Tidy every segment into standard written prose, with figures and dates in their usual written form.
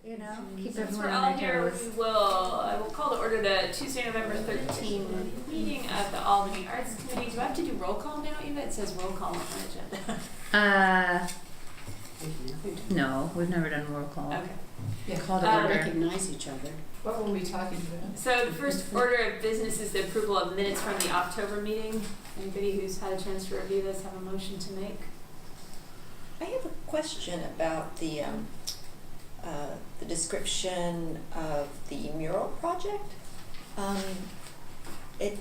you know, keep Since everyone we're all on here, their toes. I will call to order the Tuesday, November 13th meeting of the Albany Arts Committee. Do I have to do roll call now, Eva? It says roll call on my agenda. No, we've never done roll call. Okay. Yeah, Call to order. recognize each other. What were we talking about? So the first order of business is the approval of minutes from the October meeting. Anybody who's had a chance to review this have a motion to make? I have a question about the description of the mural project. It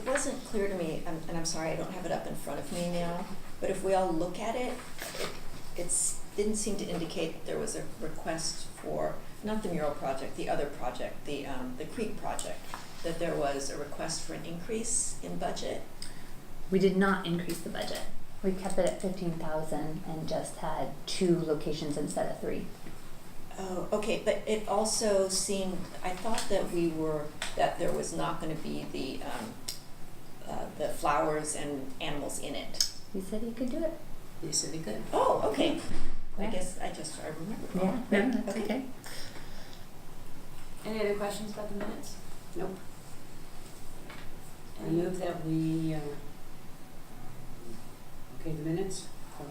wasn't clear to me, and I'm sorry I don't have it up in front of me now, but if we all look at it, it didn't seem to indicate that there was a request for, not the mural project, the other project, the creek project, that there was a request for an increase in budget. We did not increase the budget. We kept it at 15,000 and just had 2 locations instead of 3. Oh, okay, but it also seemed, I thought that there was not gonna be the flowers and animals in it. He said he could do it. You said we could. Oh, okay. I Yeah. guess I remember Yeah, wrong. no, Right, that's okay. Any other questions about the minutes? Nope. I Any- move that we, okay, the minutes from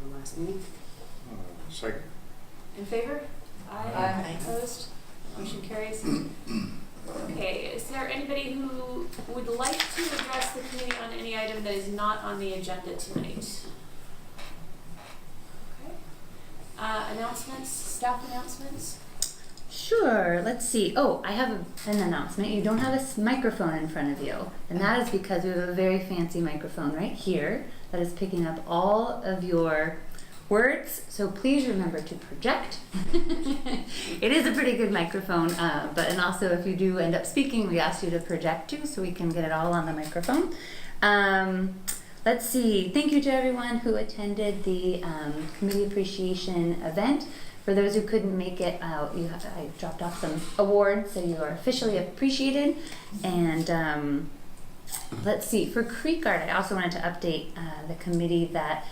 the last meeting. Second. In favor? Aye. Opposed? Motion carries. Okay, is there anybody who would like to address the committee on any item that is not on the agenda tonight? Okay. Announcements, staff announcements? Sure, let's see. Oh, I have an announcement. You don't have a microphone in front of you. And that is because we have a very fancy microphone right here that is picking up all of your words. So please remember to project. It is a pretty good microphone, and also if you do end up speaking, we ask you to project too so we can get it all on the microphone. Let's see. Thank you to everyone who attended the committee appreciation event. For those who couldn't make it, I dropped off some awards, so you are officially appreciated. And let's see, for Creek Art, I also wanted to update the committee that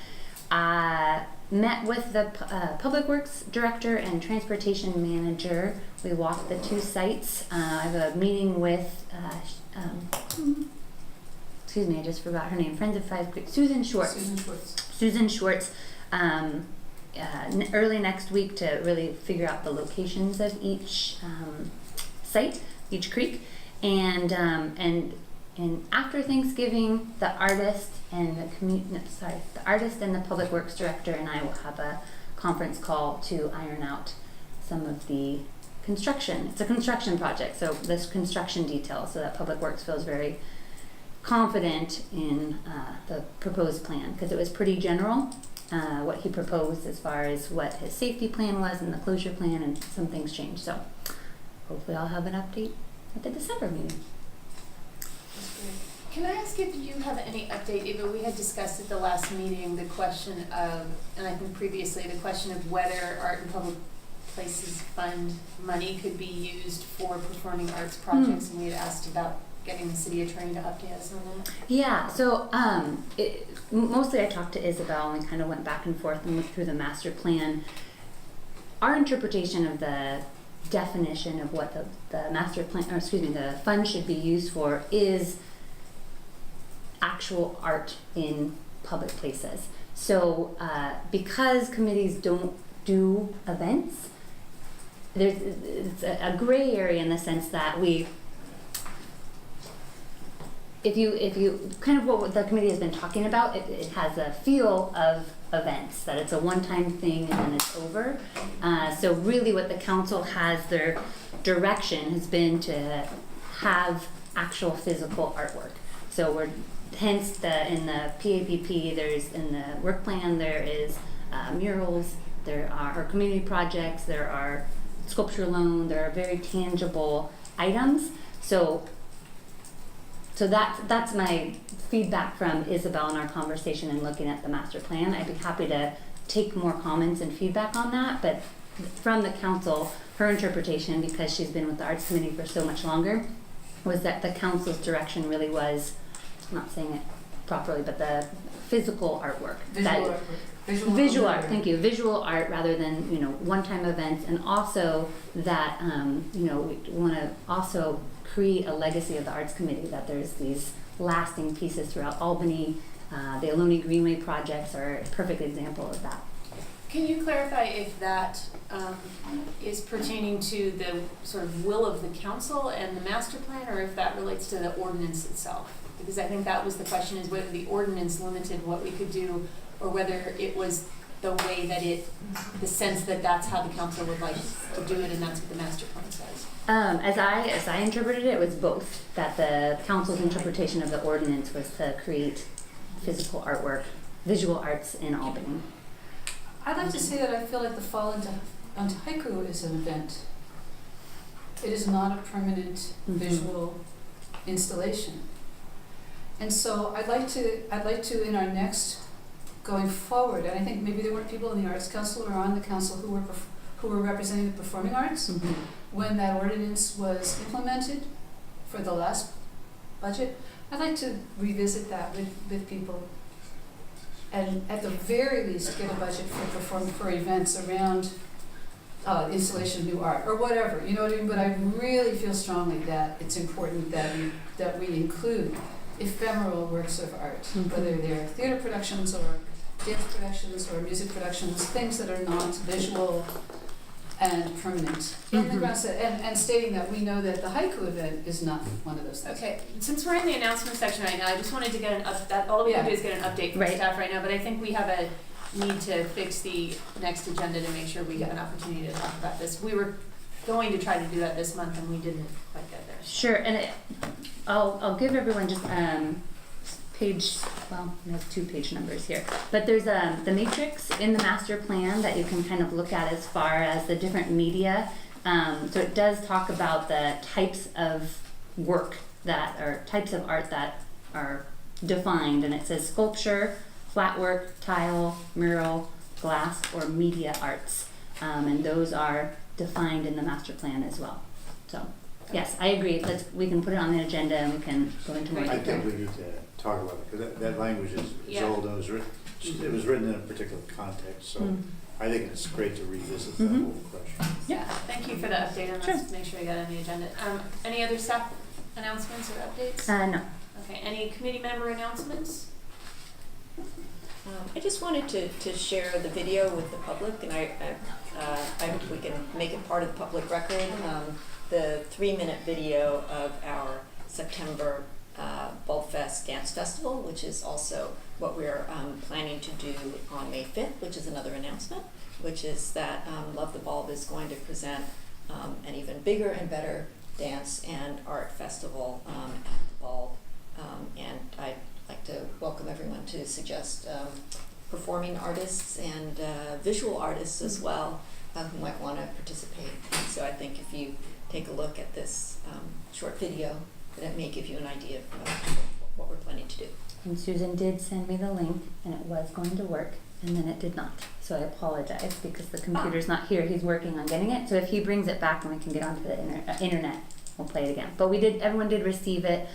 I met with the Public Works Director and Transportation Manager. We walked the 2 sites. I have a meeting with, excuse me, I just forgot her name, Friends of Five Creek, Susan Schwartz. Susan Schwartz. Early next week to really figure out the locations of each site, each creek, and after Thanksgiving, the artist and the artist and the Public Works Director and I will have a conference call to iron out some of the construction. It's a construction project, so this construction details, so that Public Works feels very confident in the proposed plan, because it was pretty general. What he proposed as far as what his safety plan was and the closure plan, and some things changed. So hopefully I'll have an update at the December meeting. Can I ask if you have any update, Eva? We had discussed at the last meeting the question of, and I think previously, the question of whether Art and Public Places Fund money could be used for performing arts projects, and we had asked about getting the city attorney to update us on that. Yeah, so mostly I talked to Isabel and we kind of went back and forth and looked through the master plan. Our interpretation of the definition of what the master plan, or excuse me, the fund should be used for is actual art in public places. So because committees don't do events, it's a gray area in the sense that if you kind of what the committee has been talking about, it has a feel of events, that it's a one-time thing and then it's over. So really what the council has, their direction has been to have actual physical artwork. So we're hence in the PAPP, there's in the work plan, there is murals, there are community projects, there are sculpture loan, there are very tangible items. So that's my feedback from Isabel in our conversation and looking at the master plan. I'd be happy to take more comments and feedback on that, but from the council, her interpretation, because she's been with the Arts Committee for so much longer, was that the council's direction really was, I'm not saying it properly, but the physical artwork. Visual art. Visual art, thank you. Visual art rather than, one-time events, and also that, we want to also create a legacy of the Arts Committee, that there's these lasting pieces throughout Albany. The Albany Greenway projects are a perfect example of that. Can you clarify if that is pertaining to the sort of will of the council and the master plan, or if that relates to the ordinance itself? Because I think that was the question, is whether the ordinance limited what we could do, or whether it was the way that the sense that that's how the council would like to do it, and that's what the master plan says. As I interpreted it, it was both. That the council's interpretation of the ordinance was to create physical artwork, visual arts in Albany. I'd like to say that I feel like the Fall into Haiku is an event. It is not a permanent visual installation. And so I'd like to in our next going forward, and I think maybe there weren't people in the Arts Council or on the council who were representing the performing arts when that ordinance was implemented for the last budget. I'd like to revisit that with people, and at the very least get a budget for events around installation of new art or whatever, you know what I mean? But I really feel strongly that it's important that we include ephemeral works of art, whether they're theater productions or dance productions or music productions, things that are not visual and permanent in the ground set, and stating that we know that the haiku event is not one of those things. Okay, since we're in the announcement section right now, I just wanted to get all we can do is get an update from staff right now, but I think we have a need to fix the next agenda to make sure we have an opportunity to talk about this. We were going to try to do that this month and we didn't quite get there. Sure, and I'll give everyone just page, well, I have 2 page numbers here, but there's the matrix in the master plan that you can kind of look at as far as the different media. So it does talk about the types of work types of art that are defined, and it says sculpture, flat work, tile, mural, glass, or media arts, and those are defined in the master plan as well. So yes, I agree. We can put it on the agenda and we can go into more detail. I think we need to talk about it, because that language is old, and it was written in a particular context, so I think it's great to revisit that whole question. Yeah, thank you for the update, and let's make sure we got it on the agenda. Any other staff announcements or updates? No. Okay, any committee member announcements? I just wanted to share the video with the public, and I hope we can make it part of the public record. The 3-minute video of our September Bulbfest Dance Festival, which is also what we're planning to do on May 5th, which is another announcement, which is that Love the Bulb is going to present an even bigger and better dance and art festival at the Bulb. And I'd like to welcome everyone to suggest performing artists and visual artists as well who might want to participate. So I think if you take a look at this short video, that may give you an idea of what we're planning to do. And Susan did send me the link, and it was going to work, and then it did not. So I apologize because the computer's not here. He's working on getting it. So if he brings it back and we can get onto the internet, we'll play it again. But everyone did receive it.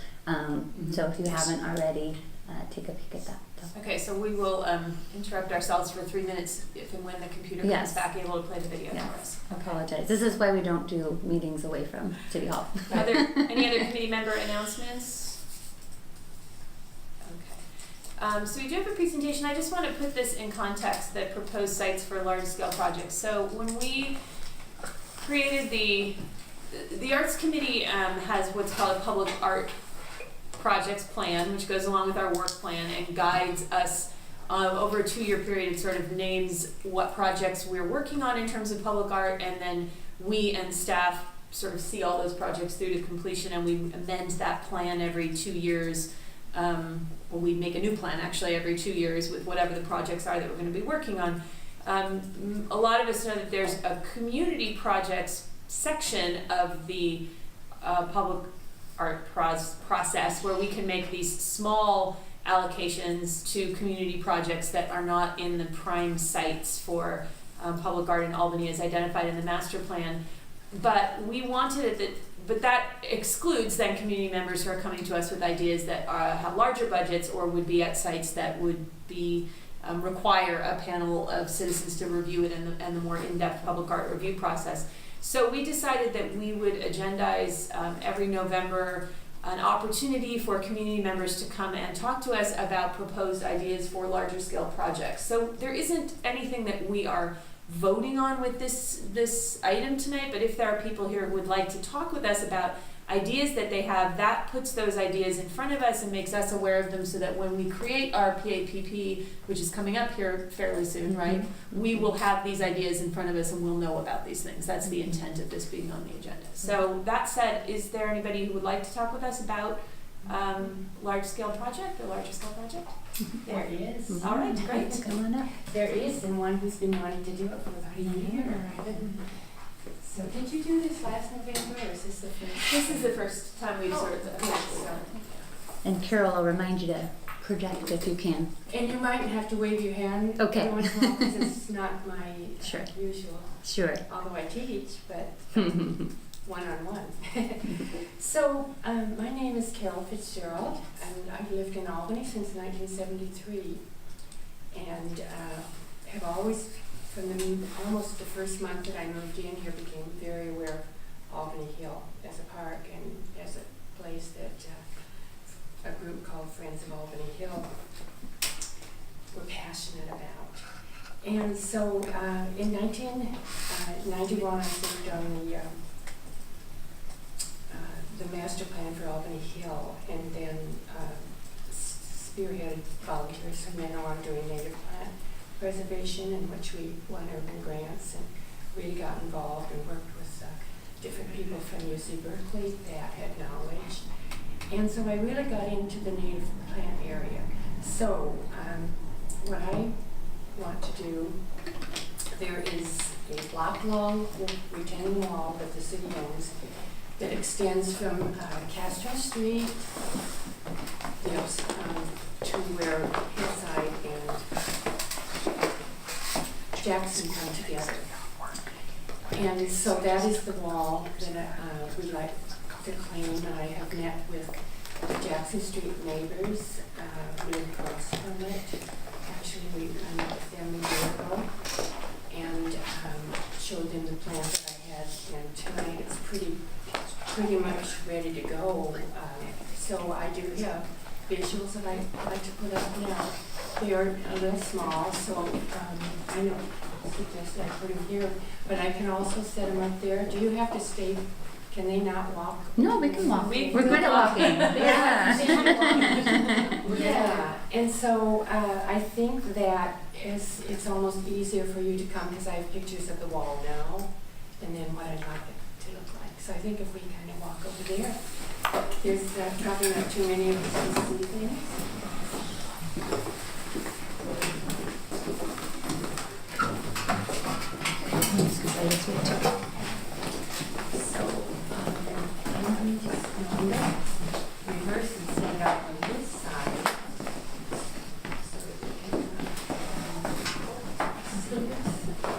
So if you haven't already, take a peek at that. So. Okay, so we will interrupt ourselves for 3 minutes if and when the computer comes back able to play the video for us. I apologize. This is why we don't do meetings away from City Hall. Are there any other committee member announcements? Okay. So we do have a presentation. I just want to put this in context, the proposed sites for large-scale projects. So when we created the Arts Committee has what's called a public art projects plan, which goes along with our work plan and guides us over a 2-year period. It sort of names what projects we're working on in terms of public art, and then we and staff sort of see all those projects through to completion, and we amend that plan every 2 years. We make a new plan actually every 2 years with whatever the projects are that we're going to be working on. A lot of us know that there's a community projects section of the public art process where we can make these small allocations to community projects that are not in the prime sites for public art in Albany as identified in the master plan. But we wanted it, but that excludes then community members who are coming to us with ideas that have larger budgets or would be at sites that would be require a panel of citizens to review it and the more in-depth public art review process. So we decided that we would agendize every November an opportunity for community members to come and talk to us about proposed ideas for larger scale projects. So there isn't anything that we are voting on with this item tonight, but if there are people here who would like to talk with us about ideas that they have, that puts those ideas in front of us and makes us aware of them so that when we create our PAPP, which is coming up here fairly soon, right, we will have these ideas in front of us and we'll know about these things. That's the intent of this being on the agenda. So that said, is there anybody who would like to talk with us about large scale project or larger scale project? There is. All right, great. Come on up. There is, and one who's been wanting to do it for about a year. So did you do this last November, or is this the first? This is the first time we've sort of, so. And Carol, I'll remind you to project if you can. And you might have to wave your hand Okay. every once in a while, because it's not my Sure. usual, Sure. although I teach, but one-on-one. So, my name is Carol Fitzgerald, and I've lived in Albany since 1973, and have always, from almost the first month that I moved in here, became very aware of Albany Hill as a park and as a place that a group called Friends of Albany Hill were passionate about. And so in 1991, I served on the master plan for Albany Hill, and then spearheaded volunteers from then on doing native plant preservation, in which we won urban grants and really got involved and worked with different people from UC Berkeley that had knowledge. And so I really got into the native plant area. So what I want to do, there is a block-long retaining wall that the city owns that extends from Castro Street, to where Hillside and Jackson come together. And so that is the wall that we like to claim. I have met with the Jackson Street neighbors, live across from it. Actually, I met with them a year ago and showed them the plan that I had. And tonight it's pretty much ready to go. So I do have visuals that I like to put up now. They are a little small, so I know suggest I put them here, but I can also set them up there. Do you have to stay? Can they not walk? No, we can walk. We're good at walking. Yeah. Yeah, and so I think that it's almost easier for you to come because I have pictures of the wall now, and then what I'd like it to look like. So I think if we kind of walk over there, there's probably not too many of us who see things. So let me just reverse and set it up on this side. So that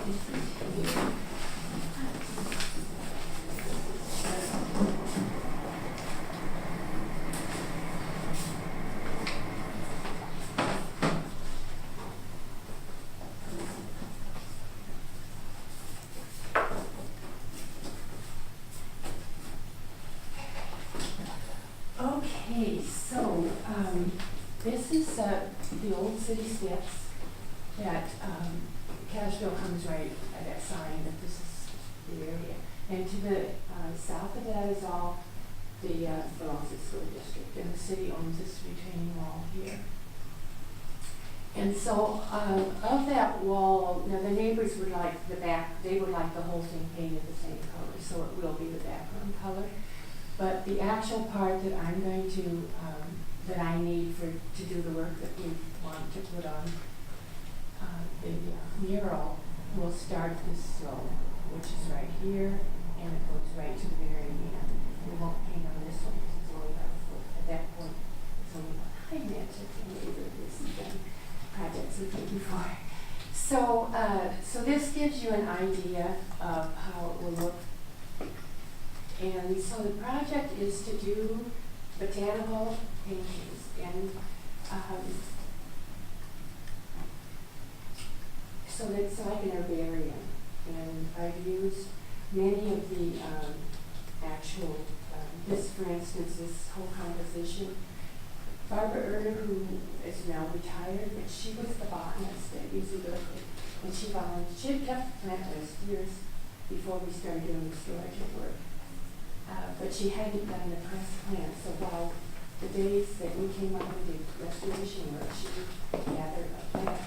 we can see this. Okay, so this is the old city steps that Castro comes right at that sign that this is the area. And to the south of that is all the belongs to the school district, and the city owns this retaining wall here. And so of that wall, now the neighbors would like the back, they would like the whole thing painted the same color, so it will be the background color. But the actual part that I'm going to, that I need to do the work that we want to put on the mural will start this zone, which is right here, and it goes right to the very end. We won't paint on this one because it's only about a foot. At that point, it's only about a meter, and this has been projects we've done before. So, so this gives you an idea of how it will look And so the project is to do botanical paintings, and so it's like an herbarium. And I've used many of the actual, this for instance, this whole composition. Barbara Erner, who is now retired, but she was the botanist at UC Berkeley, and she had kept the plant list years before we started doing the storage of work. But she hadn't done the press plan, so while the days that we came up with the restoration work, she gathered a plant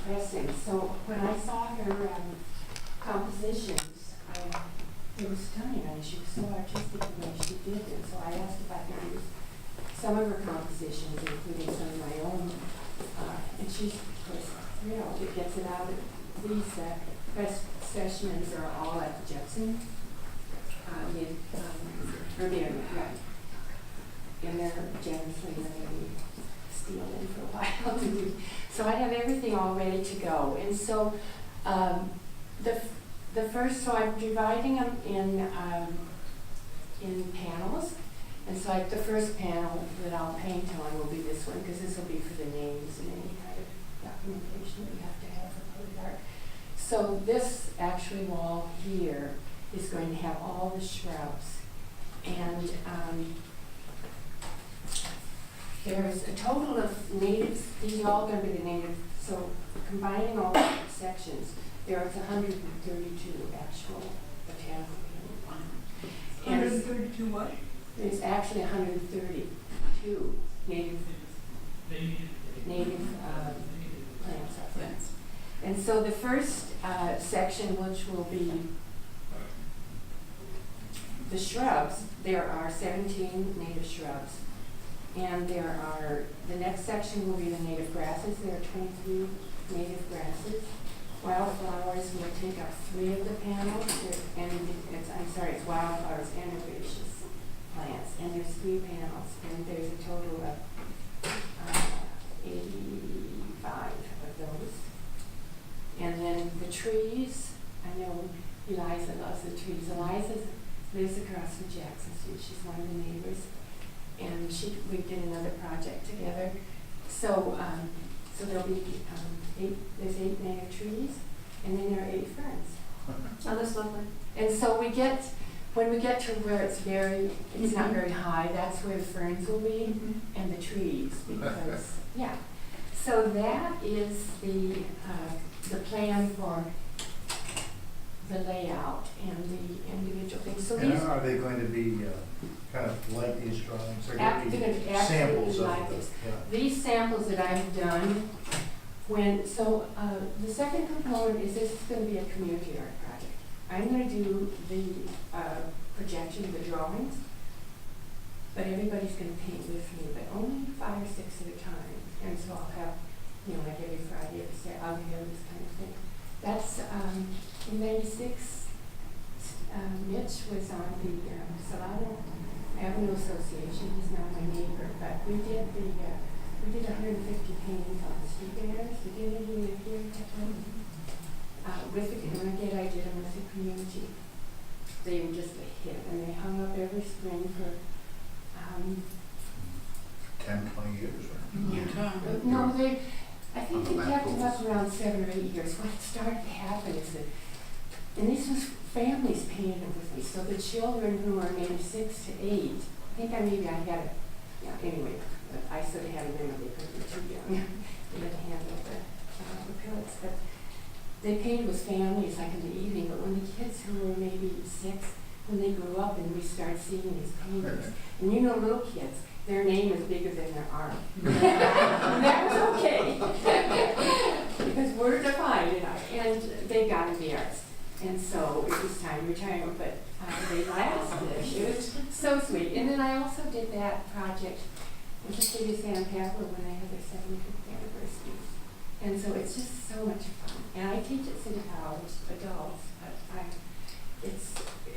pressing. So when I saw her compositions, it was stunning. I mean, she was so artistic the way she did it. So I asked if I could use some of her compositions, including some of my own. And she, of course, thrilled. It gets it out. These press specimens are all at the Jepson. Herbarium, right. And they're generously going to be steeled in for a while to do. So I have everything all ready to go. And so the first, so I'm dividing them in panels. And so the first panel that I'll paint on will be this one, because this will be for the names and any kind of documentation that we have to have for public art. So this actually wall here is going to have all the shrubs. And there's a total of natives, these are all going to be the native, so combining all the sections, there are 132 actual botanical paintings. 132 what? There's actually 132 native plants up there. And so the first section, which will be the shrubs, there are 17 native shrubs. And there are, the next section will be the native grasses. There are 23 native grasses. Wildflowers will take up 3 of the panels. And it's wildflowers and herbaceous plants. And there's 3 panels. And there's a total of 85 of those. And then the trees, I know Eliza loves the trees. Eliza lives across from Jackson Street. She's one of the neighbors. And we did another project together. So there'll be 8 native trees, and then there are 8 ferns. Oh, that's lovely. And so when we get to where it's not very high, that's where the ferns will be, and the trees, because, yeah. So that is the plan for the layout and the individual things. So And these are they going to be kind of like these drawings? They're going to be absolutely samples like of this. yeah. These samples that I've done, the second component is this is going to be a community art project. I'm going to do the projection, the drawings, but everybody's going to paint with me, but only 5 or 6 at a time. And so I'll have, like every Friday, I'll have this kind of thing. That's in '96. Mitch was on the Salado Avenue Association. He's now my neighbor, but we did 150 paintings on the street banners. We did it here I did them with the community. They were just a hit, and they hung up every spring for 10, 20 years, right? No, I think they kept them up around 7 or 8 years. What started to happen is that, and this was families painted them with me, so the children who were maybe 6 to 8, I think I had it, anyway, I sort of had a memory because they were too young. They had to handle the pellets, but they painted with families like in the evening, but when the kids who were maybe 6, when they grew up and we started seeing these paintings, and little kids, their name is bigger than their arm. And that was okay. Because words are fine, and they got in the arts. And so it was time to retire, but they lasted. It was so sweet. And then I also did that project with the city of San Pablo when they had their 75th anniversary. And so it's just so much fun. And I teach at City College, adults, but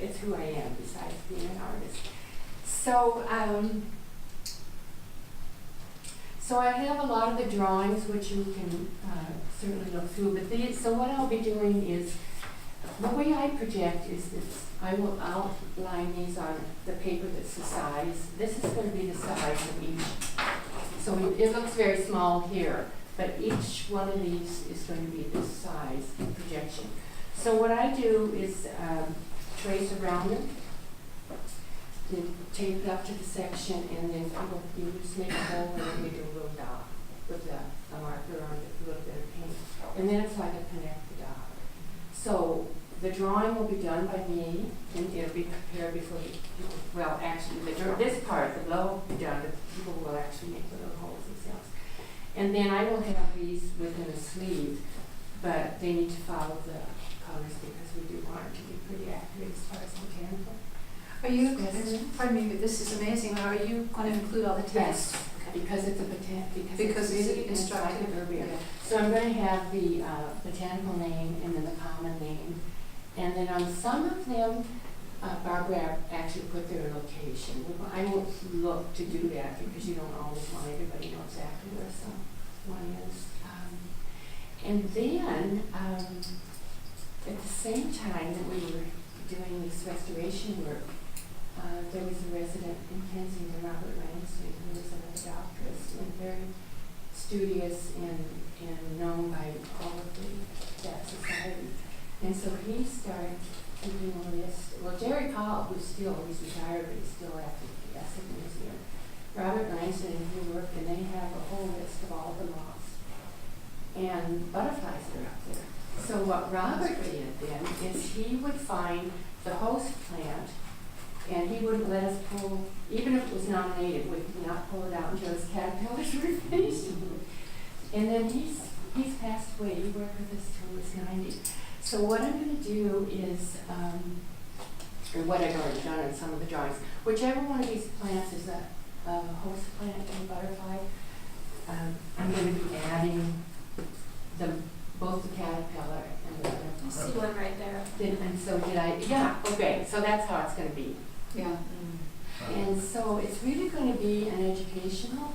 it's who I am besides being an artist. So, so I have a lot of the drawings which you can certainly look through, but so what I'll be doing is the way I project is this. I will outline these on the paper that's the size. This is going to be the size of each. So it looks very small here, but each one of these is going to be this size projection. So what I do is trace around it, then tape it up to the section, and then you just make a hole and then you do a little dot with a marker on it, a little bit of paint. And then it's like a connect the dot. So the drawing will be done by me, and it'll be prepared before the people, well, actually, this part, the blow will be done, but people will actually make the little holes themselves. And then I will have these within a sleeve, but they need to follow the colors because we do want it to be pretty accurate as far as mechanical. Are you, Yes. pardon me, but this is amazing. Are you going to include all the text? Because it's a Because it's really instructive. instructive. So I'm going to have the botanical name and then the common name. And then on some of them, Barbara actually put their location. I won't look to do that because you don't always want everybody to know exactly where someone is. And then, at the same time that we were doing this restoration work, there was a resident in Kensington, Robert Langston, who was another doctorate and very studious and known by all of that society. And so he started keeping a list. Well, Jerry KALB, he's retired, but he's still at the Essex Museum. Robert Langston and he worked, and they have a whole list of all the moths. And butterflies are up there. So what Robert did then is he would find the host plant, and he wouldn't let us pull, even if it was nominated, we could not pull it out until his caterpillars were finished. And then he's passed away. He worked with us till he was 90. So what I'm going to do is, or what I've already done in some of the drawings, whichever one of these plants is a host plant and butterfly, I'm going to be adding both the caterpillar and the butterfly. I see one right there. And so did I, yeah, okay, so that's how it's going to be. Yeah. And so it's really going to be an educational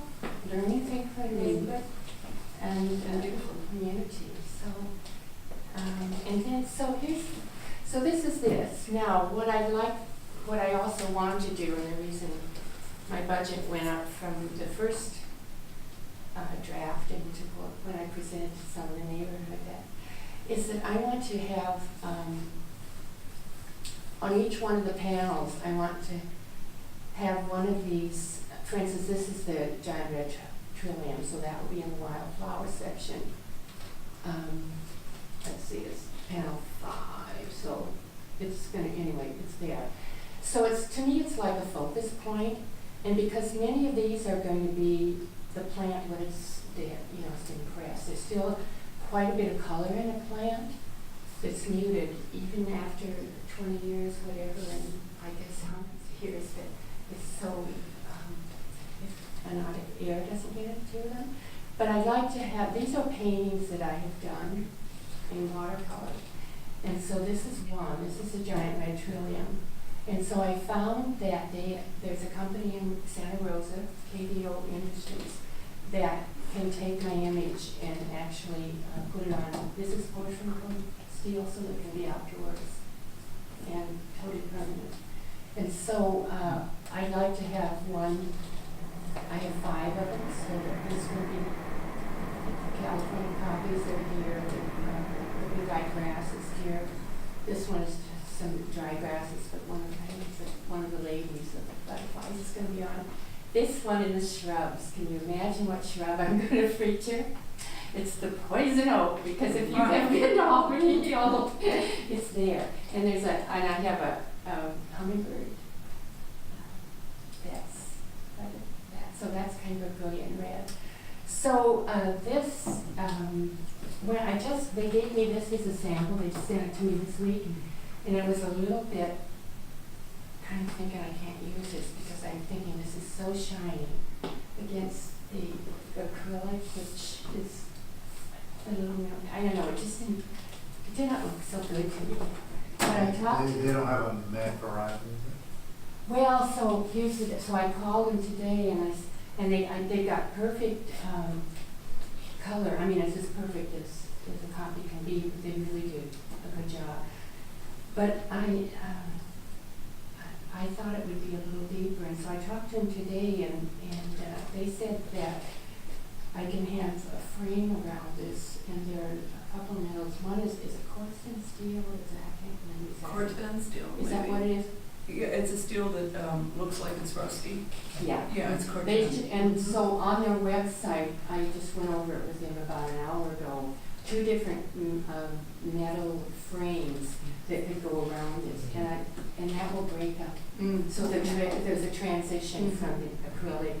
learning thing for the neighborhood and community. So, and then so this is this. Now, what I also wanted to do, and the reason my budget went up from the first draft into when I presented to some of the neighborhood, is that I want to have on each one of the panels, I want to have one of these. For instance, this is the giant red trillium, so that will be in the wildflower section. Let's see, it's panel 5, so it's going to, anyway, it's there. So to me, it's like a focus point, and because many of these are going to be the plant when it's dead, it's been pressed. There's still quite a bit of color in a plant that's muted, even after 20 years, whatever, and I guess how many years that it's so, if air doesn't get it to them. But I'd like to have, these are paintings that I have done in watercolor. And so this is one, this is a giant red trillium. And so I found that there's a company in Santa Rosa, KBO Industries, that can take my image and actually put it on. This is porcelain steel, so it can be outdoors and totally permanent. And so I'd like to have one. I have 5 of them, so this will be California copies are here. The blue dye grass is here. This one is just some dry grasses, but one of the ladies of the butterflies is going to be on. This one is shrubs. Can you imagine what shrub I'm going to feature? It's the poison oak, because if you have been Albany, it's there. And I have a hummingbird. So that's kind of a brilliant red. So they gave me this as a sample. They just sent it to me this week, and it was a little bit kind of thinking I can't use this because I'm thinking this is so shiny against the acrylic, which is a little, I don't know, it did not look so good to me. But I talked. They don't have a metropolitan. Well, so I called them today, and they got perfect color. I mean, it's as perfect as a copy can be, but they really did a good job. But I thought it would be a little deeper, and so I talked to them today, and they said that I can have a frame around this, and there are a couple metals. One is it Corten steel, or is that, I can't remember exactly. Corten steel, Is that what it is? Yeah, it's a steel that looks like it's rusty. Yeah. Yeah, it's They, Corten. and so on their website, I just went over it with them about an hour ago, 2 different metal frames that could go around this, and that will break up. So there's a transition from the acrylic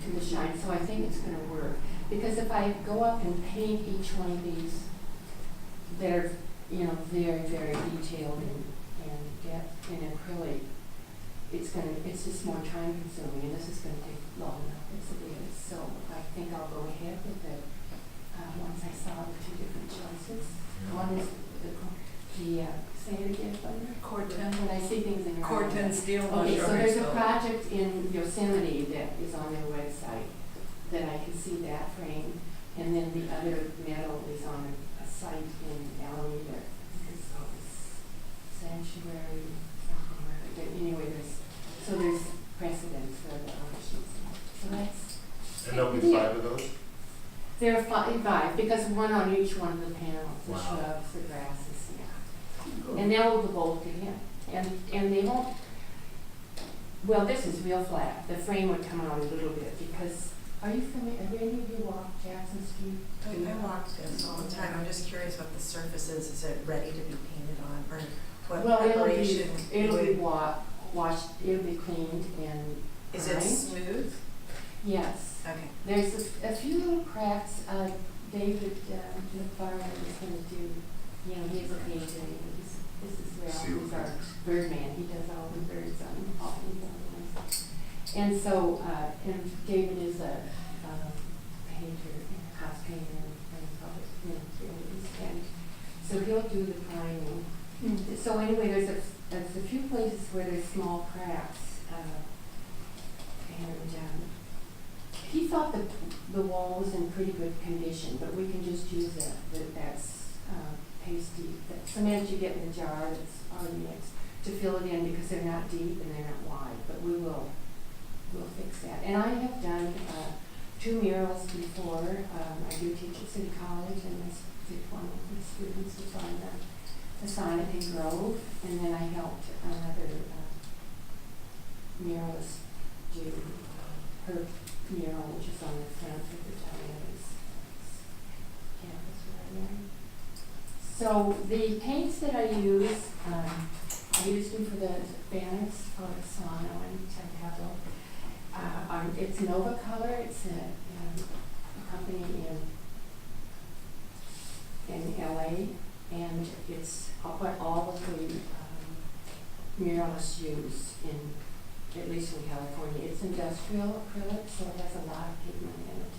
to the shine, so I think it's gonna work. Because if I go up and paint each one of these, they're, you know, very, very detailed and get in acrylic, it's just more time consuming, and this is gonna take long enough as it is. So I think I'll go ahead with it, once I saw the 2 different choices. One is say it again, Thunder? Corten. When I see things in your Corten eyes. steel. Okay, so there's a project in Yosemite that is on their website that I can see that frame, and then the other metal is on a site in Albany that is called Sanctuary, something or other. But anyway, there's precedence for the other sheets. So that's. And there'll be 5 of those? There are 5, because one on each one of the panels, the Wow. shrubs, the grasses, yeah. And they'll go both again, and they won't, well, this is real flat, the frame would come out a little bit, because, are you familiar, have any of you walked Jackson Street? I walk this all the time. I'm just curious what the surface is. Is it ready to be painted on, or what Well, preparation? it'll be would- washed, it'll be cleaned and Is it primed. smooth? Yes. Okay. There's a few little cracks. David, the farmer, is going to do, you know, he's a painter. This is Ralph, who's our bird man. He does all the birds on all the ones. And so, and David is a painter, house painter, and public ministries. And so he'll do the priming. So anyway, there's a few places where there's small cracks. And he thought that the wall was in pretty good condition, but we can just use that's pasty, that cement you get in the jar that's already mixed, to fill it in, because they're not deep and they're not wide, but we'll fix that. And I have done 2 murals before. I do teach at City College, and I did one with the students who's on the sonnet in Grove, and then I helped another muralist do her mural, which is on the front of the Town's campus where I am. So the paints that I use, I used them for the banners for the Solano and Taghago. It's Nova Color. It's a company in LA, and it's what all of the muralists use at least in California. It's industrial acrylic, so it has a lot of pigment in it,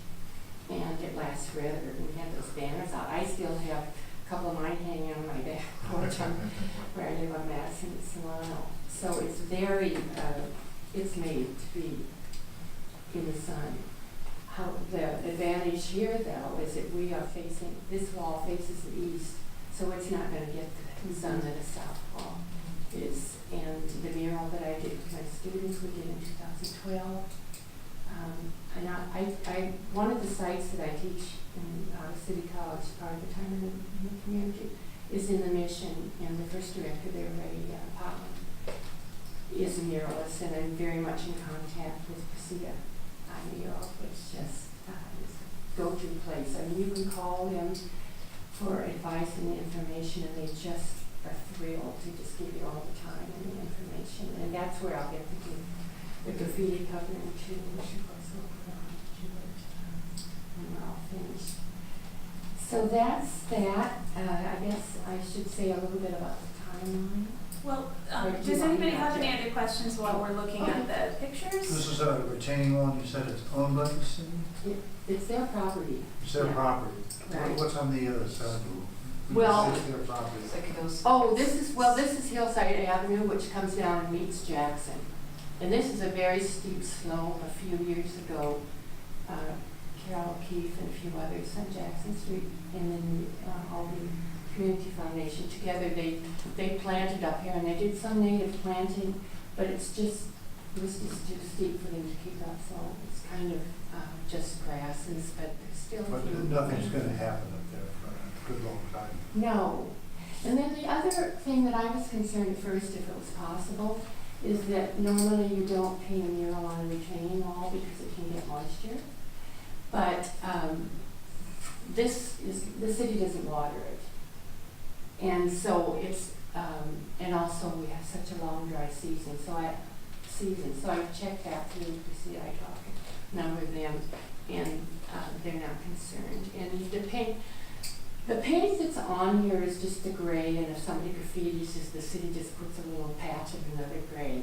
and it lasts forever. We have those banners out. I still have a couple of mine hanging on my back porch where I live on Madison and Solano. So it's very, it's made to be in the sun. How the advantage here, though, is that we are facing, this wall faces the east, so it's not going to get the sun that a south wall is. And the mural that I did with my students, we did in 2012. And one of the sites that I teach in City College part of the time in the community is in the Mission, and the first director there, Ray Potland, is a muralist, and I'm very much in contact with Priscilla New York, which just is a go-to place. I mean, you can call them for advice and information, and they just are thrilled to just give you all the time and the information. And that's where I'll get to do the graffiti covering too, which of course we'll put on when we're all finished. So that's that. I guess I should say a little bit about the timeline. Well, Or do you does want anybody me to have add any that? other questions while we're looking at the This pictures? is a retaining wall, you said it's owned by the city? It's their property. It's their Yeah. property. Right. What's on the other side? Well- It's their property. It's like those. Oh, this is Hillside Avenue, which comes down and meets Jackson. And this is a very steep slope. A few years ago, Carol O'Keefe and a few others on Jackson Street, and then Albany Community Foundation, together they planted up here, and they did some native planting, but it was just too steep for them to keep up, so it's kind of just grasses, but there's still a But few. nothing's gonna happen up there for a good long time. No. And then the other thing that I was concerned at first, if it was possible, is that normally you don't paint a mural on a retaining wall because it can get moisture. But the city doesn't water it. And so it's, and also we have such a long dry season, so I checked that through to see, I talked to a number of them, and they're not concerned. And the paint that's on here is just the gray, and if somebody graffitis, the city just puts a little patch of another gray.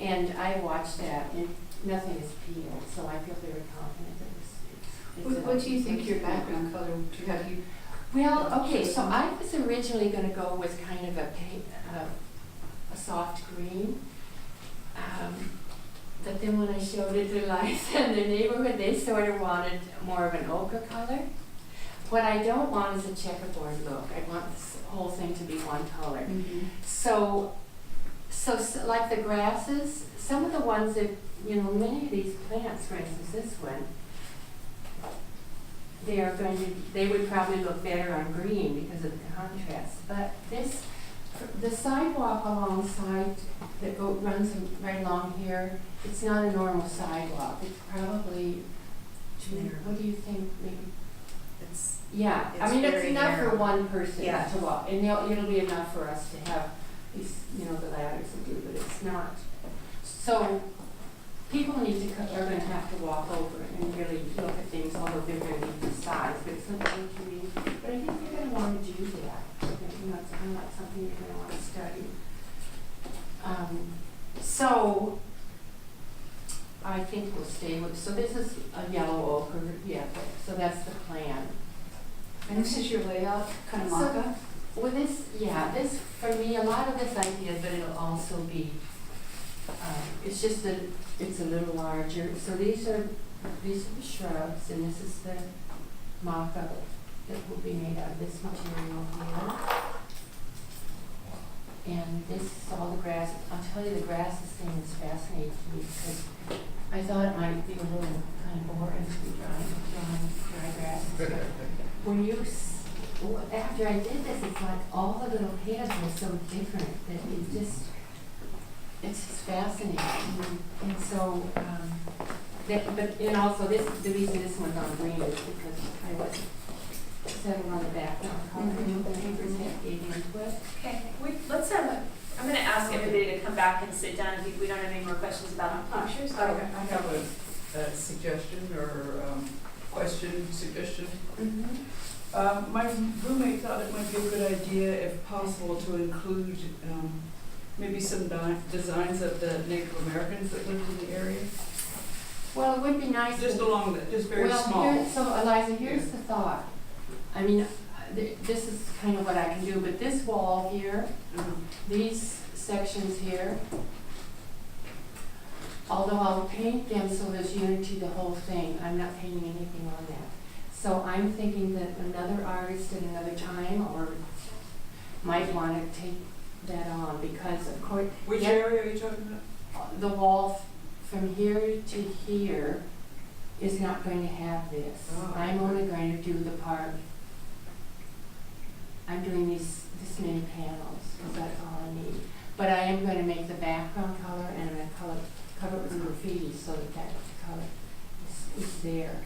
And I watched that, and nothing is peeled, so I feel very confident that it's What do you think your background color, have you? Well, okay, so I was originally going to go with kind of a soft green. But then when I showed it to Liza in the neighborhood, they sort of wanted more of an ochre color. What I don't want is a checkerboard look. I want this whole thing to be one color. Mm-hmm. So like the grasses, some of the ones that, many of these plants, for instance, this one, they would probably look better on green because of the contrast. But the sidewalk alongside that runs right along here, it's not a normal sidewalk. It's probably, what do you think, maybe? Yeah, I mean, it's enough for one person to walk, and it'll be enough for us to have these, the ladders and do, but it's not. So people are going to have to walk over and really look at things, although they're going to be size, but it's something to me. But I think you're going to want to do that. It's kind of like something you're going to want to study. So I think we'll stay with. So this is a yellow ochre, so that's the plan. And this is your layout, kind of mock-up? Well, this, for me, a lot of this idea, but it'll also be, it's just that it's a little larger. So these are the shrubs, and this is the mock-up that will be made out of this material here. And this is all the grass. I'll tell you, the grasses thing is fascinating to me because I thought it might be a little kind of boring to be dry grasses. When after I did this, it's like all the little heads were so different that it's just fascinating. And so, and also the reason this one's on green is because I wasn't settled on the background color. The neighbors had gave into it. Okay, I'm gonna ask everybody to come back and sit down if we don't have any more questions about the pictures. I have a suggestion or suggestion. Mm-hmm. My roommate thought it might be a good idea, if possible, to include maybe some designs of the Native Americans that lived in the area. Well, it would be nice. Just along that, just very small. Eliza, here's the thought. I mean, this is kind of what I can do, but this wall here, these sections here, although I'll paint them so there's unity the whole thing, I'm not painting anything on that. So I'm thinking that another artist at another time might want to take that on because, of course... Which area are you talking about? The wall from here to here is not going to have this. Oh, I'm only going to do the part... I'm doing this many panels because that's all I need. But I am going to make the background color and I'm going to cover it with graffiti so that color is there.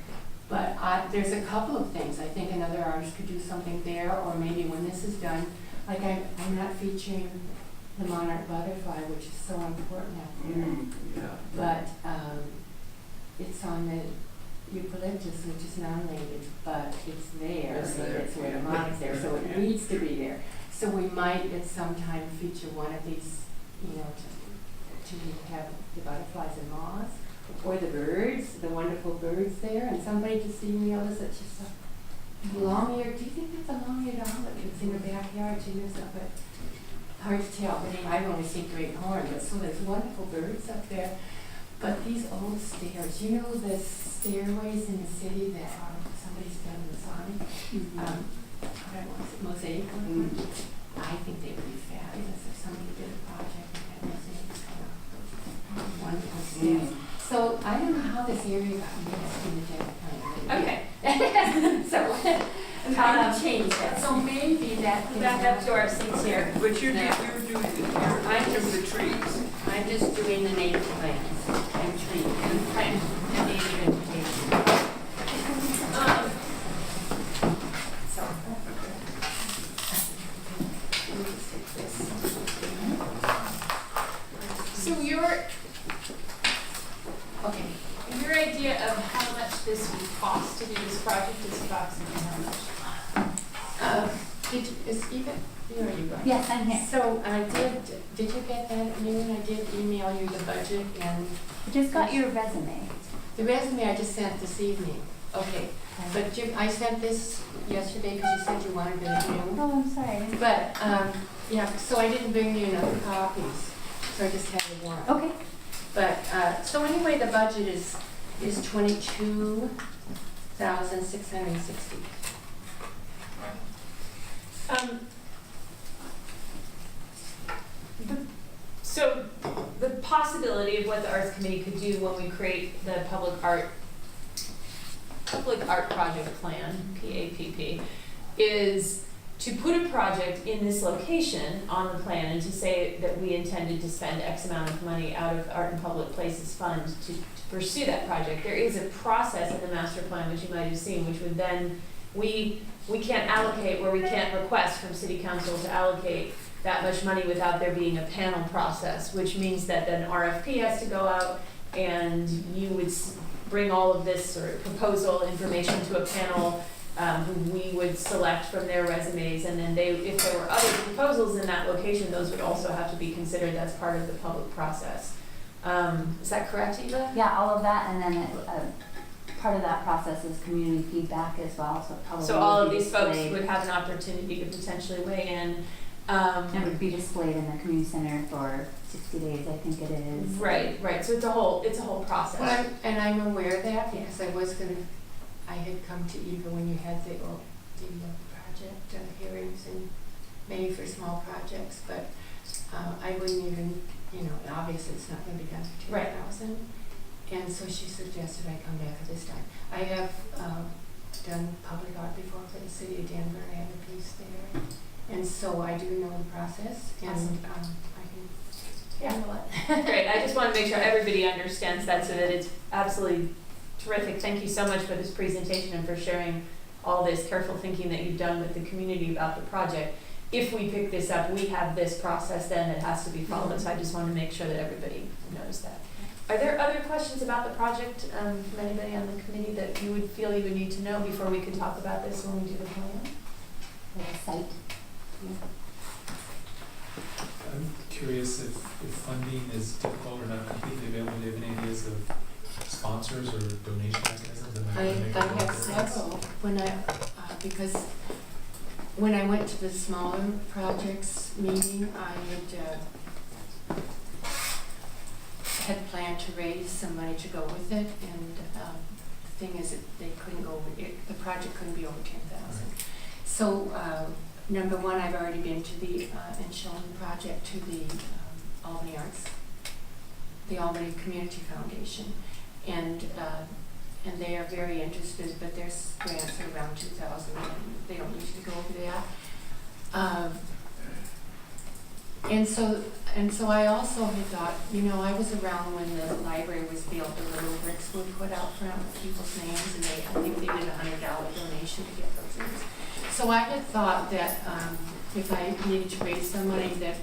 But there's a couple of things. I think another artist could do something there, or maybe when this is done, like I'm not featuring the monarch butterfly, which is so important out there. But it's on the eucalyptus, which is non-native, but it's there. It's where the monarch's there, so it needs to be there. So we might at some time feature one of these, to have the butterflies and moths. Or the birds, the wonderful birds there, and somebody to see me on such a long-eared, do you think it's a long-eared owl? It's in the backyard, but hard to tell. But anyway, I've only seen great horn, but so there's wonderful birds up there. But these old stairs, the stairways in the city that somebody's done in the sign? mosaic. I think they would be fabulous if somebody did a project and had mosaics come up. Wonderful skills. So I don't know how this area got mixed in the general plan. Okay. So, I'm trying to change that. So maybe that can back up to our seats here. But you're doing the trees. I'm just doing the native plants and trees and native vegetation. So. Let me just take this. So your idea of how much this would cost to do this project is approximately how much? Is even, here you go. Yes, I'm here. So I did you get that, Ewan? I did email you the budget and I just got your resume. the resume I just sent this evening. Okay, but I sent this yesterday because you said you wanted it new. Oh, I'm sorry. But, yeah, so I didn't bring you enough copies, so I just had the one. Okay. But, so anyway, the budget is $22,660. So the possibility of what the Arts Committee could do when we create the public art project plan, PAPP, is to put a project in this location on the plan and to say that we intended to spend X amount of money out of Art and Public Places Fund to pursue that project. There is a process in the master plan, which you might have seen, which would then, we can't allocate, where we can't request from City Council to allocate that much money without there being a panel process, which means that then RFP has to go out and you would bring all of this sort of proposal information to a panel who we would select from their resumes, and then if there were other proposals in that location, those would also have to be considered as part of the public process. Is that correct, Eva? Yeah, all of that, and then part of that process is community feedback as well, so probably. So all of be these folks displayed. would have an opportunity to potentially weigh in. It would be displayed in the community center for 60 days, I think it is. Right. So it's a whole process. Well, I'm aware of that because I had come to Eva when you had the project hearings and maybe for small projects, but I wouldn't even, obviously it's not going to be done for 2,000. And so she suggested I come back at this time. I have done public art before for the city of Denver. I have a piece there. And so I do know the process, and Awesome. I can handle it. Great, I just want to make sure everybody understands that so that it's absolutely terrific. Thank you so much for this presentation and for sharing all this careful thinking that you've done with the community about the project. If we pick this up, we have this process then that has to be followed, so I just want to make sure that everybody knows that. Are there other questions about the project from anybody on the committee that you would feel you would need to know before we could talk about this when we do the plan? Or the site. I'm curious if funding is difficult or not completely available. Do you have any ideas of sponsors or donation mechanisms that might make it I work? have several. Because when I went to the smaller projects meeting, I had planned to raise some money to go with it, and the thing is that they couldn't go over it. The project couldn't be over 10,000. Right. So. Number one, I've already been to and shown the project to the Albany Arts, the Albany Community Foundation, and they are very interested, but their grants are around 2,000, and they don't usually go over that. And so I also had thought, I was around when the library was built, the little bricks were put out front with people's names, and I think they did a $100 donation to get those things. So I had thought that if I needed to raise some money, that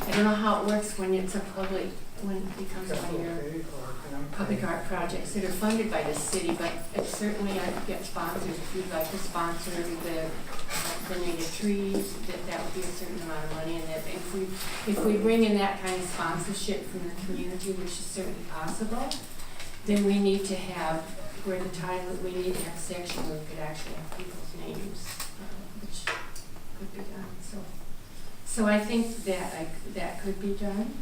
I don't know how it works when it becomes one of your public art projects that are funded by the city, but certainly I could get sponsors if you'd like to sponsor the native trees, that would be a certain amount of money, and that if we bring in that kind of sponsorship from the community, which is certainly possible, then we need to have we need to have a section where we could actually have people's names, which could be done. So I think that that could be done.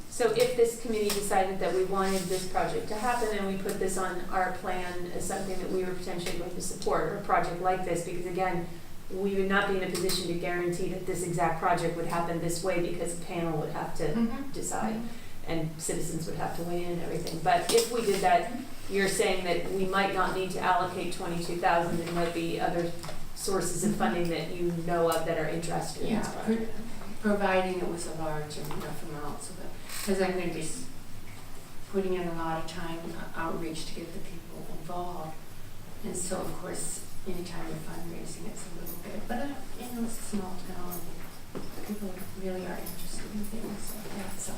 So if this committee decided that we wanted this project to happen and we put this on our plan as something that we were potentially going to support, or a project like this, because again, we would not be in a position to guarantee that this exact project would happen this way because a panel would have to decide and citizens would have to weigh in and everything. But if we did that, you're saying that we might not need to allocate 22,000, there might be other sources of funding that you know of that are interested in this project. Providing it was a large enough amount, so that, because I'm going to be putting in a lot of time outreach to get the people involved. And so, of course, anytime you're fundraising, it's a little bit, but you know, it's a small town, and people really are interested in things like that, so.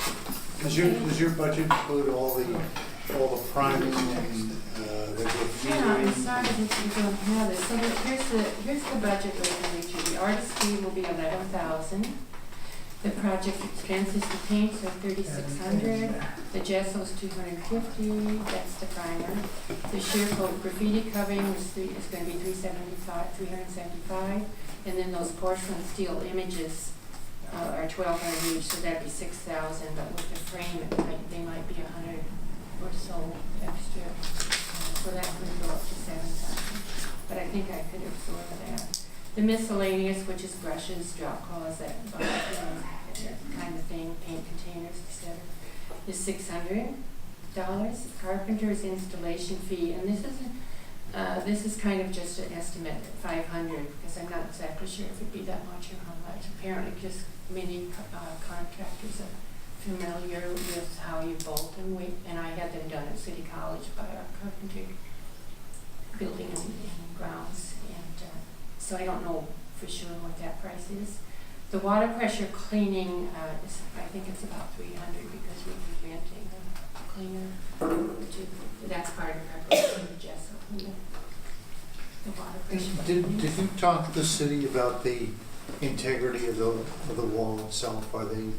Does your budget include all the priming and the graffiti? Yeah, I'm sorry that you don't have it. So here's the budget we're going to. The artist fee will be 11,000. The project expenses, the paints are 3,600. The gesso's 250. That's the primer. The sheer coat graffiti covering is going to be 375. And then those porcelain steel images are 1,200 each, so that'd be 6,000. But with the frame, they might be 100 or so extra. So that would go up to 7,000. But I think I could absorb that. The miscellaneous, which is brushes, drop cloths, that kind of thing, paint containers, etc., is $600. Carpenter's installation fee, and this is kind of just an estimate at 500 because I'm not exactly sure if it'd be that much or how much. Apparently, just many contractors are familiar with how you bolt and I had them done at City College by our carpenter building and grounds, and so I don't know for sure what that price is. The water pressure cleaning is, I think it's about 300 because we'll be renting a cleaner. That's part of preparation of the gesso. The water pressure. Did you talk to the city about the integrity of the wall itself? Are the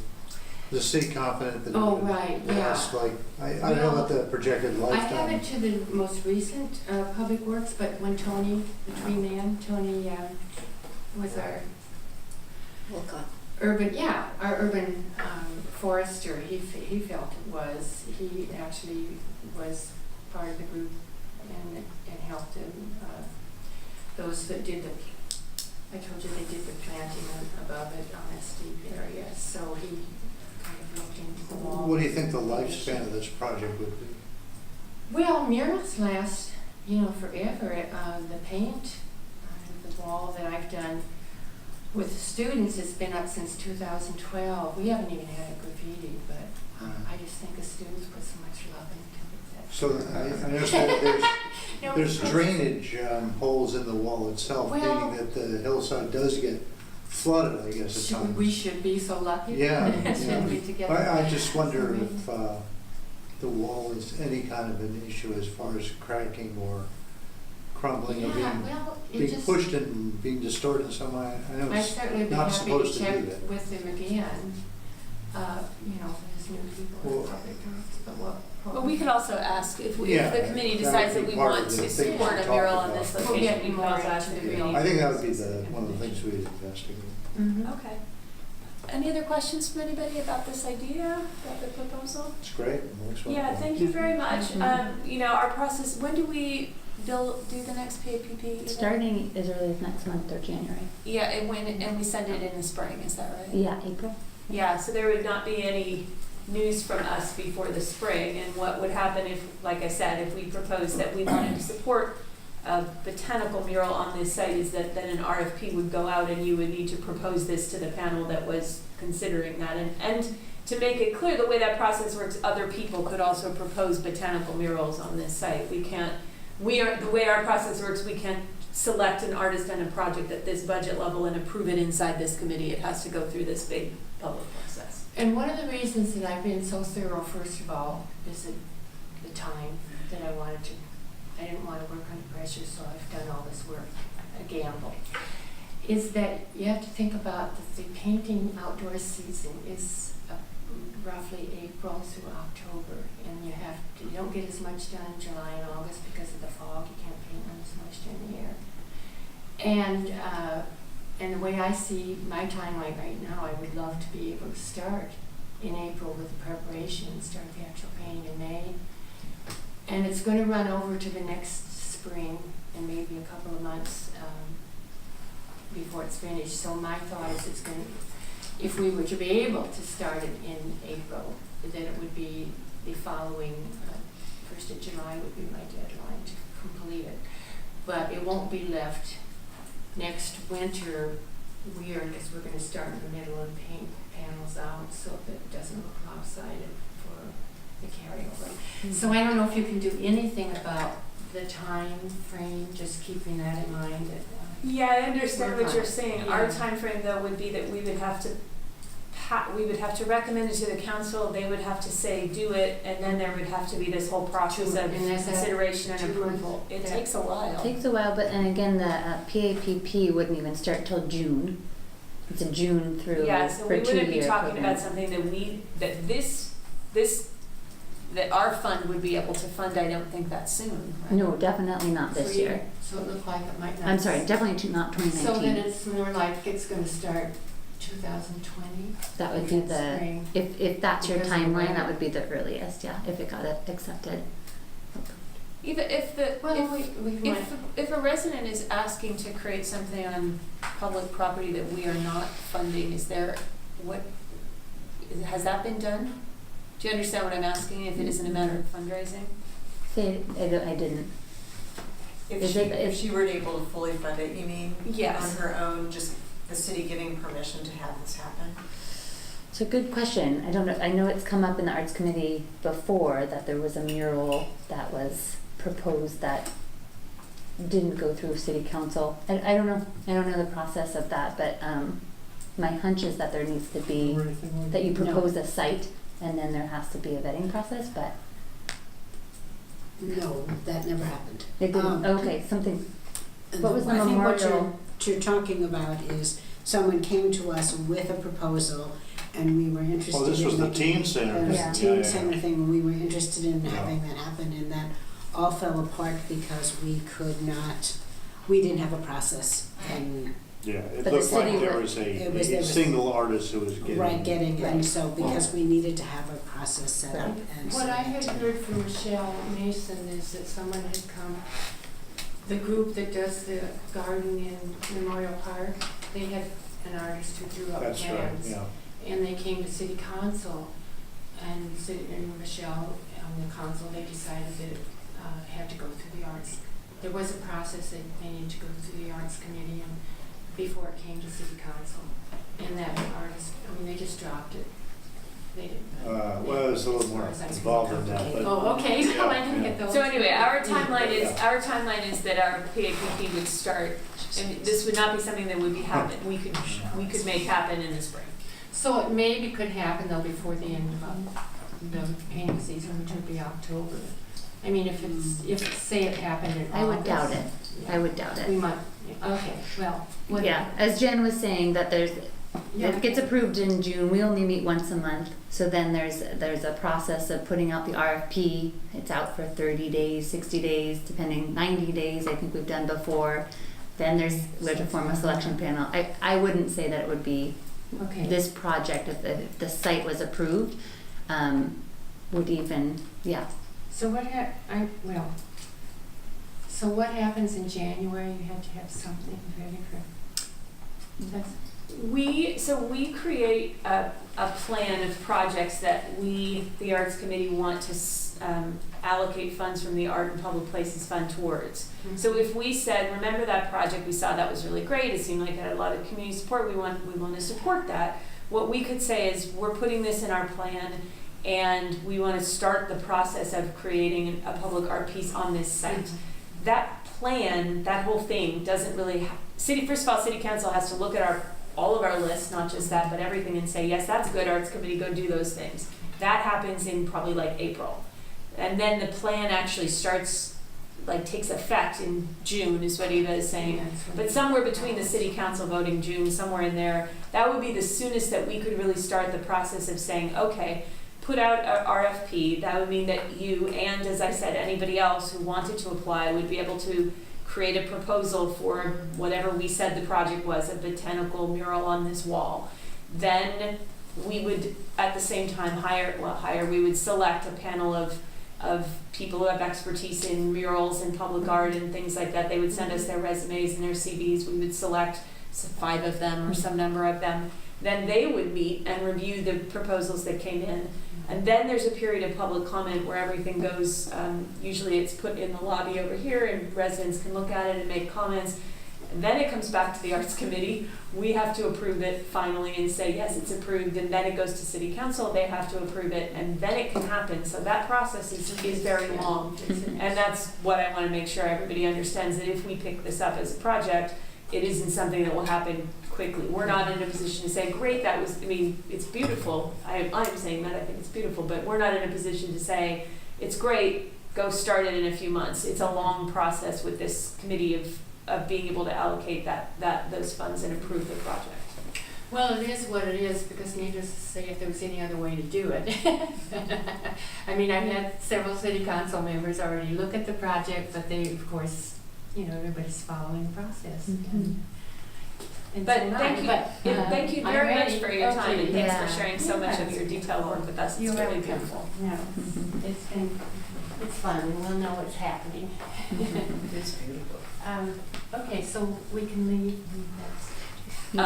city confident that Right, it lasts, like, I don't know what the projected lifetime. I have it to the most recent Public Works, but when Tony, the tree man, Tony was our our urban forester, he felt it was. He actually was part of the group and helped him. Those that did I told you they did the planting above it on that steep area, so he kind of looked into the wall. What do you think the lifespan of this project would be? Well, murals last, forever. The paint on the wall that I've done with the students has been up since 2012. We haven't even had a graffiti, but I just think the students put so much love into it. So I understand that there's drainage holes in the wall itself, meaning that the hillside does get flooded, I guess, at times. We should be so lucky. Yeah. Shouldn't we together? I just wonder if the wall is any kind of an issue as far as cracking or crumbling or being pushed and being distorted in some way. I know it's not supposed to do that. I'd certainly be happy to check with him again, his new people. But we could also ask if the committee decides that we want to support a mural on this location, we can also ask the committee. I think that would be one of the things we'd investigate. Okay. Any other questions from anybody about this idea, about the proposal? It's great. Yeah, thank you very much. Our process, when do we do the next PAPP? Starting as early as next month or January. Yeah, and we send it in the spring, is that right? Yeah, April. Yeah, so there would not be any news from us before the spring, and what would happen if, like I said, if we proposed that we wanted to support a botanical mural on this site, is that then an RFP would go out and you would need to propose this to the panel that was considering that. And to make it clear, the way that process works, other people could also propose botanical murals on this site. The way our process works, we can't select an artist and a project at this budget level and approve it inside this committee. It has to go through this big public process. And one of the reasons that I've been so thorough, first of all, is the time that I didn't want to work under pressure, so I've done all this work, a gamble, is that you have to think about that the painting outdoor season is roughly April through October, and you don't get as much done in July and August because of the fog. You can't paint when there's moisture in the air. And the way I see my timeline right now, I would love to be able to start in April with the preparation, start the actual painting in May. And it's gonna run over to the next spring and maybe a couple of months before it's finished. So my thought is it's gonna, if we were to be able to start it in April, then it would be the following, 1st of July would be my deadline to complete it. But it won't be left next winter weird, because we're gonna start in the middle and paint panels out so that it doesn't look lopsided for the carryover. Mm-hmm. So I don't know if you can do anything about the time frame, just keeping that in mind. Yeah, I understand what you're saying. Our Yeah. time frame though would be that we would have to recommend it to the council, they would have to say, do it, and then there would have to be this whole process of And that's consideration and 2 approval. It Yeah. takes a while. It takes a while, but and again, the PAPP wouldn't even start till June. It's a June through Yeah, so for we a wouldn't 2-year be talking program. about something that our fund would be able to fund, I don't think that soon, right? No, definitely not this year. So it looked like it might not. I'm sorry, definitely not So then 2019. it's more like it's gonna start 2020. That would be the, spring. if that's your Because of the timeline, weather. that would be the earliest, yeah, if it got accepted. Even if the, Well, we might. if a resident is asking to create something on public property that we are not funding, has that been done? Do you understand what I'm asking, if it isn't a matter of fundraising? Say, I didn't. If she were able to fully fund it, you mean? Yes. On her own, just the city giving permission to have this happen? It's a good question. I don't know, I know it's come up in the Arts Committee before that there was a mural that was proposed that didn't go through City Council. I don't know the process of that, but my hunch is that there needs to be, that you propose a site and then there has to be a vetting process, but No, that never happened. it didn't, okay, something, what was the I think memorial? what you're talking about is someone came to us with a proposal and we were interested in. Oh, this was the making- teen center. It was Yeah. a teen Yeah. center thing, and we were interested in Yeah. having that happen, and that all fell apart because we didn't have a process. And Yeah, it But the looked like city there would- was there was a single artist who was and getting. so because we needed to have a process set up, and so. What I had heard from Michelle Mason is that someone had come, the group that does the garden in Memorial Park, they had an artist who drew up That's right, plans. yeah. And they came to City Council, and Michelle on the council, they decided that it had to go through the arts. There was a process that they needed to go through the arts committee and before it came to City Council. And that artist, they just dropped it. They didn't. Well, there's a little more involved in that, but. Oh, okay, so I didn't Yeah. get those. So anyway, our timeline is that our PAPP would start, and this would not be something that would be we could make happen in the spring. So it maybe could happen though before the end of the painting season, which would be October. I mean, if say it happened in August. I would doubt it. I would doubt We it. might, okay, well, whatever. Yeah, as Jen was saying, that Yeah. it gets approved in June, we only meet once a month, so then there's a process of putting out the RFP. It's out for 30 days, 60 days, depending, 90 days, I think we've done before. Then we have to form a selection panel. I wouldn't say that it would be Okay. this project, if the site was approved, would even, yeah. So so what happens in January? You have to have something ready for, that's, We create a plan of projects that the Arts Committee, want to allocate funds from the Art and Public Places Fund towards. So if we said, remember that project we saw that was really great, it seemed like it had a lot of community support, we want to support that. What we could say is, we're putting this in our plan and we want to start the process of creating a public art piece on this site. That plan, that whole thing doesn't really, first of all, City Council has to look at all of our lists, not just that, but everything, and say, yes, that's good, Arts Committee, go do those things. That happens in probably like April. And then the plan actually starts, takes effect in June, is what Eva is saying. But somewhere between the City Council voting June, somewhere in there, that would be the soonest that we could really start the process of saying, okay, put out a RFP. That would mean that you, and as I said, anybody else who wanted to apply would be able to create a proposal for whatever we said the project was, a botanical mural on this wall. Then we would at the same time we would select a panel of people who have expertise in murals and public art and things like that. They would send us their resumes and their CVs. We would select 5 of them or some number of them. Then they would meet and review the proposals that came in. And then there's a period of public comment where everything goes, usually it's put in the lobby over here and residents can look at it and make comments. And then it comes back to the Arts Committee. We have to approve it finally and say, yes, it's approved. And then it goes to City Council. They have to approve it. And then it can happen. So that process is very long. And that's what I want to make sure everybody understands, that if we pick this up as a project, it isn't something that will happen quickly. We're not in a position to say, great, it's beautiful. I'm saying that, I think it's beautiful. But we're not in a position to say, it's great, go start it in a few months. It's a long process with this committee of being able to allocate those funds and approve the project. Well, it is what it is, because needless to say, if there was any other way to do it. I mean, I've had several city council members already look at the project, but they, of course, everybody's following the process. And But so thank you, thank you I'm very much ready. for your time, and thanks Yeah. for sharing so much of your detailed work with us. It's You're really welcome. beautiful. No, it's fun. We'll know what's happening. It's beautiful. Okay, so we can leave. You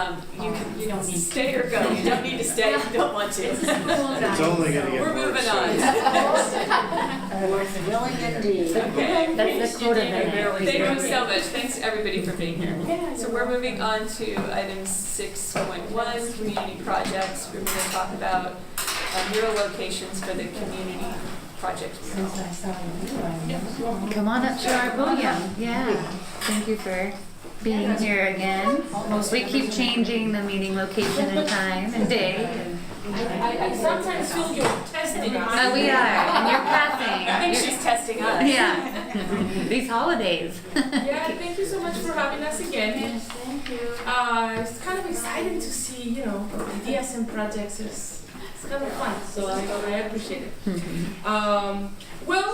don't need to stay or go. You don't need to stay if you don't want to. It's only gonna get We're worse. moving on. Willing indeed. Okay. That's the quota minute. Thank you so much. Thanks everybody for being here. So we're moving on to item 6.1, community projects. We're going to talk about mural locations for the community project mural. Come on up to our podium. Yeah. Thank you for being here again. We keep changing the meeting location and time and day. I sometimes feel you're testing us. Oh, we are. And you're passing. I think she's testing us. Yeah. These holidays. Yeah, thank you so much for having us again. Yes, thank you. It's kind of exciting to see, ideas and projects. It's kind of fun, so I appreciate it.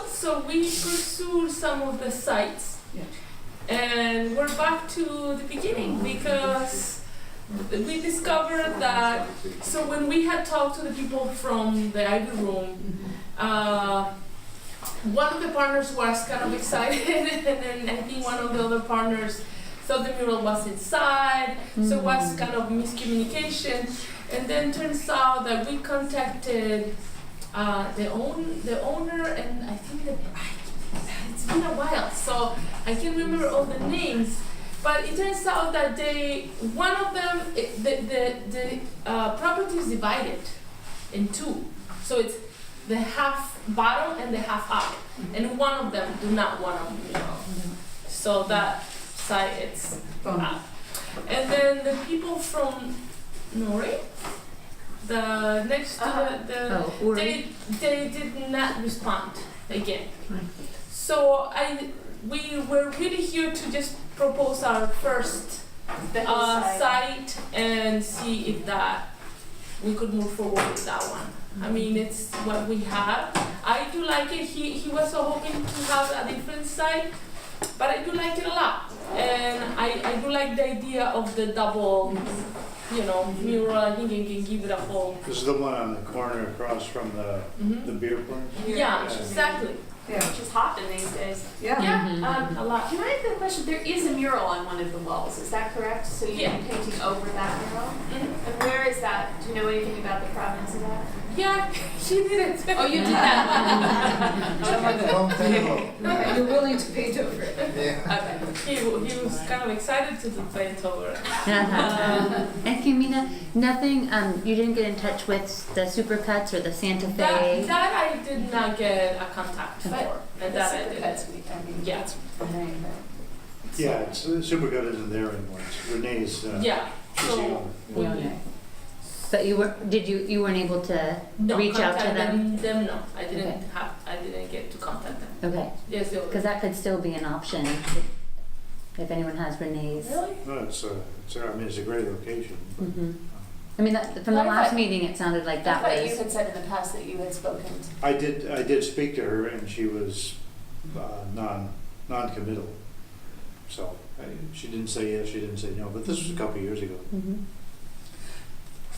So we pursued some of the sites, and we're back to the beginning because we discovered that, so when we had talked to the people from the Ivy Room, one of the partners was kind of excited, and then I think one of the other partners thought the mural was inside, so it was kind of miscommunication. And then turns out that we contacted the owner, and I think it's been a while, so I can't remember all the names. But it turns out that one of them, the property is divided in 2. So it's the half bottom and the half up. And one of them do not want a mural. So that side, it's up. And then the people from Nori, the next to they did not respond again. So we were really here to just propose our first site and see if we could move forward with that one. I mean, it's what we have. I do like it. He was hoping to have a different site, but I do like it a lot. And I do like the idea of the double, mural. I think you can give it a whole. This is the one on the corner across from the beer place? Yeah, exactly. Yeah. Which is hot in these days. Yeah, a lot. Can I ask a question? There is a mural on one of the walls, is that correct? So you're painting over that mural? And where is that? Do you know anything about the provenance of that? Yeah, she did it. Oh, you did that one? You're willing to paint over it. Yeah. Okay. He was kind of excited to paint over it. And Camina, nothing, you didn't get in touch with the Supercuts or the Santa Fe? That I did not get a contact for. And that I did. Yeah. Yeah, Supergood isn't there anymore. It's Renee's. Yeah. She's the owner. But you weren't able to reach out to them? No, I didn't get to contact them. Okay. Yes, because that could still be an option if anyone has Renee's. Really? No, it's a great location. I mean, from the last meeting, it sounded like that was. I thought you had said in the past that you had spoken to. I did speak to her, and she was non-committal. So she didn't say yes, she didn't say no. But this was a couple of years ago.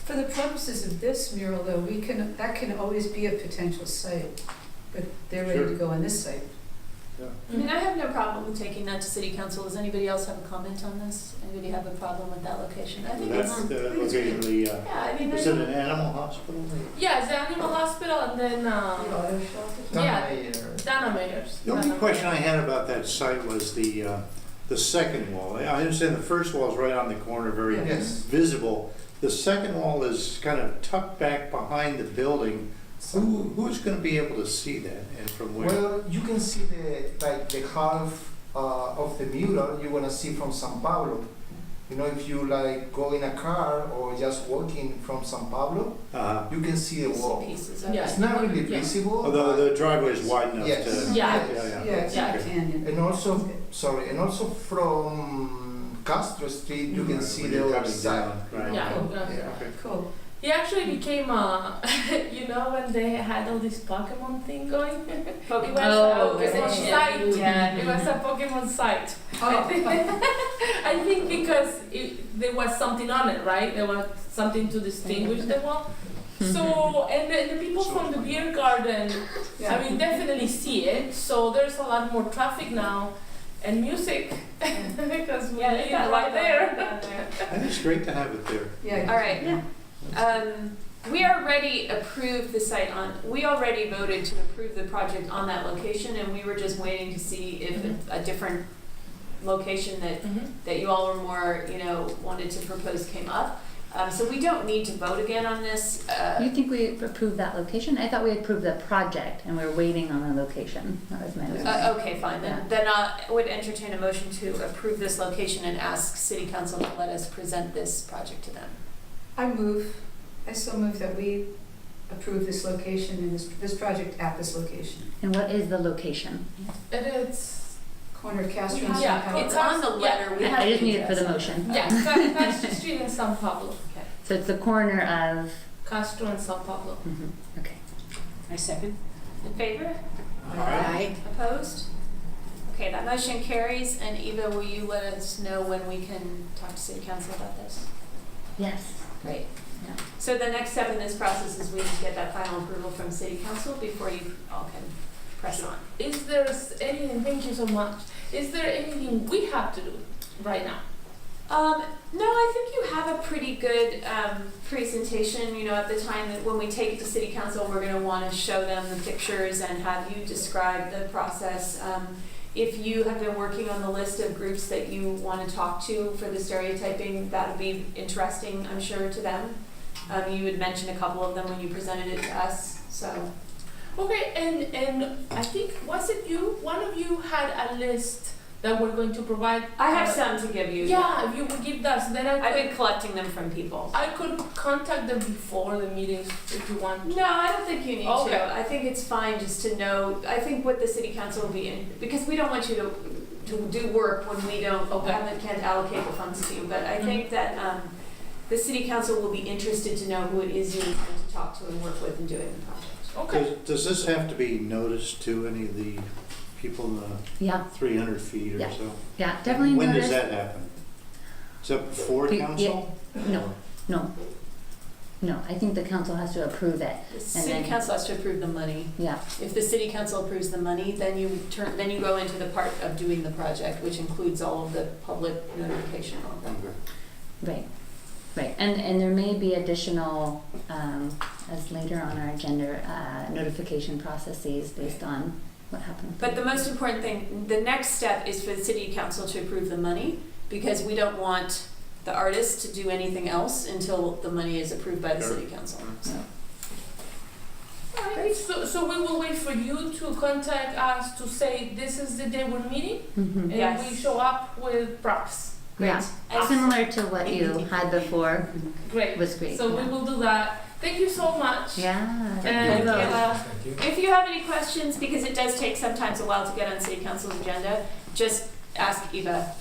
For the purposes of this mural though, that can always be a potential site, but they're ready to go on this site. I mean, I have no problem with taking that to city council. Does anybody else have a comment on this? Anybody have a problem with that location? I think That's it's, the location of the, yeah, I mean, is it an animal hospital? Yeah, it's the animal hospital and then, Dana Mayer's. The only question I had about that site was the second wall. I understand the first wall is right on the corner, very Yes. visible. The second wall is kind of tucked back behind the building. Who's going to be able to see that and from where? Well, you can see the half of the mural you're gonna see from São Paulo. You know, if you go in a car or just walking from São Paulo, you can see the wall. pieces Yeah. It's not really visible. Although the driveway is wide enough Yes. to. Yeah. It's like a canyon. And also from Castro Street, you can see When the you're other coming side. down, right. Yeah. Cool. Yeah. Okay. Cool. He actually became you know when they had all this Pokemon thing going? It was Oh, a Pokemon site. yeah. It was a Pokemon site. I think because there was something on it, right? There was something to distinguish the wall. So, and the people from the beer garden, I mean, definitely see it. So there's a lot more traffic now. And music, because we live right there. And it's great to have it there. Yeah. All right. We already approved the site we already voted to approve the project on that location, and we were just waiting to see if a different location that you all were more, wanted to propose came up. So we don't need to vote again on this. You think we approved that location? I thought we approved the project and we were waiting on the location. That was my understanding. Okay, fine. Yeah. Then I would entertain a motion to approve this location and ask City Council to let us present this project to them. I still move that we approve this location and this project at this location. And what is the location? And it's Corner of Castro and Yeah, São Paulo. It's on the letter. We have I just the need it for the address. motion. Castro Street in São Paulo. Okay. So it's the corner of. Castro and São Paulo. Okay. I second. In favor? Aye. Opposed? Okay, that motion carries. And Eva, will you let us know when we can talk to City Council about this? Yes. Great. Yeah. So the next step in this process is we need to get that final approval from City Council before you all can press on. Is there anything, thank you so much, is there anything we have to do right now? No, I think you have a pretty good presentation. At the time that when we take it to City Council, we're going to want to show them the pictures and have you describe the process. If you have been working on the list of groups that you want to talk to for the stereotyping, that would be interesting, I'm sure, to them. You had mentioned a couple of them when you presented it to us, so. Okay, and I think, was it you? One of you had a list that we're going to provide. I have some to give you. Yeah, if you would give us, then I've been collecting them from people. I could contact them before the meetings if you want. No, I don't think you need Okay. to. I think it's fine just to know. I think what the City Council will be in, because we don't want you to do work when we can't allocate the funds to you. But I think that the City Council will be interested to know who it is you need to talk to and work with in doing the project. Okay. Does this have to be noticed to any of the people in the 300 feet or Yeah. so? Yeah, definitely When notice. does that happen? Is that before council? No, I think the council has to approve it. The City Council has to approve the money. Yeah. If the City Council approves the money, then you go into the part of doing the project, which includes all of the public notification and all that. Right, and there may be additional, as later on our agenda, notification processes based on what happened. But the most important thing, the next step is for the City Council to approve the money, because we don't want the artist to do anything else until the money is approved by the City Council. So. Alright, so we will wait for you to contact us to say this is the day we're meeting, and Yes. we show up with props. Yeah, similar to what you had before. Great. Was great. So we will do that. Thank you so much. Yeah. And Thank you. if you have any questions, because it does take sometimes a while to get on City Council's agenda, just ask Eva.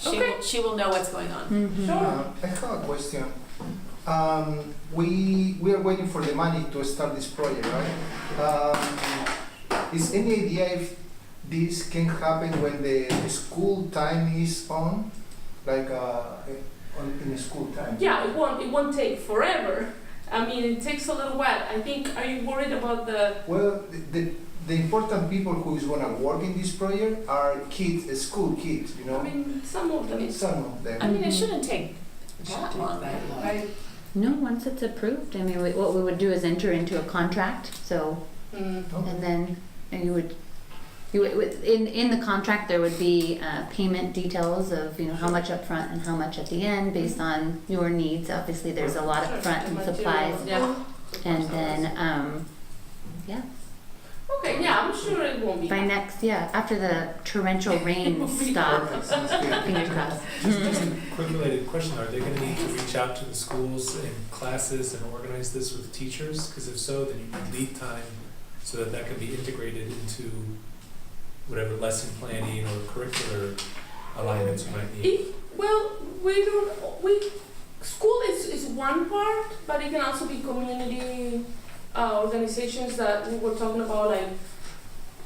She will know what's going on. I have a question. We are waiting for the money to start this project, right? Is any idea if this can happen when the school time is on? Like in the school time? Yeah, it won't take forever. I mean, it takes a little while. I think, are you worried about the, Well, the important people who is gonna work in this project are kids, school kids, you know? I mean, some of them. Some of them. I mean, it shouldn't take It should that take long. that long. I, No, once it's approved, I mean, what we would do is enter into a contract, so, and then, and you would, in the contract, there would be, payment details of, you know, how much up front and how much at the end, based on your needs. Obviously, there's a lot up front in supplies, Yeah. and then, yeah, Okay, yeah, I'm sure it won't be. by next, yeah, after the torrential rain stop, fingers crossed. Just a quick related question, are they gonna need to reach out to the schools and classes and organize this with teachers? Because if so, then you need lead time so that that can be integrated into whatever lesson planning or curricular alignments you might need. Well, school is one part, but it can also be community organizations that we were talking about, like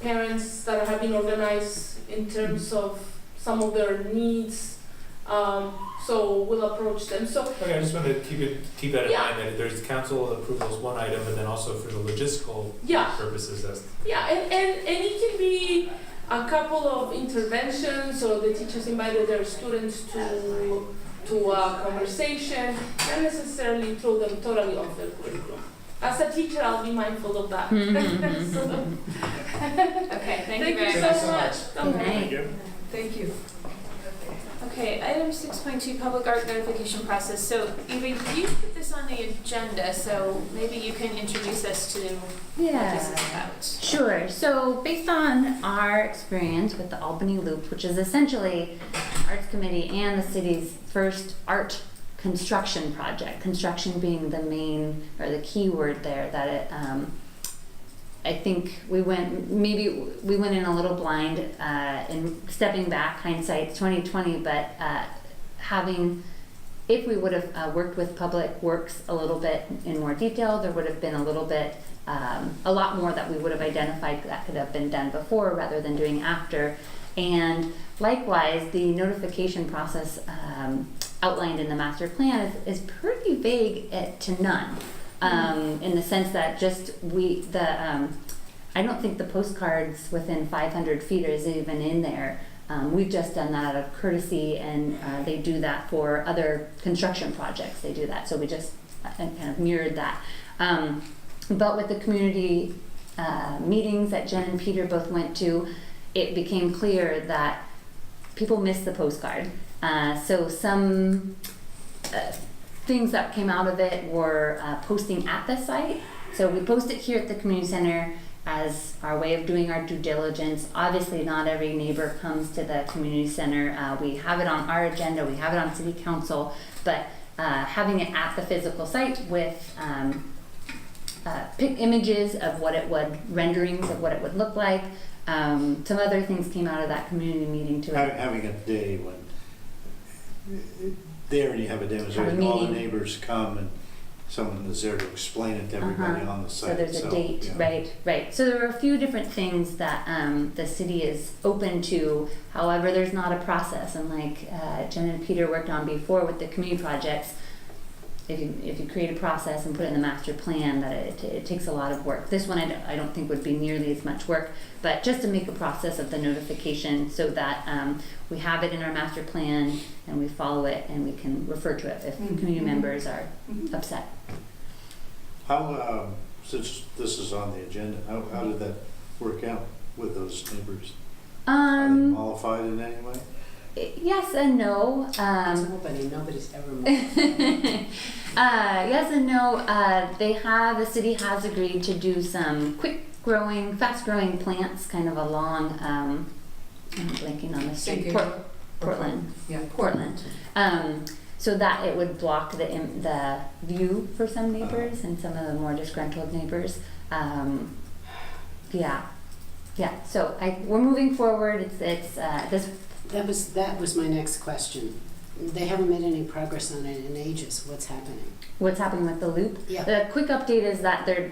parents that have been organized in terms of some of their needs. So we'll approach them. So Okay, I just wanted to keep that in Yeah. mind, that there's council approval is one item, and then also for the logistical Yeah. purposes, that's. yeah, and it can be a couple of interventions, or the teachers invited their students to a conversation, not necessarily throw them totally off their curriculum. As a teacher, I'll be mindful of that. So, Okay, thank you thank very you much. so much. Good night. thank you. Okay, item 6.2, public art notification process. So Eva, you put this on the agenda, so maybe you can introduce us to what this is about. Sure. So based on our experience with the Albany Loop, which is essentially Arts Committee and the city's first art construction project, construction being the main or the key word there, that it, I think we went in a little blind in stepping back, hindsight's 2020, but if we would have worked with Public Works a little bit in more detail, there would have been a little bit, a lot more that we would have identified that could have been done before rather than doing after. And likewise, the notification process outlined in the master plan is pretty vague to none. In the sense that I don't think the postcards within 500 feet is even in there. We've just done that out of courtesy, and they do that for other construction projects. They do that, so we just kind of mirrored that. But with the community meetings that Jen and Peter both went to, it became clear that people missed the postcard. So some things that came out of it were posting at the site. So we post it here at the community center as our way of doing our due diligence. Obviously, not every neighbor comes to the community center. We have it on our agenda, we have it on city council, but having it at the physical site with images of what it would, renderings of what it would look like. Some other things came out of that community meeting too. Having a day when they already have a demonstration, all the neighbors come and someone is there to explain it to everybody on the site. So there's a date, yeah. right. So there are a few different things that the city is open to. However, there's not a process, and like Jen and Peter worked on before with the community projects. If you create a process and put it in the master plan, that it takes a lot of work. This one I don't think would be nearly as much work, but just to make a process of the notification so that we have it in our master plan and we follow it and we can refer to it if community members are upset. How, since this is on the agenda, how did that work out with those neighbors? Are they mollified in any way? Yes and no. Nobody's ever moved. Yes and no. The city has agreed to do some fast-growing plants, kind of along. I'm blanking on the street. Portland. Yeah. Portland. So that it would block the view for some neighbors and some of the more disgruntled neighbors. Yeah. So we're moving forward. It's this. That was my next question. They haven't made any progress on it in ages. What's happening? What's happening with the loop? Yeah. The quick update is that they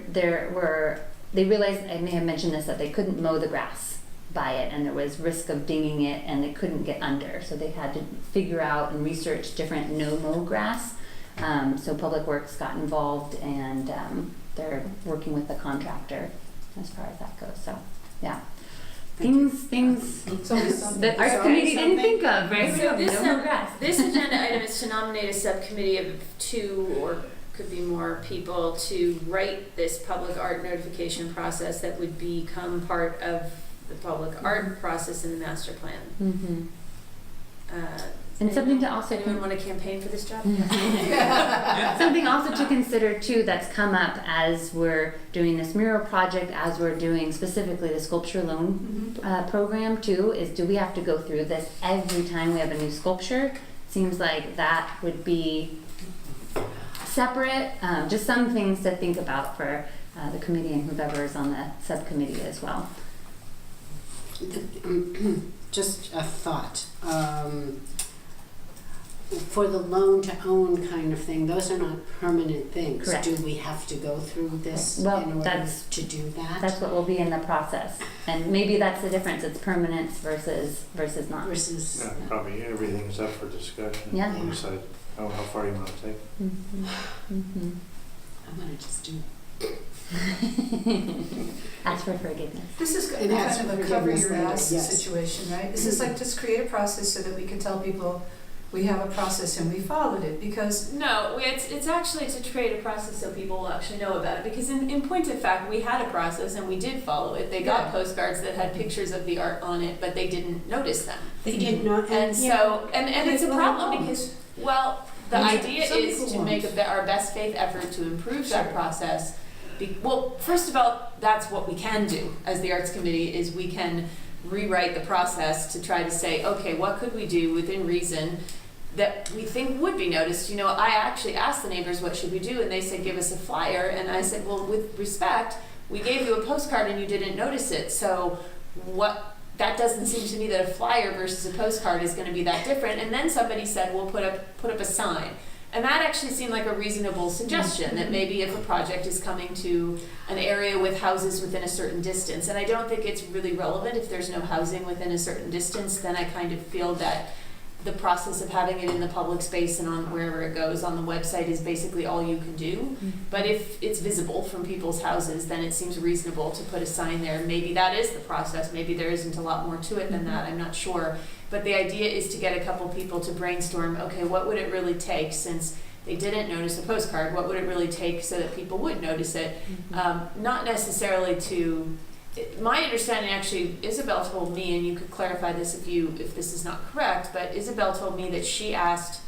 realized, I may have mentioned this, that they couldn't mow the grass by it, and there was risk of dinging it, and they couldn't get under. So they had to figure out and research different no-mow grass. So Public Works got involved and they're working with the contractor as far as that goes. So, yeah. Things that Arts Committee didn't think of, right? So this, No regrets. this agenda item is to nominate a subcommittee of 2 or could be more people to write this public art notification process that would become part of the public art process in the master plan. Mm-hmm. And something to also anyone want to campaign for this job? something also to consider too that's come up as we're doing this mural project, as we're doing specifically the sculpture loan program too, is do we have to go through this every time we have a new sculpture? Seems like that would be separate. Just some things to think about for the committee and whoever is on the subcommittee as well. Just a thought. For the loan to own kind of thing, those are not permanent things. Correct. Do we have to go through this Well, in order that's- to do that? That's what will be in the process. And maybe that's the difference. It's permanence versus not. Versus, Yeah, probably everything's up for discussion. Yeah. You decide how far you want to take. Mm-hmm. Mm-hmm. I'm gonna just do Ask for forgiveness. This is And ask kind of for a cover forgiveness your later, ass yes. situation, right? This is like just create a process so that we can tell people we have a process and we followed it, because No, it's actually to create a process so people will actually know about it. Because in point of fact, we had a process and we did follow it. They got Yeah. postcards that had pictures of the art on it, but they didn't notice them. They did not, And so, and it's a Well, problem won't. because, well, the Some idea is people to won't. make our best faith effort to improve that process. Well, first of all, that's what we can do as the Arts Committee, is we can rewrite the process to try to say, okay, what could we do within reason that we think would be noticed. You know, I actually asked the neighbors, what should we do? And they said, give us a flyer. And I said, well, with respect, we gave you a postcard and you didn't notice it. So that doesn't seem to me that a flyer versus a postcard is going to be that different. And then somebody said, we'll put up a sign. And that actually seemed like a reasonable suggestion, that maybe if a project is coming to an area with houses within a certain distance, and I don't think it's really relevant if there's no housing within a certain distance, then I kind of feel that the process of having it in the public space and on wherever it goes on the website is basically all you can do. Mm-hmm. But if it's visible from people's houses, then it seems reasonable to put a sign there. Maybe that is the process. Maybe there isn't a lot more to it than that. I'm not sure. But the idea is to get a couple people to brainstorm, okay, what would it really take, since they didn't notice a postcard, what would it really take so that people would notice it? Not necessarily to... My understanding, actually, Isabel told me, and you could clarify this if this is not correct, but Isabel told me that she asked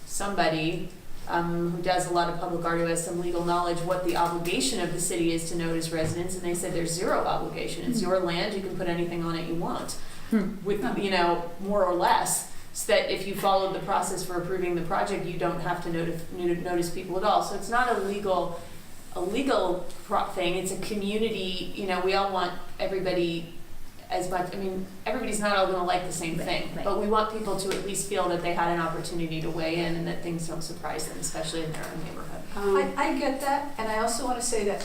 somebody who does a lot of public art, who has some legal knowledge, what the obligation of the city is to notice residents, and they said there's zero obligation. It's your land, you can put anything on it you want, with, more or less, so that if you followed the process for approving the project, you don't have to notice people at all. So it's not a legal thing. It's a community, we all want everybody as much, everybody's not all gonna like the same thing, Right. but we want people to at least feel that they had an opportunity to weigh in and that things don't surprise them, especially in their own neighborhood. I get that, and I also want to say that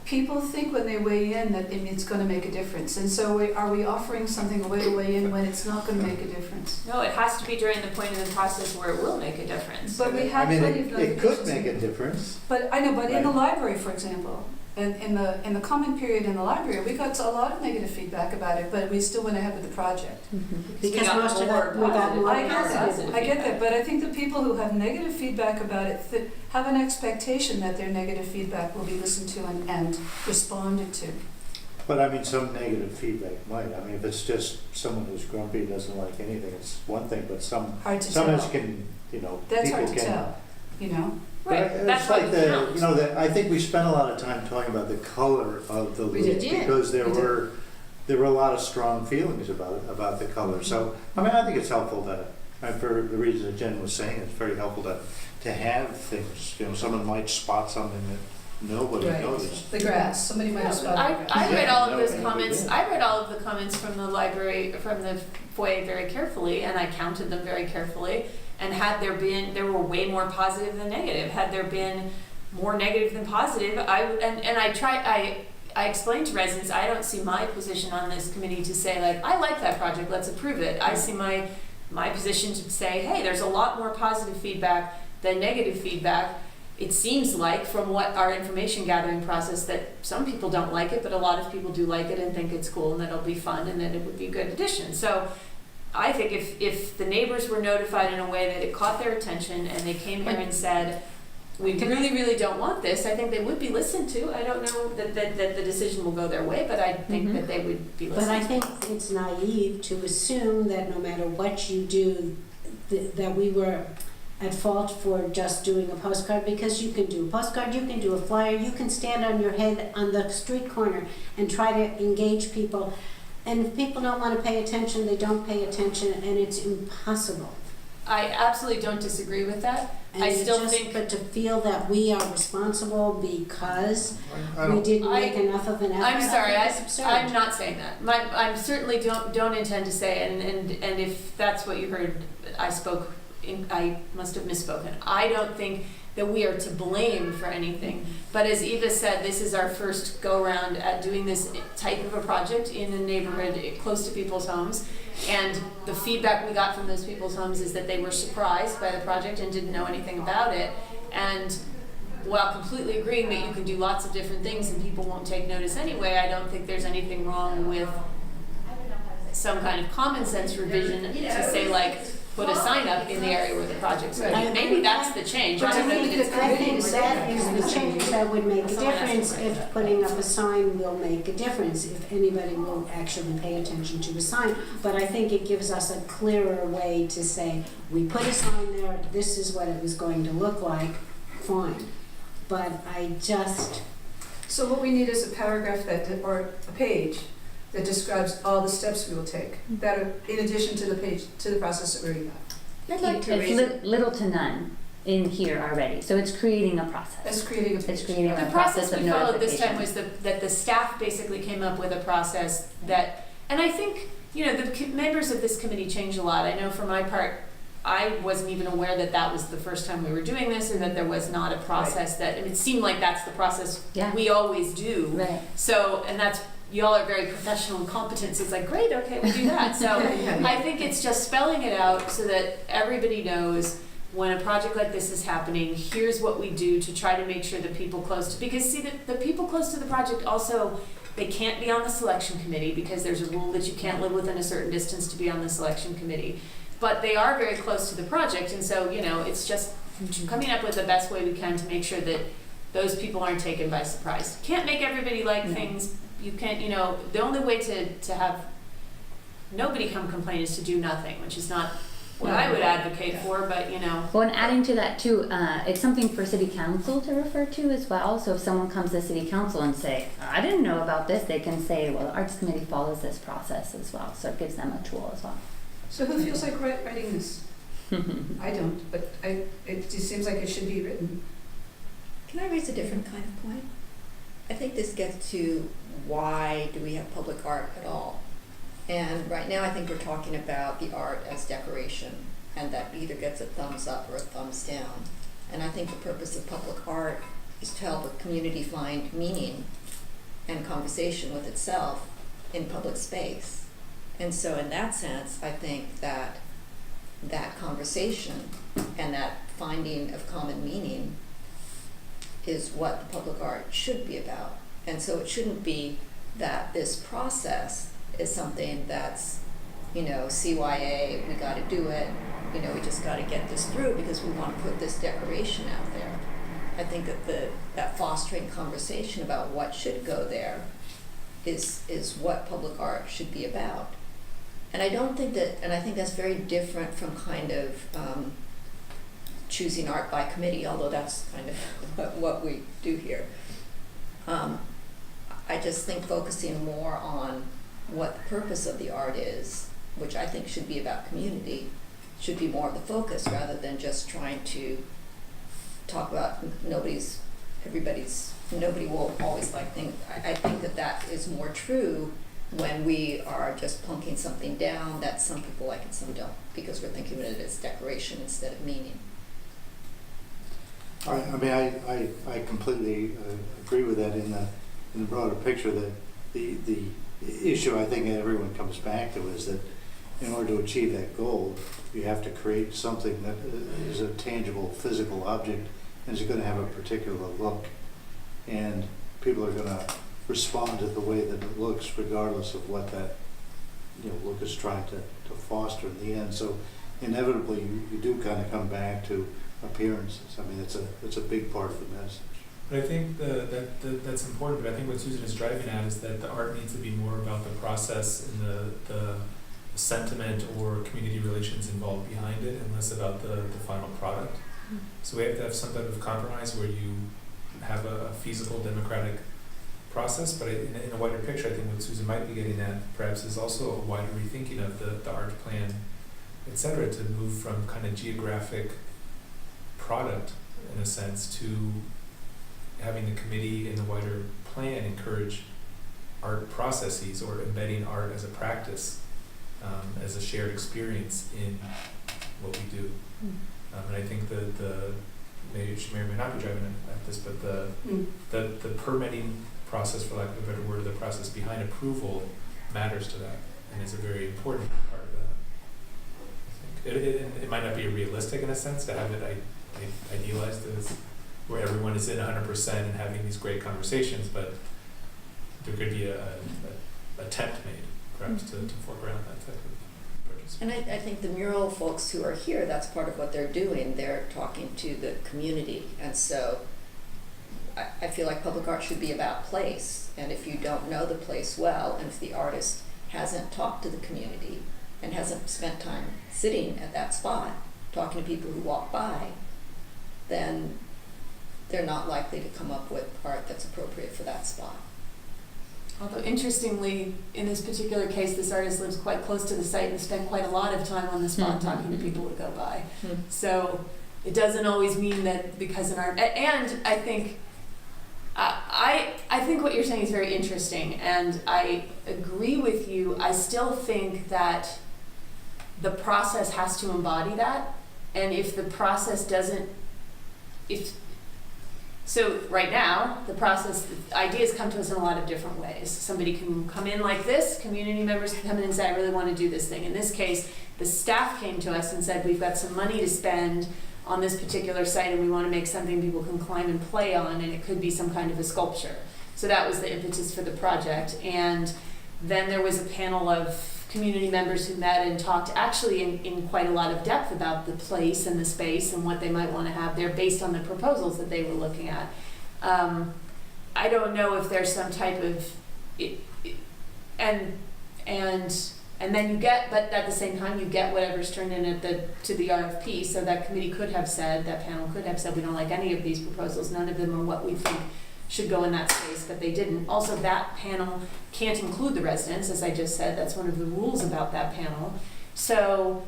people think when they weigh in that it's going to make a difference, and so are we offering something a way to weigh in when it's not going to make a difference? No, it has to be during the point in the process where it will make a difference. But we have plenty of it could notifications. make a difference. But I know, but in the Right. library, for example, and in the comment period in the library, we got a lot of negative feedback about it, but we still went ahead with the project. because got most of more it, we got more I get positive. that, I get that, but I think the people who have negative feedback about it have an expectation that their negative feedback will be listened to and responded to. But some negative feedback might. If it's just someone who's grumpy, doesn't like anything, it's one thing, but Hard to sometimes tell. can, That's people hard to can. tell, But Right, that's it's why like we count. I think we spent a lot of time talking about the color of the We leaf did. because there We did. were a lot of strong feelings about the color. So I think it's helpful that, for the reasons that Jen was saying, it's very helpful to have things. Someone might spot something that nobody Right. noticed. The grass, somebody might have spotted the grass. I read Yeah, all of no, those nobody comments. did. I read all of the comments from the library, from the foyer very carefully, and I counted them very carefully. And there were way more positive than negative. Had there been more negative than positive, I explained to residents, I don't see my position on this committee to say I like that project, let's approve it. I see my my position to say, hey, there's a lot more positive feedback than negative feedback. It seems like from what our information gathering process that some people don't like it, but a lot of people do like it and think it's cool and that it'll be fun and that it would be a good addition. So I think if the neighbors were notified in a way that it caught their attention and they came here and said, we really, really don't want this, I think they would be listened to. I don't know that the decision will go their way, but I think that they would be listened to. But I think it's naive to assume that no matter what you do, that we were at fault for just doing a postcard, because you can do a postcard, you can do a flyer, you can stand on your head on the street corner and try to engage people. And if people don't want to pay attention, they don't pay attention, and it's impossible. I absolutely don't disagree with that. And I still think, but to feel that we are responsible because we didn't make enough of an effort. I'm sorry, it's absurd. I'm not saying that. I certainly don't intend to say, and if that's what you heard, I must have misspoken. I don't think that we are to blame for anything. But as Eva said, this is our first go-around at doing this type of a project in a neighborhood close to people's homes. And the feedback we got from those people's homes is that they were surprised by the project and didn't know anything about it. And while completely agreeing that you can do lots of different things and people won't take notice anyway, I don't think there's anything wrong with some kind of common sense revision to say, like, put a sign up in the area where the project's going to be. Maybe that's the change. I don't know that it's I think that is the change that would make a difference. If putting up a sign will make a difference, if anybody will actually pay attention to a sign. But I think it gives us a clearer way to say, we put a sign there, this is what it was going to look like, fine. But I just... So what we need is a paragraph or a page that describes all the steps we will take, that are in addition to the process that we already have. I'd like to it's little to none in here already, so it's creating a process. It's creating a The process we followed this time was that the staff basically came up with a process that, and I think, the members of this committee change a lot. I know for my part, I wasn't even aware that was the first time we were doing this, or that there was not a process that, and it seemed like that's the process we always do. Right. So, and that's, y'all are very professional and competent, so it's like, great, okay, we do that. So I think it's just spelling it out so that everybody knows when a project like this is happening, here's what we do to try to make sure that people close to, because see, the people close to the project also, they can't be on the selection committee because there's a rule that you can't live within a certain distance to be on the selection committee. But they are very close to the project, and so, it's just coming up with the best way we can to make sure that those people aren't taken by surprise. Can't make everybody like things. You can't, the only way to have nobody come complain is to do nothing, which is not what I would advocate for, but Well, and adding to that too, it's something for city council to refer to as well. So if someone comes to city council and say, I didn't know about this, they can say, well, the arts committee follows this process as well. So it gives them a tool as well. So who feels like writing this? I don't, but it just seems like it should be written. Can I raise a different kind of point? I think this gets to why do we have public art at all? And right now I think we're talking about the art as decoration, and that either gets a thumbs up or a thumbs down. And I think the purpose of public art is to help a community find meaning and conversation with itself in public space. And so in that sense, I think that that conversation and that finding of common meaning is what the public art should be about. And so it shouldn't be that this process is something that's, CYA, we gotta do it, we just gotta get this through because we wanna put this decoration out there. I think that that fostering conversation about what should go there is what public art should be about. And I think that's very different from kind of choosing art by committee, although that's kind of what we do here. I just think focusing more on what the purpose of the art is, which I think should be about community, should be more of the focus rather than just trying to talk about nobody will always like things. I think that is more true when we are just plunking something down that some people like and some don't, because we're thinking of it as decoration instead of meaning. I completely agree with that in the broader picture. That the issue I think everyone comes back to is that in order to achieve that goal, you have to create something that is a tangible physical object and is going to have a particular look. And people are going to respond to the way that it looks regardless of what that look is trying to foster in the end. So inevitably you do kind of come back to appearances. I mean, it's a big part of the message. But I think that's important, but I think what Susan is driving at is that the art needs to be more about the process and the sentiment or community relations involved behind it and less about the final product. So we have to have some type of compromise where you have a feasible democratic process, but in a wider picture, I think what Susan might be getting at perhaps is also a wider rethinking of the art plan, et cetera, to move from kind of geographic product, in a sense, to having the committee and the wider plan encourage art processes or embedding art as a practice, as a shared experience in what we do. And I think maybe she may or may not be driving at this, but the permitting process, for lack of a better word, the process behind approval matters to that and is a very important part of that. I think it might not be realistic in a sense to have it idealized as where everyone is in 100% and having these great conversations, but there could be a attempt made perhaps to foreground that type of purchase. And I think the mural folks who are here, that's part of what they're doing. They're talking to the community. And so I feel like public art should be about place. And if you don't know the place well, and if the artist hasn't talked to the community and hasn't spent time sitting at that spot, talking to people who walk by, then they're not likely to come up with art that's appropriate for that spot. Although interestingly, in this particular case, this artist lives quite close to the site and spent quite a lot of time on the spot talking to people who go by. So it doesn't always mean that because an art, and I think I think what you're saying is very interesting, and I agree with you. I still think that the process has to embody that, and if the process doesn't, so right now, the process, ideas come to us in a lot of different ways. Somebody can come in like this, community members can come in and say, I really want to do this thing. In this case, the staff came to us and said, we've got some money to spend on this particular site and we want to make something people can climb and play on, and it could be some kind of a sculpture. So that was the impetus for the project. And then there was a panel of community members who met and talked actually in quite a lot of depth about the place and the space and what they might want to have there based on the proposals that they were looking at. I don't know if there's some type of, and then you get, but at the same time you get whatever's turned in to the RFP. So that committee could have said, that panel could have said, we don't like any of these proposals. None of them are what we think should go in that space, but they didn't. Also, that panel can't include the residents, as I just said. That's one of the rules about that panel. So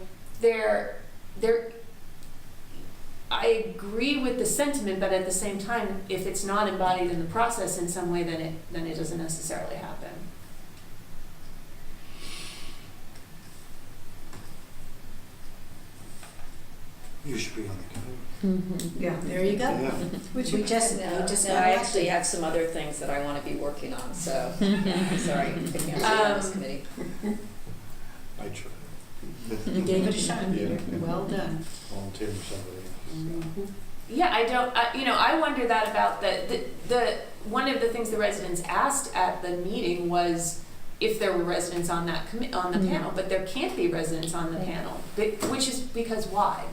I agree with the sentiment, but at the same time, if it's not embodied in the process in some way, then it doesn't necessarily happen. You should be on the committee. Yeah, there you go. Yeah. We just No, I actually have some other things that I want to be working on, so I'm sorry, I can't be on this committee. I tried. You gave it a shot. Yeah. Well done. Volunteer for somebody else. Yeah, I wonder that about the one of the things the residents asked at the meeting was if there were residents on that on the panel, but there can't be residents on the panel, which is because why?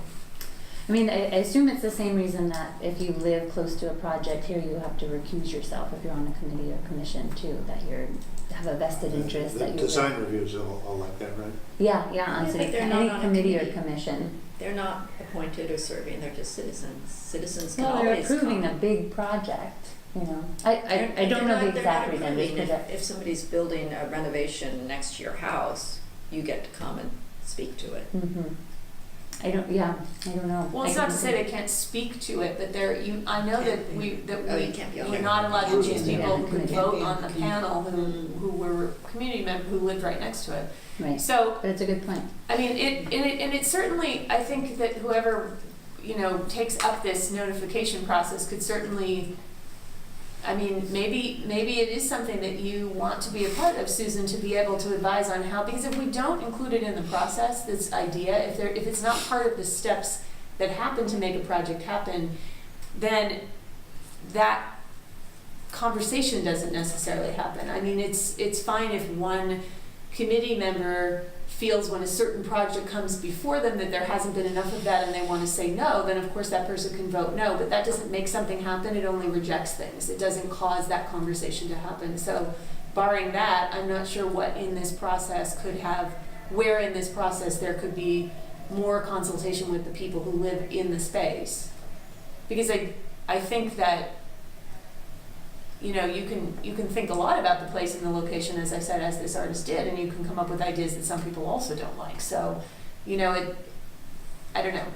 I mean, I assume it's the same reason that if you live close to a project here, you have to recuse yourself if you're on a committee or commission too, that you have a vested interest. The that you design reviews are all like that, right? Yeah, on Yeah, city, but they're not any on a committee or committee. commission. They're not appointed or serving, they're just citizens. Citizens can Well, they're always approving come. a big project, you know. I don't know the exact reason. If somebody's building a renovation next to your house, you get to come and speak to it. I don't know. Well, it's not to say they can't speak to it, but I know that you can't be on we're it. not allowed to choose people who could Can't be vote on the panel who were community members who lived right next to it. Right. So, But it's a good point. I mean, it certainly, I think that whoever, takes up this notification process could certainly I mean, maybe it is something that you want to be a part of, Susan, to be able to advise on how, because if we don't include it in the process, this idea, if it's not part of the steps that happen to make a project happen, then that conversation doesn't necessarily happen. I mean, it's fine if one committee member feels when a certain project comes before them that there hasn't been enough of that and they want to say no, then of course that person can vote no, but that doesn't make something happen, it only rejects things. It doesn't cause that conversation to happen. So barring that, I'm not sure what in this process where in this process there could be more consultation with the people who live in the space. Because I think that, you know, you can think a lot about the place and the location, as I said, as this artist did, and you can come up with ideas that some people also don't like. So, you know, I don't know.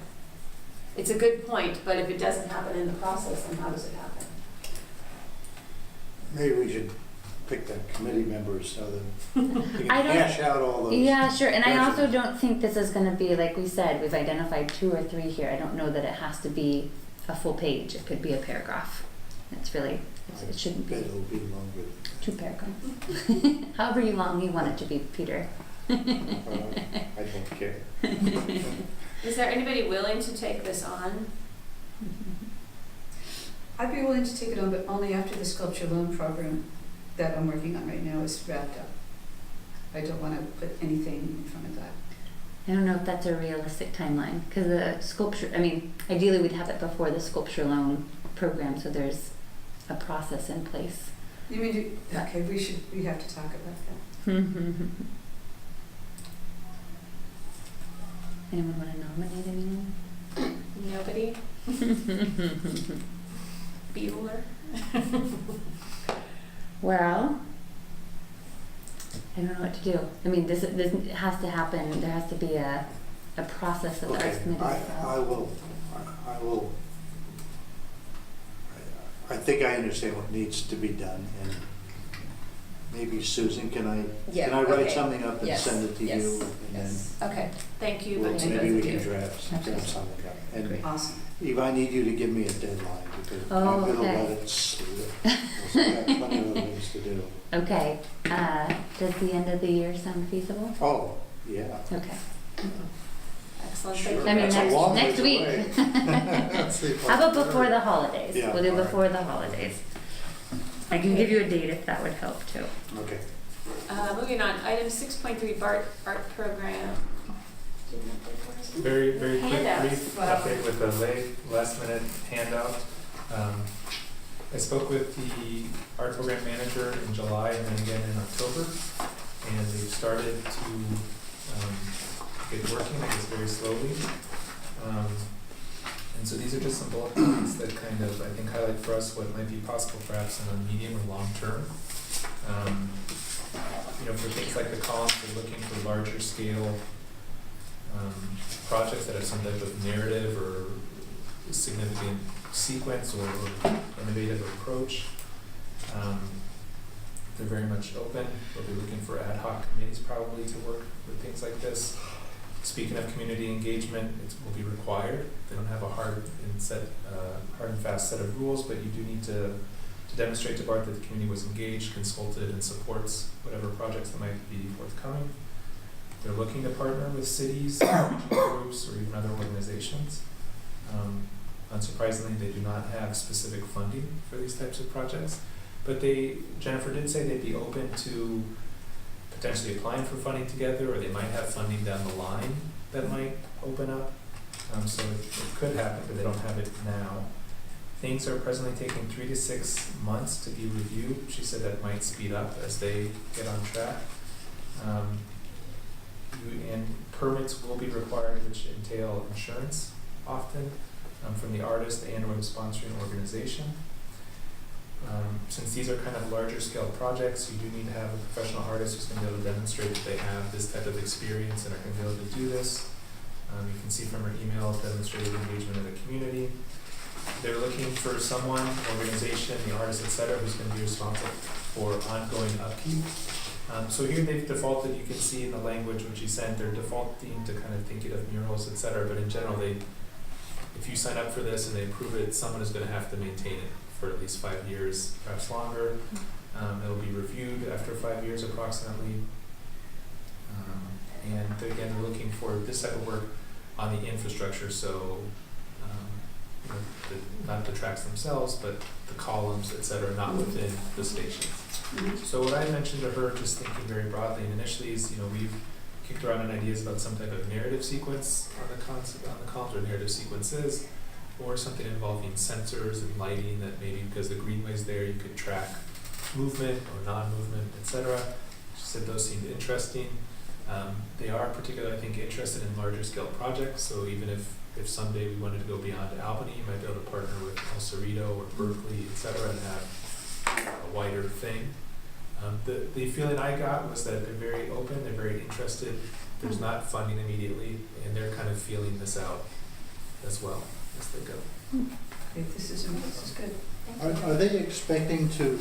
It's a good point, but if it doesn't happen in the process, then how does it happen? Maybe we should pick the committee members so that we can hash out all those. Yeah, sure. And I also questions. don't think this is going to be, like we said, we've identified 2 or 3 here. I don't know that it has to be a full page. It could be a paragraph. It's really, it shouldn't be. Bet it'll be longer. 2 paragraphs. However long you want it to be, Peter. I don't care. Is there anybody willing to take this on? I'd be willing to take it on, but only after the sculpture loan program that I'm working on right now is wrapped up. I don't want to put anything in front of that. I don't know if that's a realistic timeline, because the sculpture, I mean, ideally we'd have it before the sculpture loan program, so there's a process in place. You mean, okay, we have to talk about that. Anyone want to nominate anyone? Nobody? Bueller? Well, I don't know what to do. I mean, this has to happen. There has to be a process that the arts committee follows. I will. I think I understand what needs to be done, and maybe Susan, can I write something up and send it to you, and then Okay, thank you. maybe we can draft something up. And Awesome. Eve, I need you to give me a deadline because Oh, I'm gonna okay. let it slip. I've got plenty of other things to do. Okay. Does the end of the year sound feasible? Oh, yeah. Okay. Excellent, Sure. thank you. I mean, That's a long next ways week. away. Let's see if I How about can before hurry. the holidays? Yeah, We'll do all right. before the holidays. I can give you a date if that would help too. Okay. Moving on, item 6.3, BART art program. Very, very quick, Handouts. brief update with the last minute handout. I spoke with the art program manager in July and then again in October, and they've started to get working, I guess very slowly. And so these are just some bullet points that kind of, I think, highlight for us what might be possible perhaps in a medium or long term. You know, for things like the columns, we're looking for larger scale projects that have some type of narrative or significant sequence or innovative approach. They're very much open. We'll be looking for ad hoc committees probably to work with things like this. Speaking of community engagement, it will be required. They don't have a hard and fast set of rules, but you do need to demonstrate to BART that the community was engaged, consulted, and supports whatever projects that might be forthcoming. They're looking to partner with cities, regional groups, or even other organizations. Unsurprisingly, they do not have specific funding for these types of projects, but Jennifer did say they'd be open to potentially applying for funding together, or they might have funding down the line that might open up. So it could happen, but they don't have it now. Things are presently taking 3 to 6 months to be reviewed. She said that might speed up as they get on track. And permits will be required, which entail insurance often from the artist and or the sponsoring organization. Since these are kind of larger scale projects, you do need to have a professional artist who's going to be able to demonstrate that they have this type of experience and are going to be able to do this. You can see from her email demonstrated engagement in the community. They're looking for someone, organization, the artist, etc., who's going to be responsible for ongoing upkeep. So here they've defaulted, you can see in the language which you sent, they're defaulting to kind of thinking of murals, etc. But in general, if you sign up for this and they approve it, someone is going to have to maintain it for at least 5 years, perhaps longer. It'll be reviewed after 5 years approximately. And again, they're looking for this type of work on the infrastructure, so not the tracks themselves, but the columns, et cetera, not within the stations. So what I mentioned to her, just thinking very broadly and initially, is we've kicked around ideas about some type of narrative sequence on the columns, or narrative sequences, or something involving sensors and lighting that maybe because the greenway's there, you could track movement or non-movement, et cetera. She said those seemed interesting. They are particularly, I think, interested in larger scale projects, so even if someday we wanted to go beyond Albany, you might be able to partner with El Cerrito or Berkeley, et cetera, and have a wider thing. The feeling I got was that they're very open, they're very interested, there's not funding immediately, and they're kind of feeling this out as well as they go. Okay, this is good. Are they expecting to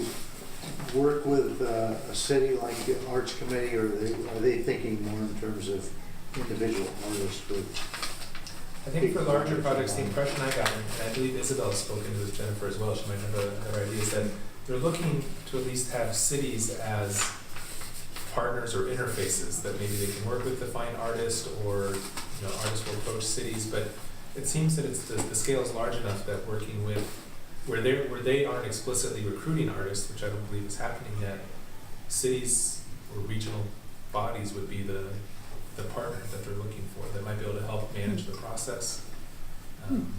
work with a city like the Arts Committee, or are they thinking more in terms of individual artists with? I think for larger projects, the impression I got, and I believe Isabel's spoken with Jennifer as well, she might have another idea, is that they're looking to at least have cities as partners or interfaces, that maybe they can work with the fine artist, or artists will approach cities, but it seems that the scale is large enough that working with where they aren't explicitly recruiting artists, which I don't believe is happening yet, cities or regional bodies would be the partner that they're looking for, that might be able to help manage the process and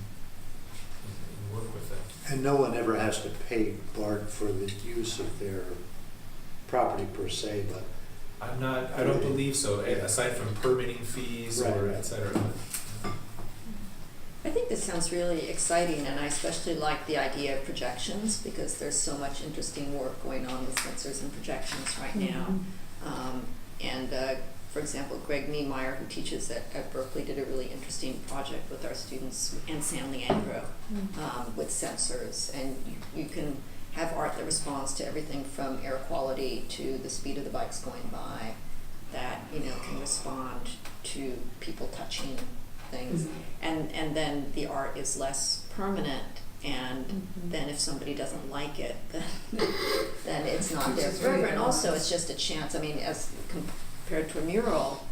work with them. And no one ever has to pay BART for the use of their property per se, but I don't believe so, aside from permitting fees or et cetera. I think this sounds really exciting, and I especially like the idea of projections, because there's so much interesting work going on with sensors and projections right now. For example, Greg Niemeyer, who teaches at Berkeley, did a really interesting project with our students, and San Leandro, with sensors. And you can have art that responds to everything from air quality to the speed of the bikes going by, that can respond to people touching things. And then the art is less permanent, and then if somebody doesn't like it, then it's not there forever. And also it's just a chance, as compared to a mural,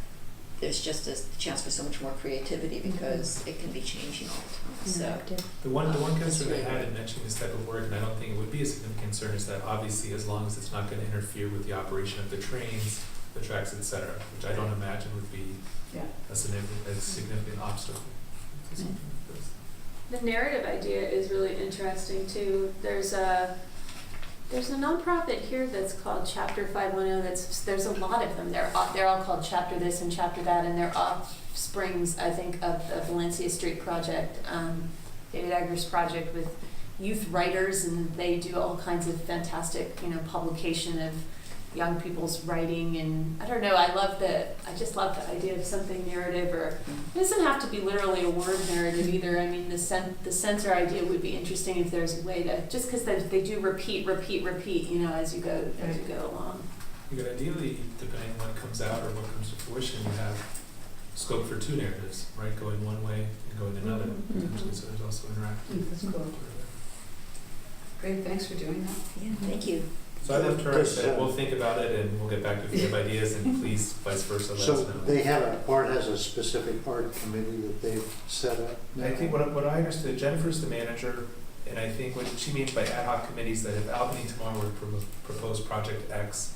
there's just a chance for so much more creativity, because it can be changing all the time. So the one concern I had in mentioning this type of work, and I don't think it would be a significant concern, is that obviously as long as it's not going to interfere with the operation of the trains, the tracks, et cetera, which I don't imagine would be a significant obstacle to something like this. The narrative idea is really interesting too. There's a nonprofit here that's called Chapter 510. There's a lot of them. They're all called Chapter this and Chapter that, and they're offsprings, I think, of the Valencia Street project, David Egger's project with youth writers, and they do all kinds of fantastic, publication of young people's writing, and I don't know, I just love the idea of something narrative, or it doesn't have to be literally a word narrative either. The sensor idea would be interesting if there's a way to, just because they do repeat, as you go along. You could ideally, depending on what comes out or what comes to fruition, you have scope for two narratives, right? Going one way and going another, potentially, so there's also interaction. That's cool. Great, thanks for doing that. yeah, thank you. So I left her, I said, we'll think about it and we'll get back to you if you have ideas, and please vice versa, let us know. So BART has a specific art committee that they've set up? I think what I understood, Jennifer's the manager, and I think what she means by ad hoc committees, that if Albany tomorrow were to propose Project X,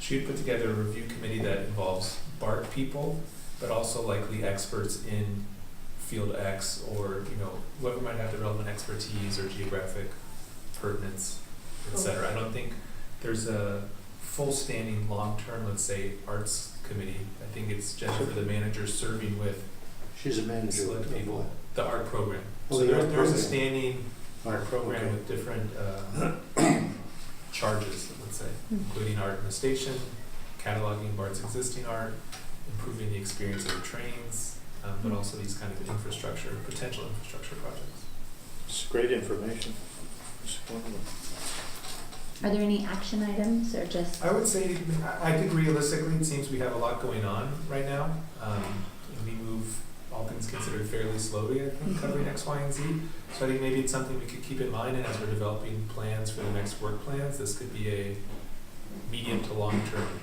she'd put together a review committee that involves BART people, but also likely experts in field X, or whoever might have the relevant expertise or geographic pertinence, etc. I don't think there's a full standing long-term, let's say, arts committee. I think it's Jennifer, the manager, serving with She's a manager select of people. what? The art program. Oh, So the art there's a program. standing Art program with different charges, let's say, including art in the station, cataloging BART's existing art, improving the experience of the trains, but also these kind of potential infrastructure projects. It's great information. It's wonderful. Are there any action items, or just? I would say, I think realistically, it seems we have a lot going on right now. We move all all things considered fairly slowly, I think, covering X, Y, and Z. So I think maybe it's something we could keep in mind, and as we're developing plans for the next work plans, this could be a medium to long-term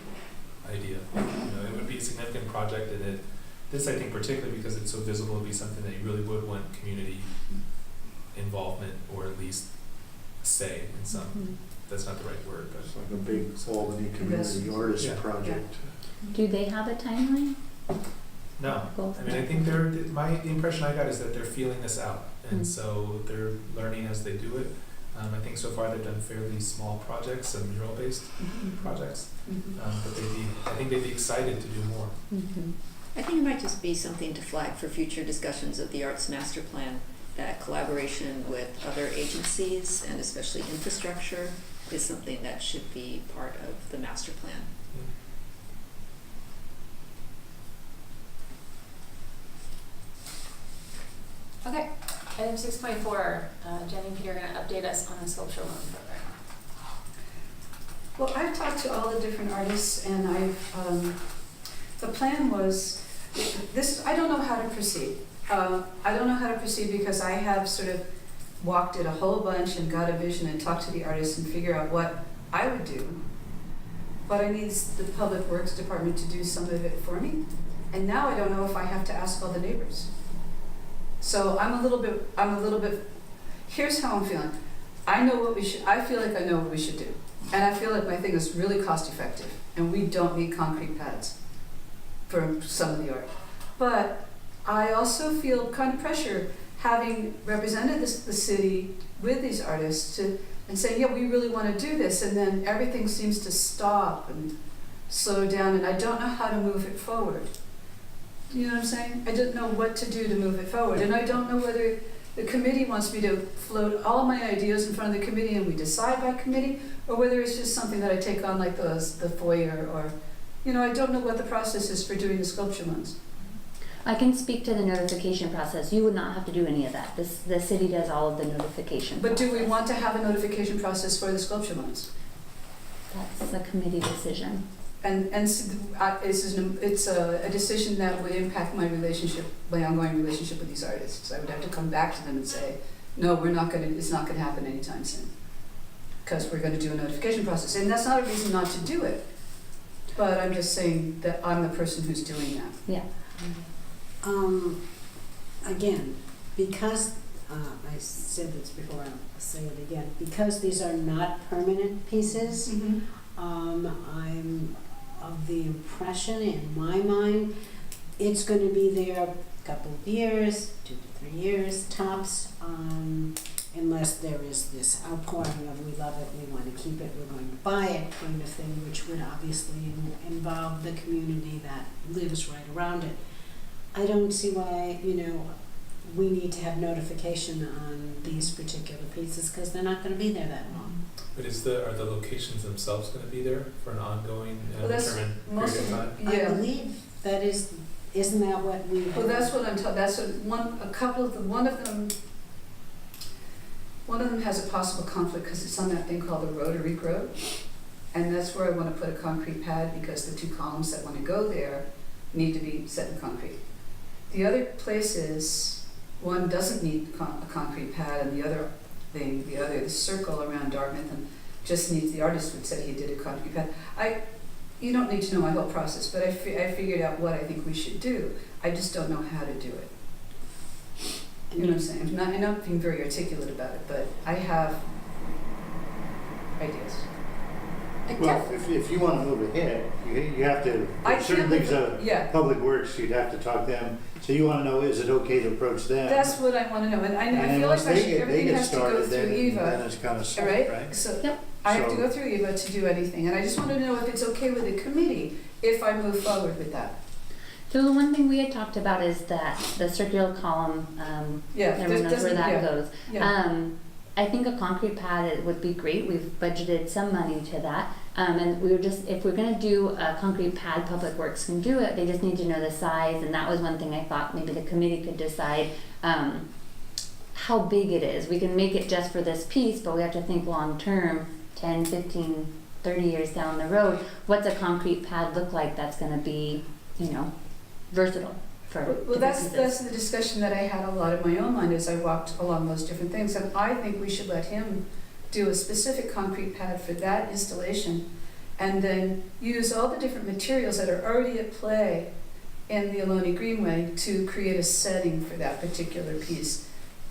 idea. It would be a significant project, and this I think particularly because it's so visible, would be something that you really would want community involvement, or at least say in some, that's not the right word, but. It's like a big Albany community artist project. Do they have a timeline? No, Goals? I mean, I think the impression I got is that they're feeling this out, and so they're learning as they do it. I think so far they've done fairly small projects, some mural-based projects, but I think they'd be excited to do more. I think it might just be something to flag for future discussions of the Arts Master Plan, that collaboration with other agencies and especially infrastructure is something that should be part of the master plan. Okay, item 6.4, Jenny and Peter are going to update us on the sculpture loan program. Well, I've talked to all the different artists, and the plan was, I don't know how to proceed. I don't know how to proceed because I have sort of walked it a whole bunch and got a vision and talked to the artists and figure out what I would do. But I need the Public Works Department to do some of it for me. And now I don't know if I have to ask all the neighbors. So I'm a little bit, here's how I'm feeling. I feel like I know what we should do. And I feel like my thing is really cost effective. And we don't need concrete pads for some of the art. But I also feel kind of pressure having represented the city with these artists and saying, yeah, we really want to do this. And then everything seems to stop and slow down. And I don't know how to move it forward. You know what I'm saying? I don't know what to do to move it forward. And I don't know whether the committee wants me to float all my ideas in front of the committee and we decide by committee, or whether it's just something that I take on like the foyer, or, I don't know what the process is for doing the sculpture loans. I can speak to the notification process. You would not have to do any of that. The city does all of the notification But process. do we want to have a notification process for the sculpture loans? That's a committee decision. And it's a decision that would impact my ongoing relationship with these artists. So I would have to come back to them and say, no, it's not gonna happen anytime soon. Because we're gonna do a notification process. And that's not a reason not to do it. But I'm just saying that I'm the person who's doing that. Yeah. Again, because, I said this before, I'll say it again, because these are not permanent pieces, I'm of the impression in my mind, it's going to be there a couple of years, 2 to 3 years tops, unless there is this outpouring of we love it, we want to keep it, we're going to buy it kind of thing, which would obviously involve the community that lives right around it. I don't see why, we need to have notification on these particular pieces because they're not going to be there that long. But are the locations themselves going to be there for an ongoing determined period of time? I believe that isn't that what we have? Well, that's what I'm talking. That's one of them has a possible conflict because it's on that thing called the Rotary Road, and that's where I want to put a concrete pad because the 2 columns that want to go there need to be set in concrete. The other places, one doesn't need a concrete pad, and the circle around Dartmouth, and just needs, the artist would say he did a concrete pad. You don't need to know my whole process, but I figured out what I think we should do. I just don't know how to do it. You know what I'm saying? I'm not being very articulate about it, but I have ideas. Well, if you want to move ahead, you have to, certain things of Public Works, you'd have to talk to them. So you want to know, is it okay to approach them? That's what I want to know, and I feel like everything has to go through Eva. Then it's kind of stuck, right? So I have to go through Eva to do anything, and I just want to know if it's okay with the committee if I move forward with that. So the one thing we had talked about is that the circular column, everyone knows where that goes. Yeah. I think a concrete pad would be great. We've budgeted some money to that. And we were just, if we're going to do a concrete pad, Public Works can do it. They just need to know the size. And that was one thing I thought maybe the committee could decide how big it is. We can make it just for this piece, but we have to think long term, 10, 15, 30 years down the road. What's a concrete pad look like that's going to be, versatile? for Well, that's businesses. the discussion that I had a lot in my own mind as I walked along those different things. And I think we should let him do a specific concrete pad for that installation and then use all the different materials that are already at play in the Albany Greenway to create a setting for that particular piece.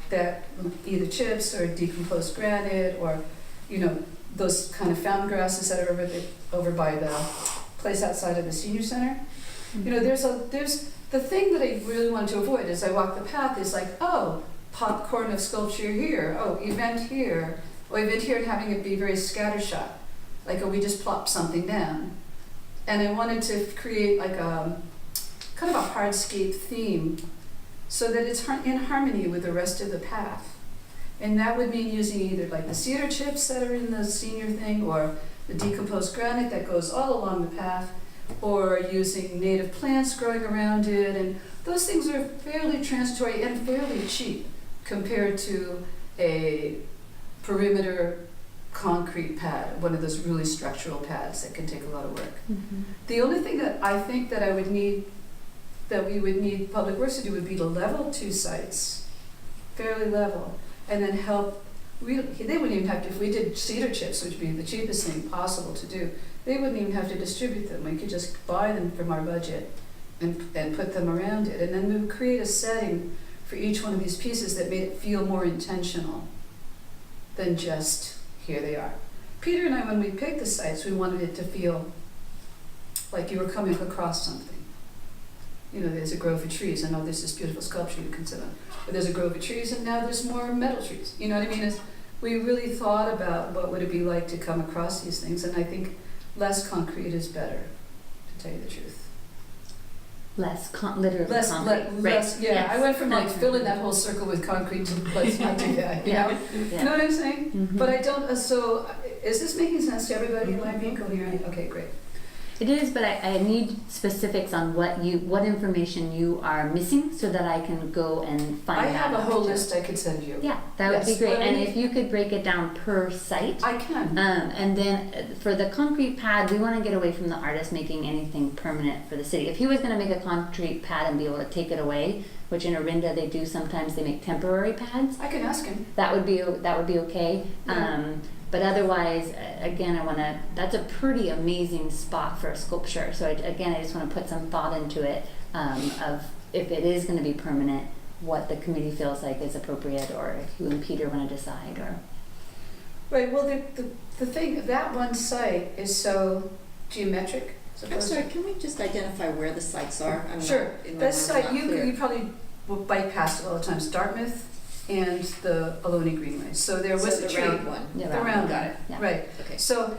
That either chips or decomposed granite or, you know, those kind of fountain grasses that are over by the place outside of the senior center. You know, there's the thing that I really want to avoid as I walk the path is like, oh, popcorn of sculpture here, oh, event here, and having it be very scattershot. Like, oh, we just plopped something down. And I wanted to create like a kind of a hardscape theme so that it's in harmony with the rest of the path. And that would mean using either like the cedar chips that are in the senior thing or the decomposed granite that goes all along the path, or using native plants growing around it. And those things are fairly transitory and fairly cheap compared to a perimeter concrete pad, one of those really structural pads that can take a lot of work. Mm-hmm. The only thing that I think that we would need Public Works to do would be to level two sites, fairly level, and then help. They wouldn't even have to, if we did cedar chips, which would be the cheapest thing possible to do, they wouldn't even have to distribute them. We could just buy them from our budget and put them around it. And then we would create a setting for each one of these pieces that made it feel more intentional than just, here they are. Peter and I, when we picked the sites, we wanted it to feel like you were coming across something. You know, there's a grove of trees, and oh, there's this beautiful sculpture you can sit on. But there's a grove of trees, and now there's more metal trees. You know what I mean? We really thought about what would it be like to come across these things, and I think less concrete is better, to tell you the truth. Literally Less, concrete. less, yeah. Yes. I went from like filling that whole circle with concrete to let's not do that, you know? Yeah. You know what I'm saying? Mhm. But I don't, so is this making sense to everybody? Am I being coherent? Okay, great. It is, but I need specifics on what information you are missing so that I can go and find I that have a out whole too. list I could send you. Yeah, that would be Yes, great. but I And need- if you could break it down per site. I can. And then for the concrete pad, we want to get away from the artist making anything permanent for the city. If he was going to make a concrete pad and be able to take it away, which in Orinda they do sometimes, they make temporary pads. I can ask him. That would be okay. Yeah. But otherwise, again, that's a pretty amazing spot for a sculpture. So I just want to put some thought into it of if it is going to be permanent, what the committee feels like is appropriate, or if you and Peter want to decide. Or Right, well, the thing, that one site is so geometric. I'm sorry, can we just identify where the sites are? Sure, In my that mind, site, I'm not clear. you probably will bike past it all the time, Dartmouth and the Albany Greenway. So there was So a the tree. round one. Yeah, The round Got one, it. Yeah. right. Okay. So,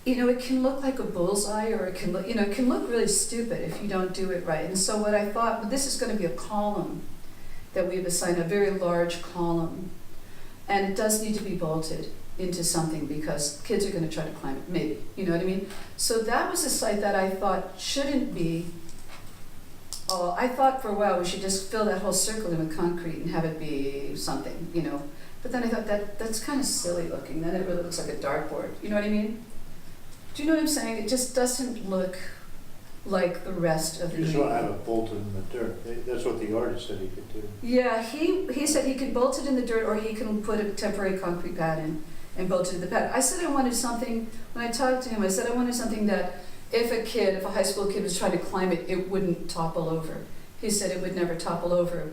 you know, it can look like a bullseye, or it can look, it can look really stupid if you don't do it right. And so what I thought, well, this is going to be a column that we've assigned, a very large column. And it does need to be bolted into something because kids are going to try to climb it, maybe. You know what I mean? So that was a site that I thought shouldn't be. Oh, I thought for a while we should just fill that whole circle in with concrete and have it be something, But then I thought that's kind of silly looking. Then it really looks like a dartboard. You know what I mean? Do you know what I'm saying? It just doesn't look like the rest of the. You just want to have it bolted in the dirt. That's what the artist said he could do. Yeah, he said he could bolt it in the dirt, or he can put a temporary concrete pad in and bolt it to the pad. I said I wanted something, when I talked to him, I said I wanted something that if a high school kid was trying to climb it, it wouldn't topple over. He said it would never topple over,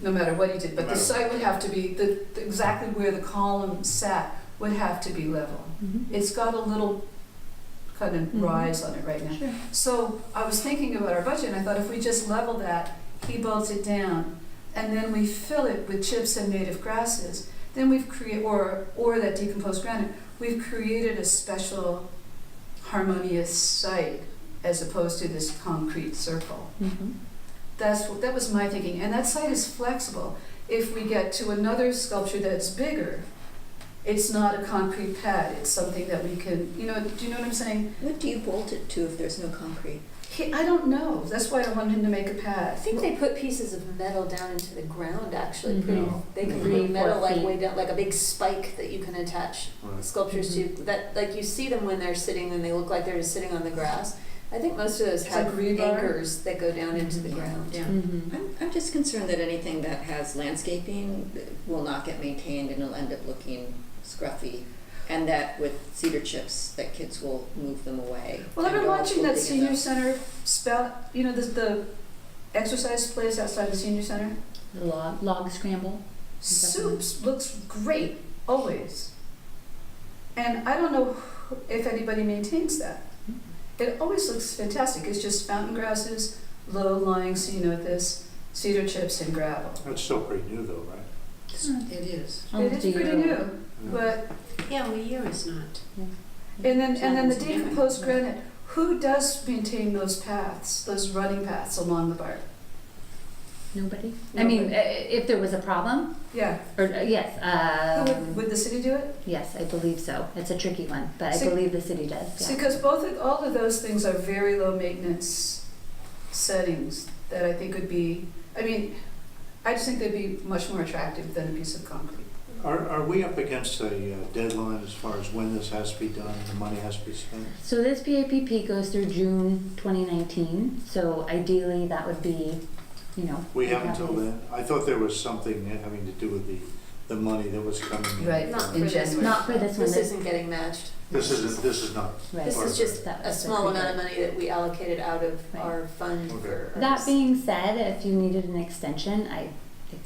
no matter what he did. But the site would have to be, exactly where the column sat would have to be level. mm-hmm. It's got a little kind of rise on it right now. Sure. So I was thinking about our budget, and I thought if we just level that, he bolts it down, and then we fill it with chips and native grasses, then we've created, or that decomposed granite, we've created a special harmonious site as opposed to this concrete circle. Mm-hmm. That was my thinking, and that site is flexible. If we get to another sculpture that's bigger, it's not a concrete pad, it's something that we can, do you know what I'm saying? What do you bolt it to if there's no concrete? I don't know, that's why I wanted him to make a pad. I think they put pieces of metal down into the ground, actually, Mhm. they can 3 put metal 4 like feet. way down, like a big spike that you can attach Right. sculptures to, that, like you see them when they're sitting and they look like they're just sitting on the grass. I think most of those It's like have rebar. anchors that go down into the ground. Yeah. I'm just concerned that anything that has landscaping will not get maintained and it'll end up looking scruffy. And that with cedar chips, that kids will move them away. Well, I've been and dogs watching will that dig it senior up. center spout, you know, the exercise place outside the senior center. The log scramble. Soups looks great, always. And I don't know if anybody maintains that. It always looks fantastic. It's just fountain grasses, low-lying, so you know this, cedar chips and gravel. That's still pretty new though, right? It is. It is pretty new, but, Yeah, well, a year is not. and then the Sounds decomposed different. granite, who does maintain those paths, those running paths along the BART? Nobody? I mean, if there was a problem, Yeah, or, yes, would the city do it? yes, I believe so. It's a tricky one, but I See- believe the city does, See, yeah. because all of those things are very low maintenance settings that I think would be, I mean, I just think they'd be much more attractive than a piece of concrete. Are we up against a deadline as far as when this has to be done and the money has to be spent? So this PAPP goes through June 2019, so ideally that would be, you know. We have until then. I thought there was something having to do with the money that was coming in. Right. Not for In this January. one. Not for this one. This isn't getting matched. This is not. Right. This is just That a was the small amount of pre-vote. money that we allocated out of Right. our fund Okay. for. That being said, if you needed an extension, I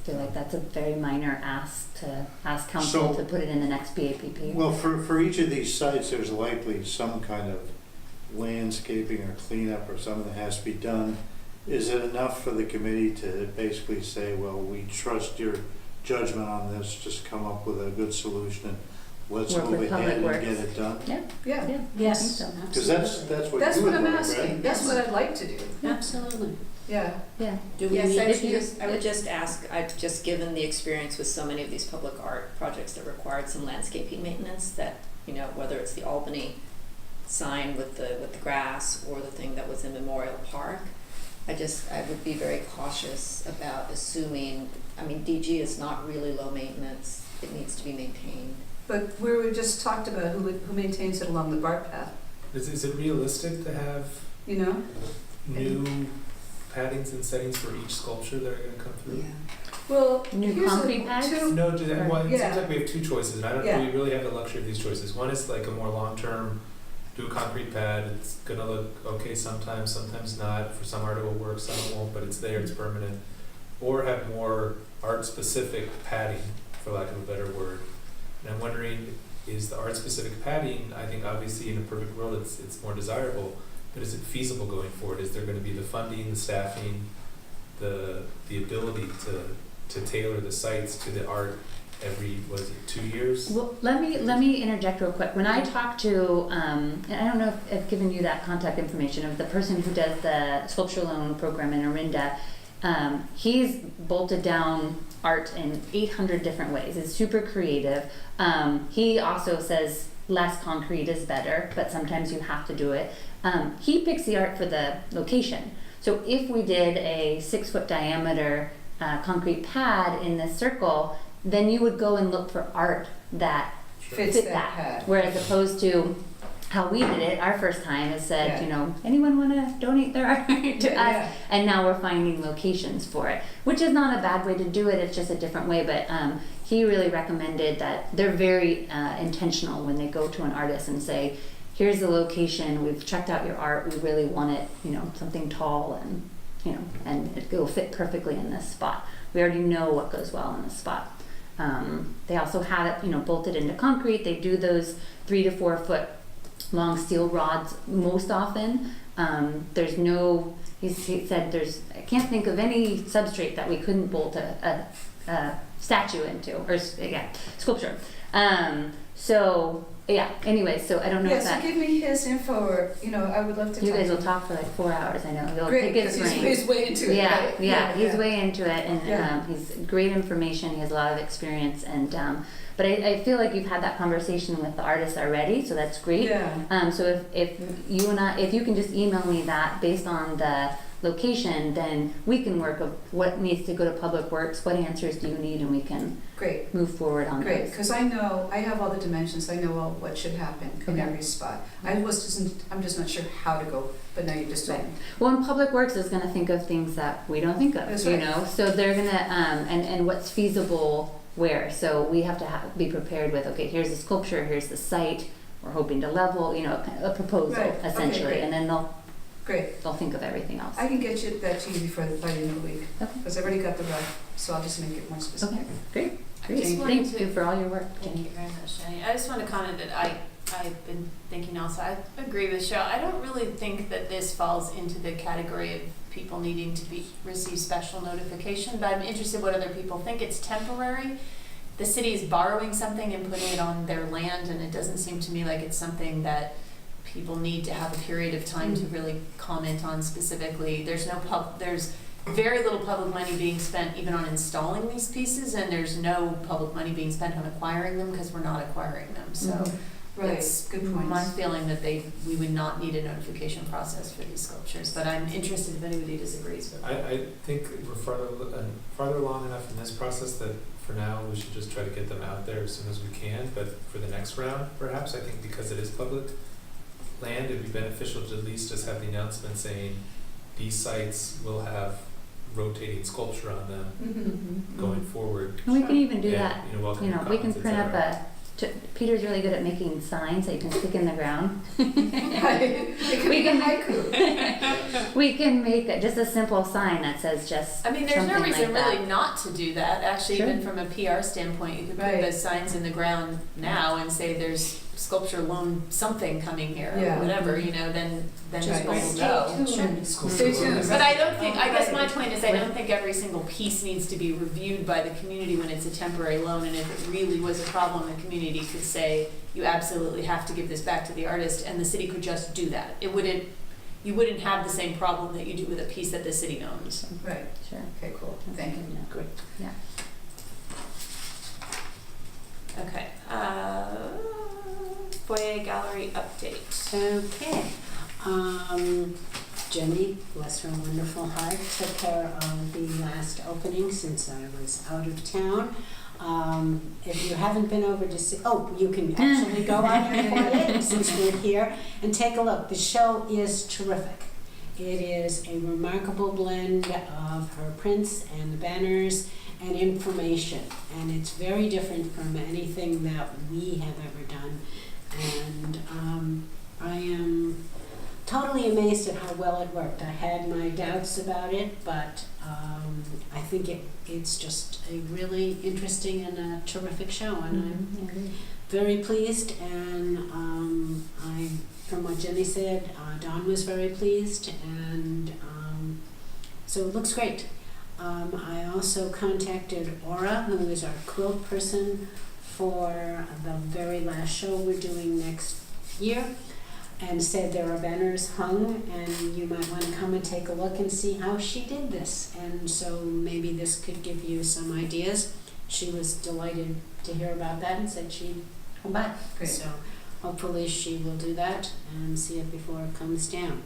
feel like that's a very minor ask to ask council So- to put it in the next PAPP. Well, for each of these sites, there's likely some kind of landscaping or cleanup or something that has to be done. Is it enough for the committee to basically say, well, we trust your judgment on this, just come up with a good solution and let's Work move with ahead Public and get Works. it done? Yeah, Yeah, yeah, Yes, I think so. Because that's what that's you what would I'm want, asking, right? that's what I'd like to do, Absolutely. yeah. Yeah. Do we Yes, need I would just ask, I've just given the experience with so many of these public art projects that required some landscaping maintenance that, you know, whether it's the Albany sign with the grass or the thing that was in Memorial Park, I would be very cautious about assuming, I mean, DG is not really low maintenance, it needs to be maintained. But we just talked about who maintains it along the BART path, Is it realistic to have you know? new paddings and settings for each sculpture that are gonna come through? Well, New here's concrete pads? No, well, it Yeah. seems like we have two choices, and I don't Yeah. know, we really have the luxury of these choices. One is like a more long-term, do a concrete pad, it's gonna look okay sometimes, sometimes not. For some art it will work, some it won't, but it's there, it's permanent. Or have more art-specific padding, for lack of a better word. And I'm wondering, is the art-specific padding, I think obviously in a perfect world it's more desirable, but is it feasible going forward? Is there gonna be the funding, the staffing, the ability to tailor the sites to the art every, was it 2 years? Well, let me interject real quick. When I talked to, and I don't know if I've given you that contact information of the person who does the sculpture loan program in Orinda, he's bolted down art in 800 different ways. It's super creative. He also says less concrete is better, but sometimes you have to do it. He picks the art for the location. So if we did a 6-foot diameter concrete pad in this circle, then you would go and look for art that Fits fit that that. pad. Whereas opposed to how we did it our first time is said, Yeah. you know, anyone want to donate their art to us? Yeah. And now we're finding locations for it, which is not a bad way to do it. It's just a different way. But he really recommended that they're very intentional when they go to an artist and say, here's the location, we've checked out your art, we really want it, you know, something tall and, you know, and it will fit perfectly in this spot. We already know what goes well in this spot. They also have it, you know, bolted into concrete. They do those 3 to 4 foot long steel rods most often. There's no, he said there's, I can't think of any substrate that we couldn't bolt a statue into, or sculpture. So yeah, anyway, so I don't know Yeah, if so that, give me his info, or, you know, I would love to you talk guys to will him. talk for like 4 hours, I know. He'll Great, pick his because brain. he's way into it, Yeah, right? yeah, he's yeah. way into it, and Yeah. he's great information. He has a lot of experience, and but I feel like you've had that conversation with the artist already, so that's great. Yeah. So if you and I, if you can just email me that based on the location, then we can work of what needs to go to Public Works, what answers do you need, and we can Great, move forward on great, those. because I know, I have all the dimensions, I know all what should happen in Okay. every spot. I'm just not sure how to go, but now you just told me. Well, and Public Works is gonna think of things that we don't think of, That's you right. know, so they're gonna, and what's feasible where, so we have to be prepared with, okay, here's the sculpture, here's the site, we're hoping to level, you know, a proposal Right, okay, essentially, great. and then Great, they'll think of everything else. I can get you that to you by the end of the week, Okay. because I've already got the rough, so I'll just make it more specific. Okay, great, I great, just wanted thank to- you for all your work, Thank Jenny. you very much, Jenny. I just want to comment that I've been thinking also, I agree with Cheryl. I don't really think that this falls into the category of people needing to receive special notification, but I'm interested what other people think. It's temporary. The city is borrowing something and putting it on their land, and it doesn't seem to me like it's something that people need to have a period of time to really comment on specifically. There's very little public money being spent even on installing these pieces, and there's no public money being spent on acquiring them because we're not acquiring them. So Right, it's good points. my feeling that we would not need a notification process for these sculptures, but I'm interested if anybody disagrees with that. I think we're farther along enough in this process that for now, we should just try to get them out there as soon as we can, but for the next round, perhaps, I think because it is public land, it'd be beneficial to at least just have the announcement saying, these sites will have rotating sculpture on them Mm-hmm. going forward. And we can even do And, that, you know, welcome you know, we can comments, et print up cetera. Peter's really good at making signs that you can stick in the ground. It could We be a can- haiku. We can make just a simple sign that says just I mean, there's no something reason like that. really not to do that. Actually, Sure. even from a PR standpoint, you could put Right. the signs in the ground now and say there's sculpture loan something coming here Yeah. or whatever, you know, then Just people will Stay know. tuned. Stay tuned. But I don't think, I guess my point is I don't think every single piece needs to be reviewed by the community when it's a temporary loan, and if it really was a problem, the community could say, you absolutely have to give this back to the artist, and the city could just do that. You wouldn't have the same problem that you do with a piece that the city owns. Right, Sure. okay, cool, thank you. Yeah. Great. Yeah. Okay, foyer gallery update. Okay. Jenny, bless her wonderful heart, took care of the last opening since I was out of town. If you haven't been over to see, you can actually go on your foyer since we're here and take a look. The show is terrific. It is a remarkable blend of her prints and the banners and information, and it's very different from anything that we have ever done. And I am totally amazed at how well it worked. I had my doubts about it, but I think it's just a really interesting and a terrific show, and I'm very pleased. And from what Jenny said, Dawn was very pleased, and so it looks great. I also contacted Aura, who is our quilt person, for the very last show we're doing next year, and said there are banners hung and you might want to come and take a look and see how she did this. And so maybe this could give you some ideas. She was delighted to hear about that and said she'd come back. Great. So hopefully she will do that and see it before it comes down.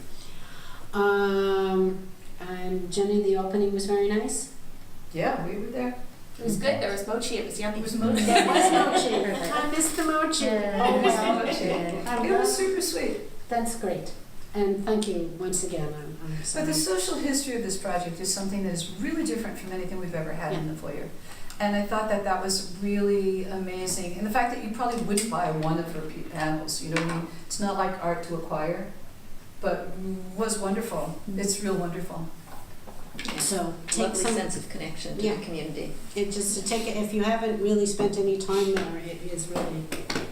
And Jenny, the opening was very nice. Yeah, we were there. It was good, there was mochi, it was yummy. It was mochi. There was mochi. I missed the mochi. Yeah. Oh, well. Mochi. I'm It was super sweet. That's great. And thank you once again. I'm But sorry. the social history of this project is something that is really different from anything we've ever had in the foyer. And I thought that that was really amazing. And the fact that you probably wouldn't buy one of her panels, you know what I mean? It's not like art to acquire, but was wonderful. It's real wonderful. So take Lovely some, sense of connection to Yeah. the community. it just to take it, if you haven't really spent any time there, it is really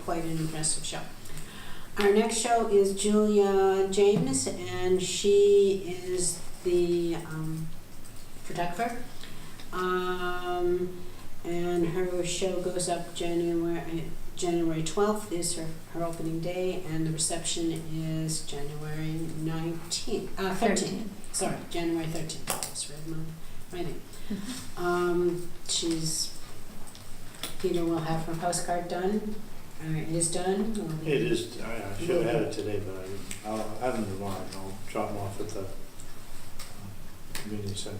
quite an impressive show. Our next show is Julia James, and she is the photographer. And her show goes up January 12th is her opening day, and the reception is January 13th. Sorry, January 13th. I just read my writing. Peter will have her postcard done. It is done. It is, I should have had it today, but I'll have them tomorrow. I'll drop them off at the community center.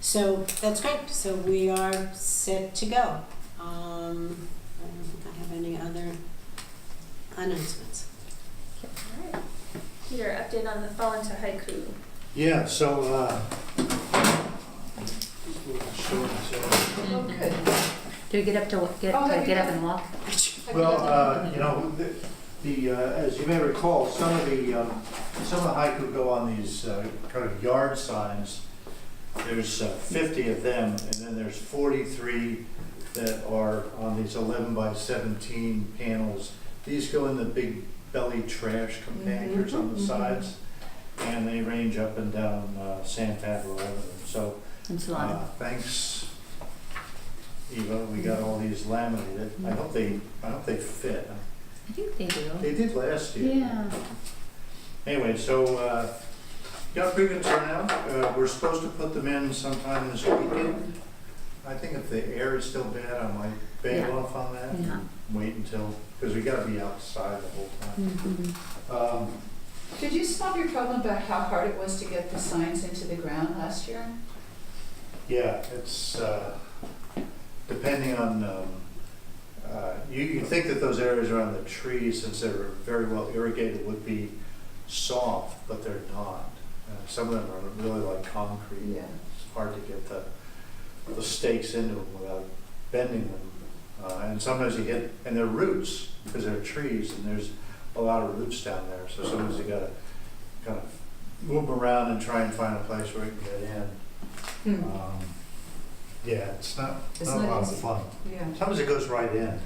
So that's great. So we are set to go. I don't think I have any other announcements. Alright. Peter, update on the fall into haiku. Yeah, so, Oh, good. Do we get up to get up and walk? well, you know, as you may recall, some of the haiku go on these kind of yard signs. There's 50 of them, and then there's 43 that are on these 11 by 17 panels. These go in the big belly trash compactors on the sides, and they range up and down San Pablo Avenue. So, thanks, Eva. We got all these laminated. I hope they fit. I think they do. They did last year. Yeah. Anyway, so got a pretty good turnout. We're supposed to put them in sometime this weekend. I think if the air is still bad, I might bail off on that. Yeah. Wait until, because we got to be outside the whole time. Did you solve your problem about how hard it was to get the signs into the ground last year? Yeah, it's depending on. You think that those areas around the trees, since they're very well irrigated, would be soft, but they're not. Some of them are really like concrete. Yeah. It's hard to get the stakes into them without bending them. And sometimes you hit, and they're roots, because they're trees, and there's a lot of roots down there. So sometimes you gotta kind of move around and try and find a place where you can get in. Yeah, it's not a lot of fun. Yeah. Sometimes it goes right in.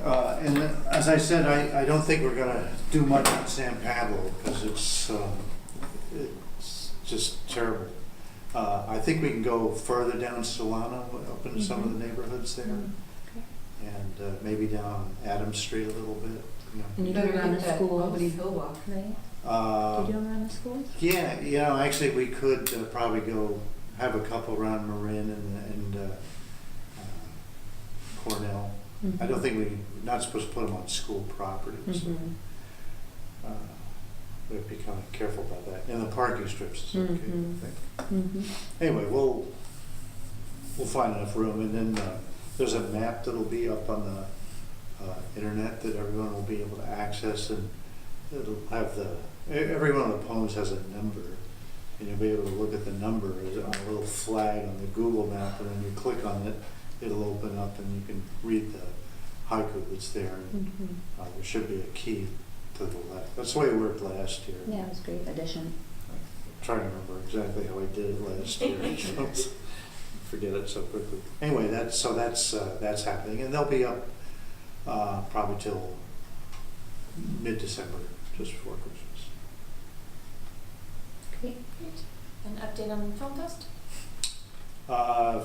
And as I said, I don't think we're gonna do much in San Pablo because it's just terrible. I think we can go further down Solano, up into some of the neighborhoods there, and maybe down Adams Street a little bit. You know. And you do around the schools, Albany Hill Walk, right? Do you do around the schools? Yeah, you know, actually we could probably go have a couple around Marin and Cornell. I don't think we're not supposed to put them on school property, so we have to be kind of careful about that. And the parking strips is okay, I think. Anyway, we'll find enough room, and then there's a map that'll be up on the internet that everyone will be able to access, and it'll have every one of the poems has a number, and you'll be able to look at the number as on a little flag on the Google map, and then you click on it, it'll open up and you can read the haiku that's there. And, there should be a key to the left. That's the way it worked last year. Yeah, it was a great addition. I'm trying to remember exactly how I did it last year. Forget it so quickly. Anyway, that's happening, and they'll be up probably till mid-December, just before Christmas. Great. An update on the Film Fest?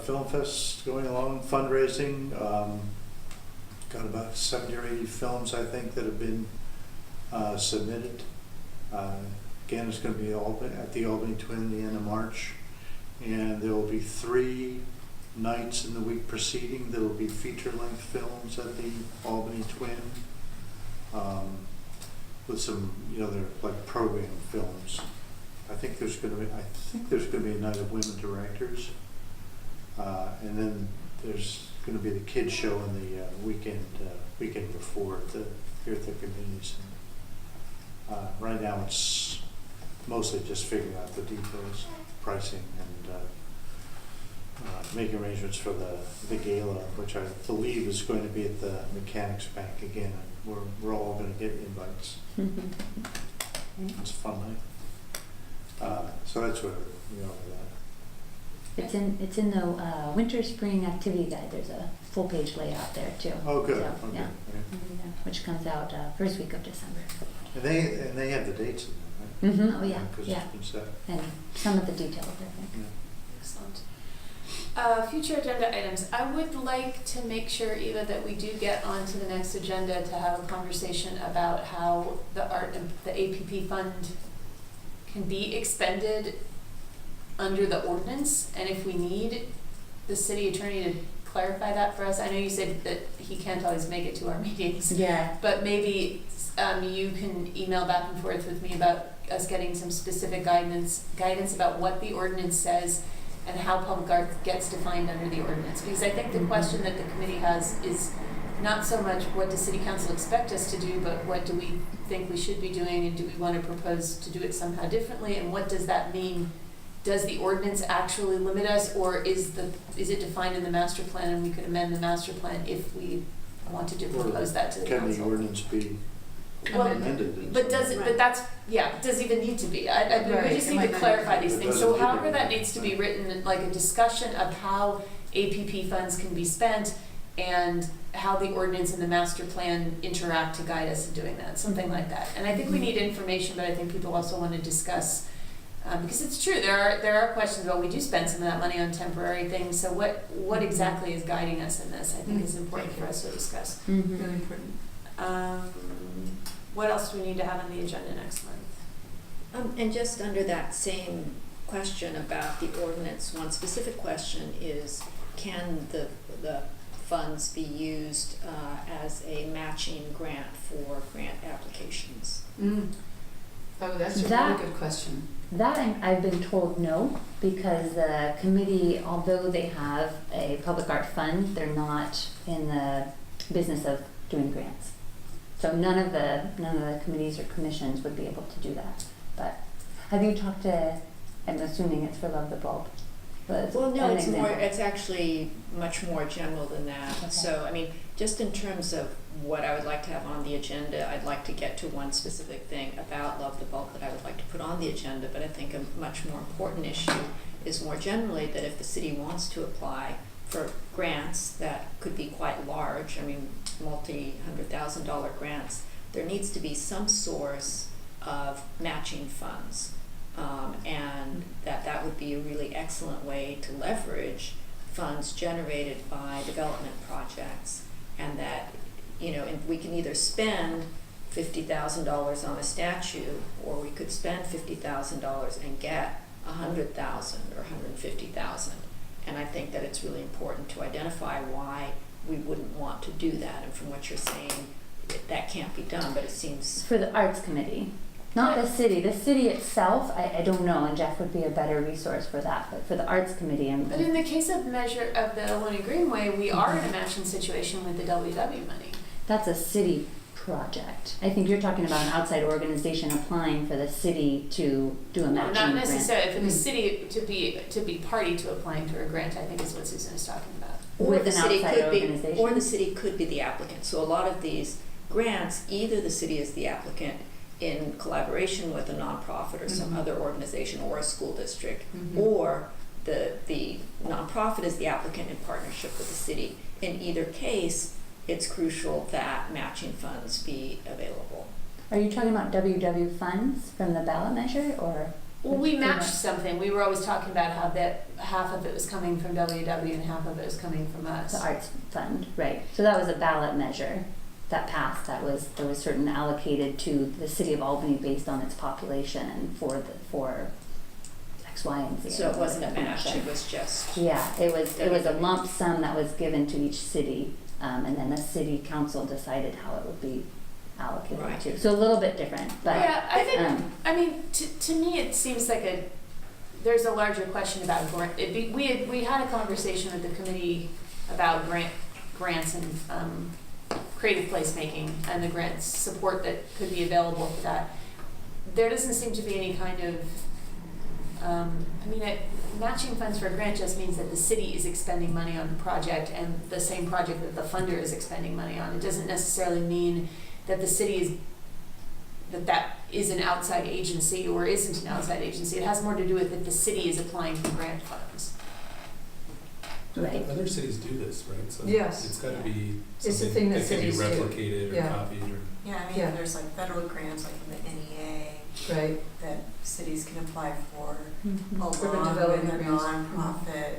Film Fest going along, fundraising. Got about 70 or 80 films, I think, that have been submitted. Again, it's going to be at the Albany Twin the end of March. And there will be 3 nights in the week preceding that will be feature-length films at the Albany Twin. With some, they're like program films. I think there's going to be a night of women directors. And then there's going to be the kids show in the weekend before here at the community center. Right now it's mostly just figuring out the details, pricing, and making arrangements for the gala, which I believe is going to be at the Mechanics Bank again. And we're all going to get invites. It's a fun night. So that's where we are with that. It's in the winter spring activity guide. There's a full page layout there too. Oh, good. So, Okay. yeah. Which comes out first week of December. And they have the dates in there, right? Oh yeah, Because yeah. it's been set. And some of the details, I think. Yeah. Excellent. Future agenda items. I would like to make sure, Eva, that we do get onto the next agenda to have a conversation about how the art and the APP fund can be expended under the ordinance, and if we need the city attorney to clarify that for us. I know you said that he can't always make it to our meetings, Yeah. but maybe you can email back and forth with me about us getting some specific guidance about what the ordinance says and how public art gets defined under the ordinance. Because I think the question that the committee has is not so much what does city council expect us to do, but what do we think we should be doing, and do we want to propose to do it somehow differently, and what does that mean? Does the ordinance actually limit us, or is it defined in the master plan and we could amend the master plan if we wanted to propose that to the council? Can the ordinance be Well, amended? in But some does it, way? but that's, yeah, does it even need to be? We just need to clarify these things. So however that needs to be written, like a discussion of how APP funds can be spent and how the ordinance and the master plan interact to guide us in doing that, something like that. And I think we need information, but I think people also want to discuss, because it's true, there are questions about, we do spend some of that money on temporary things, so what exactly is guiding us in this, I think is important for us to discuss. Really important. What else do we need to have on the agenda next month? And just under that same question about the ordinance, one specific question is, can the funds be used as a matching grant for grant applications? Oh, that's a That- really good question. That I've been told no, because the committee, although they have a public art fund, they're not in the business of doing grants. So none of the committees or commissions would be able to do that. But have you talked to, I'm assuming it's for Love the Bulb? But Well, no, an it's more, example. it's actually much more general than that. Okay. So, I mean, just in terms of what I would like to have on the agenda, I'd like to get to one specific thing about Love the Bulb that I would like to put on the agenda, but I think a much more important issue is more generally that if the city wants to apply for grants that could be quite large, I mean, multi-$100,000 grants, there needs to be some source of matching funds. And that would be a really excellent way to leverage funds generated by development projects, and that, you know, and we can either spend $50,000 on a statue, or we could spend $50,000 and get $100,000 or $150,000. And I think that it's really important to identify why we wouldn't want to do that. And from what you're saying, that can't be done, but it seems. For the arts committee, not the city. The city itself, I don't know, and Jeff would be a better resource for that. But for the arts committee, But in the case of measure of the Albany Greenway, we are in a matching situation with the WW money. that's a city project. I think you're talking about an outside organization applying for the city to do a matching Not grant. necessarily for the city to be party to applying for a grant, I think is what Susan is talking about. Or With the an city outside could be, organization. or the city could be the applicant. So a lot of these grants, either the city is the applicant in collaboration with a nonprofit or some other organization or a school district, or the nonprofit is the applicant in partnership with the city. In either case, it's crucial that matching funds be available. Are you talking about WW funds from the ballot measure, or? Well, we matched something. We were always talking about how that half of it was coming from WW and half of it was coming from us. The arts fund, right. So that was a ballot measure that passed. There was certain allocated to the city of Albany based on its population for X, Y, and Z. So it wasn't a match, it was just. Yeah, it was a lump sum that was given to each city, and then the city council decided how it would be allocated Right. to. So a little bit different, but Yeah, I think, I mean, to me, it seems like there's a larger question about grant. We had a conversation with the committee about grants and creative placemaking and the grants support that could be available for that. There doesn't seem to be any kind of, matching funds for a grant just means that the city is expending money on the project and the same project that the funder is expending money on. It doesn't necessarily mean that the city that is an outside agency or isn't an outside agency. It has more to do with if the city is applying for grant funds. right. Other cities do this, right? So Yes. it's got to be It's a something thing that that can be cities do. replicated or Yeah. copied or. Yeah, I mean, Yeah. there's like federal grants, like from the NEA, Right. that cities can apply for, Mhm. along Urban with development a grants. nonprofit,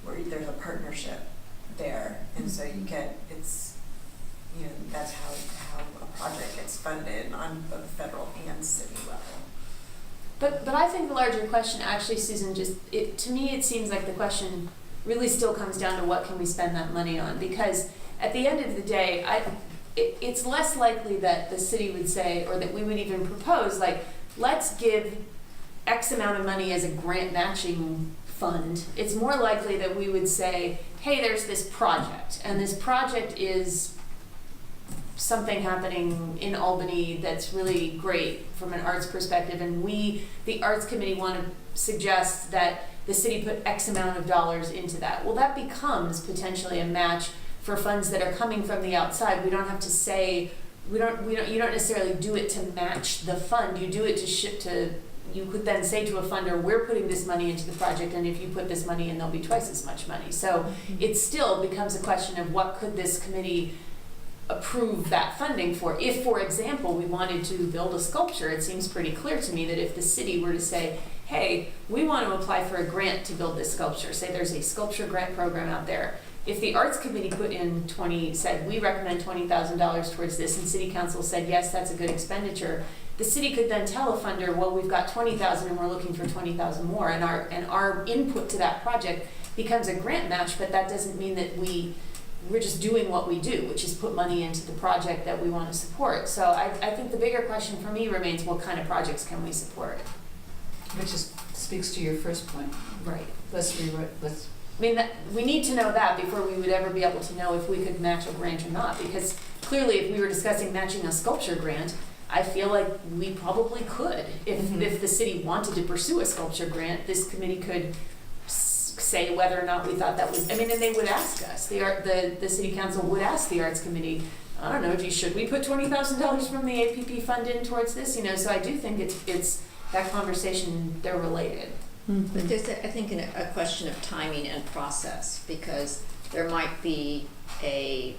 where there's a partnership there, and so you get, that's how a project gets funded on both federal and city level. But I think the larger question, actually, Susan, to me it seems like the question really still comes down to what can we spend that money on, because at the end of the day, it's less likely that the city would say, or that we would even propose, like, let's give X amount of money as a grant matching fund. It's more likely that we would say, hey, there's this project, and this project is something happening in Albany that's really great from an arts perspective, and we, the Arts Committee, want to suggest that the city put X amount of dollars into that. Well, that becomes potentially a match for funds that are coming from the outside. We don't have to say, you don't necessarily do it to match the fund. You do it to you could then say to a funder, we're putting this money into the project, and if you put this money in, there'll be twice as much money. So it still becomes a question of what could this committee approve that funding for. If, for example, we wanted to build a sculpture, it seems pretty clear to me that if the city were to say, hey, we want to apply for a grant to build this sculpture, say there's a sculpture grant program out there, if the Arts Committee put in said, we recommend $20,000 towards this, and City Council said, yes, that's a good expenditure, the city could then tell a funder, well, we've got 20,000 and we're looking for 20,000 more, and our input to that project becomes a grant match, but that doesn't mean that we're just doing what we do, which is put money into the project that we want to support. So I think the bigger question for me remains, what kind of projects can we support? Which speaks to your first point. Right. I mean, we need to know that before we would ever be able to know if we could match a grant or not, because clearly if we were discussing matching a sculpture grant, I feel like we probably could. If the city wanted to pursue a sculpture grant, this committee could say whether or not we thought that was, and they would ask us, the city council would ask the Arts Committee, I don't know, should we put $20,000 from the APP fund in towards this? So I do think it's that conversation, they're related. But there's, I think, a question of timing and process, because there might be a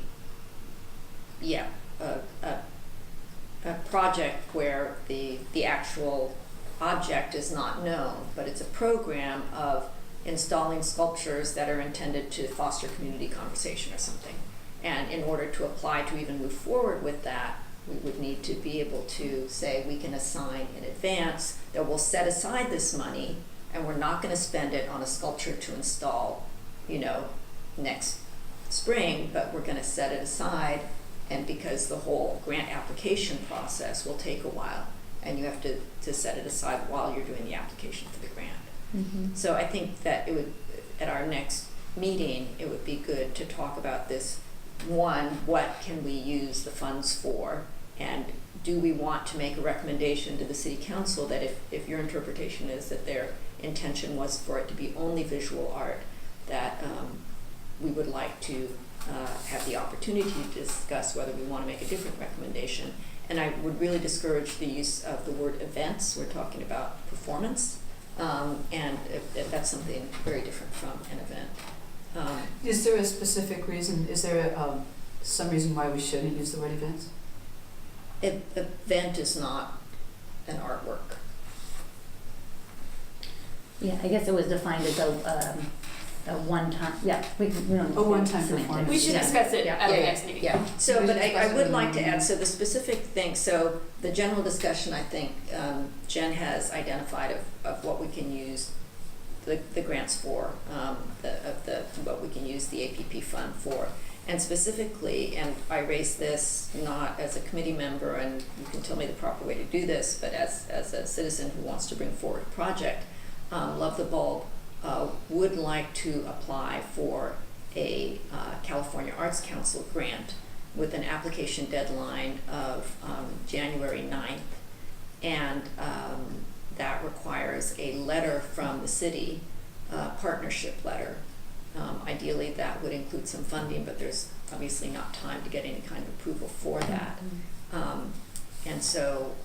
project where the actual object is not known, but it's a program of installing sculptures that are intended to foster community conversation or something. And in order to apply to even move forward with that, we would need to be able to say we can assign in advance that we'll set aside this money and we're not going to spend it on a sculpture to install, next spring, but we're going to set it aside, and because the whole grant application process will take a while, and you have to set it aside while you're doing the application for the grant. So I think that it would, at our next meeting, it would be good to talk about this. One, what can we use the funds for, and do we want to make a recommendation to the city council that if your interpretation is that their intention was for it to be only visual art, that we would like to have the opportunity to discuss whether we want to make a different recommendation. And I would really discourage the use of the word events. We're talking about performance, and that's something very different from an event. Is there a specific reason, is there some reason why we shouldn't use the word events? Event is not an artwork. Yeah, I guess it was defined as a one-time, we don't. A one-time performance. We should discuss it at the next meeting. Yeah. So, but I would like to add, so the specific thing, so the general discussion, I think Jen has identified of what we can use the grants for, what we can use the APP fund for. And specifically, and I raise this not as a committee member, and you can tell me the proper way to do this, but as a citizen who wants to bring forward a project, Love the Bulb would like to apply for a California Arts Council grant with an application deadline of January 9th. And that requires a letter from the city, partnership letter. Ideally, that would include some funding, but there's obviously not time to get any kind of approval for that. And so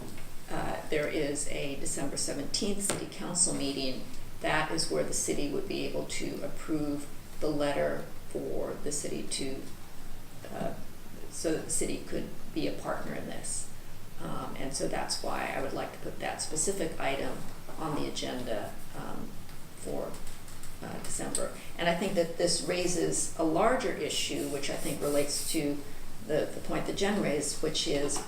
there is a December 17th City Council meeting. That is where the city would be able to approve the letter for the city to, so that the city could be a partner in this. And so that's why I would like to put that specific item on the agenda for December. And I think that this raises a larger issue, which I think relates to the point that Jen raised, which is,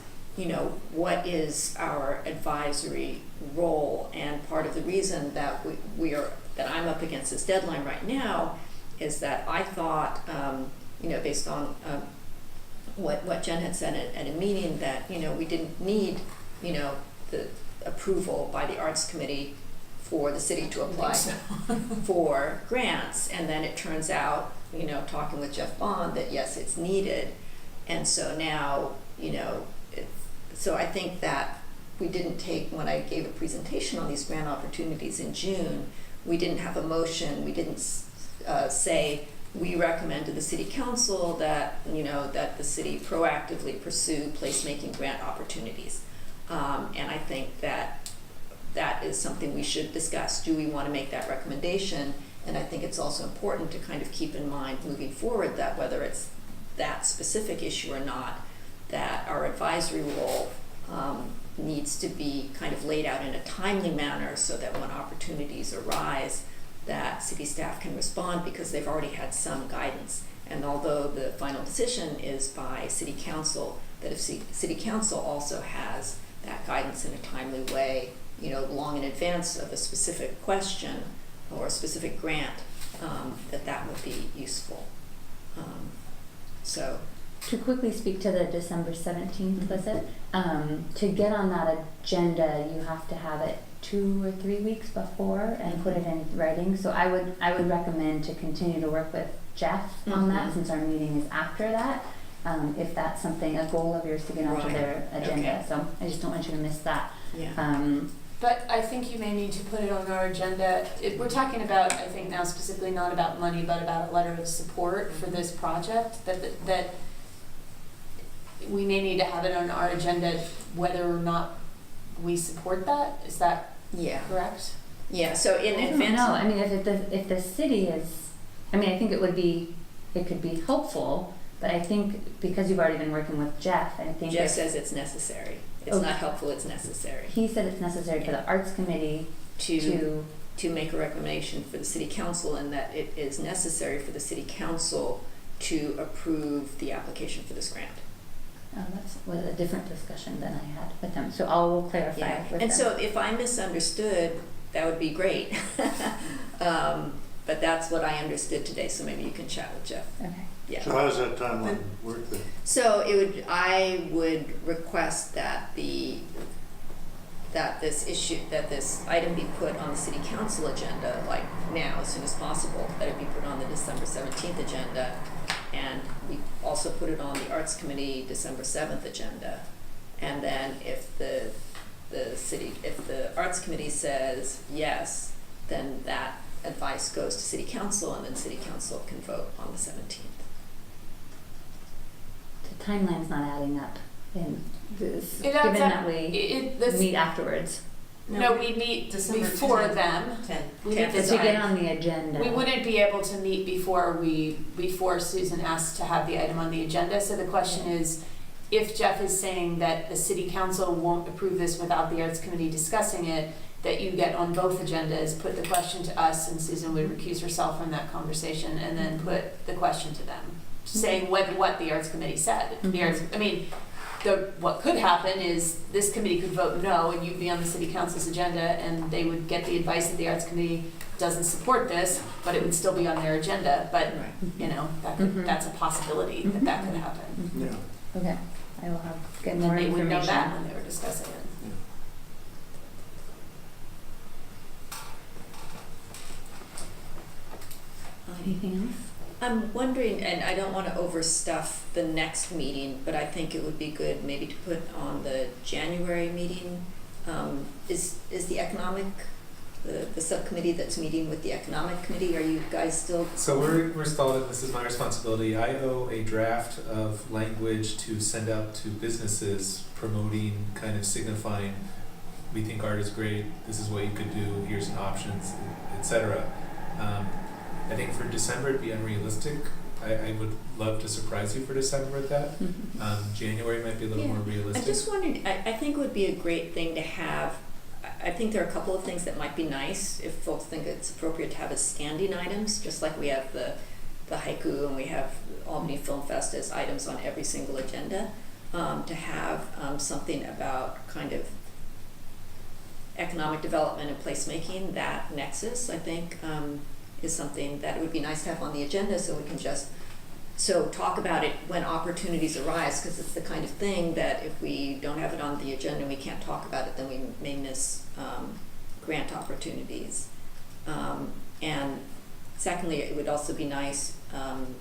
what is our advisory role? And part of the reason that that I'm up against this deadline right now is that I thought, based on what Jen had said at a meeting, that, we didn't need, the approval by the Arts Committee for the city to apply for grants. And then it turns out, talking with Jeff Bond, that yes, it's needed. And so now, so I think that we didn't take, when I gave a presentation on these grant opportunities in June, we didn't have a motion, we didn't say, we recommend to the city council that, that the city proactively pursue placemaking grant opportunities. And I think that is something we should discuss. Do we want to make that recommendation? And I think it's also important to kind of keep in mind moving forward that whether it's that specific issue or not, that our advisory role needs to be kind of laid out in a timely manner so that when opportunities arise, that city staff can respond because they've already had some guidance. And although the final decision is by city council, that if city council also has that guidance in a timely way, long in advance of a specific question or a specific grant, that would be useful. So to quickly speak to the December 17th visit, to get on that agenda, you have to have it 2 or 3 weeks before and put it in writing. So I would recommend to continue to work with Jeff on that, since our meeting is after that. If that's something, a goal of yours to get onto their agenda. Okay. So I just don't want you to miss that. Yeah. But I think you may need to put it on our agenda. We're talking about, I think now specifically not about money, but about a letter of support for this project, that we may need to have it on our agenda whether or not we support that. Is that correct? Yeah, so in advance. No, I mean, if the city is, I mean, I think it could be helpful, but I think because you've already been working with Jeff, I think Jeff says it's necessary. It's not helpful, it's necessary. He said it's necessary for the Arts Committee to make a recommendation for the city council, and that it is necessary for the city council to approve the application for this grant. Was a different discussion than I had with him. So I'll clarify with and them. So if I misunderstood, that would be great. But that's what I understood today, so maybe you can chat with Jeff. Okay. Yeah. So how does that timeline work then? So I would request that this item be put on the city council agenda, like now, as soon as possible, that it be put on the December 17th agenda, and we also put it on the Arts Committee December 7th agenda. And then if the Arts Committee says yes, then that advice goes to city council, and then city council can vote on the 17th. The timeline's not adding up in this, It given adds that up. we This meet afterwards. No, we meet before them. We meet To get on the agenda. We wouldn't be able to meet before Susan asked to have the item on the agenda. So the question is, if Jeff is saying that the city council won't approve this without the Arts Committee discussing it, that you get on both agendas, put the question to us, and Susan would recuse herself from that conversation, and then put the question to them, saying what the Arts Committee said. What could happen is this committee could vote no, and you'd be on the city council's agenda, and they would get the advice that the Arts Committee doesn't support this, but it would still be on their agenda. But that's a possibility that could happen. Yeah. Okay, I will get more And they would information. know that when they were discussing it. Anything else? I'm wondering, and I don't want to overstuff the next meeting, but I think it would be good maybe to put on the January meeting. Is the economic, the subcommittee that's meeting with the economic committee, are you guys still? So we're stalled, and this is my responsibility. I owe a draft of language to send out to businesses promoting, kind of signifying, we think art is great, this is what you could do, here's some options, etc. I think for December it'd be unrealistic. I would love to surprise you for December with that. January might be a little more realistic. I'm just wondering, I think it would be a great thing to have. I think there are a couple of things that might be nice if folks think it's appropriate to have as standing items, just like we have the haiku and we have Albany Film Fest as items on every single agenda. To have something about kind of economic development and placemaking, that nexus, I think, is something that it would be nice to have on the agenda, so we can just So talk about it when opportunities arise, because it's the kind of thing that if we don't have it on the agenda and we can't talk about it, then we may miss grant opportunities. And secondly, it would also be nice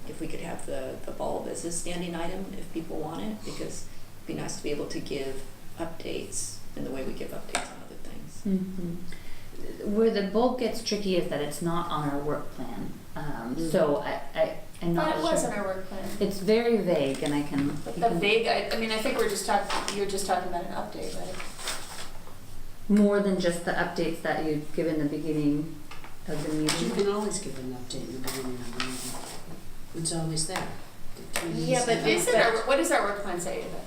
if we could have the bulb as a standing item if people want it, because it'd be nice to be able to give updates in the way we give updates on other things. Mm-hmm. Where the bulb gets tricky is that it's not on our work plan. So I'm not But it sure. was in our work plan. It's very vague, and I can. But the vague, I mean, I think you're just talking about an update, right? More than just the updates that you give in the beginning of the You meeting. can always give an update in the beginning of the meeting. It's always there. Yeah, but What does our work plan say about?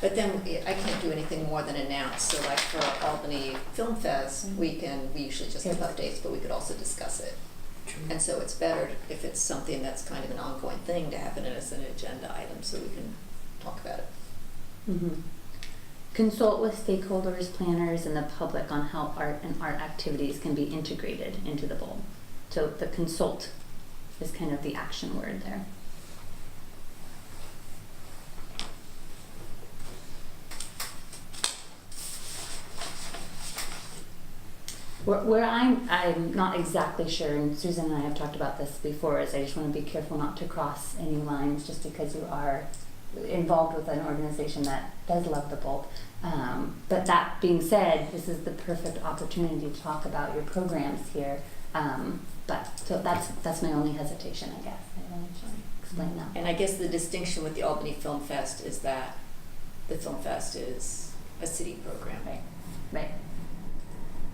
But then I can't do anything more than announce. So like for Albany Film Fest, we usually just give updates, but we could also discuss it. True. And so it's better if it's something that's kind of an ongoing thing to have it as an agenda item so we can talk about it. Mm-hmm. Consult with stakeholders, planners, and the public on how art and art activities can be integrated into the bulb. So the consult is kind of the action word there. Where I'm not exactly sure, and Susan and I have talked about this before, is I just want to be careful not to cross any lines just because you are involved with an organization that does love the bulb. But that being said, this is the perfect opportunity to talk about your programs here. But so that's my only hesitation, I guess. I wanted to explain that. And I guess the distinction with the Albany Film Fest is that the Film Fest is a city program. Right.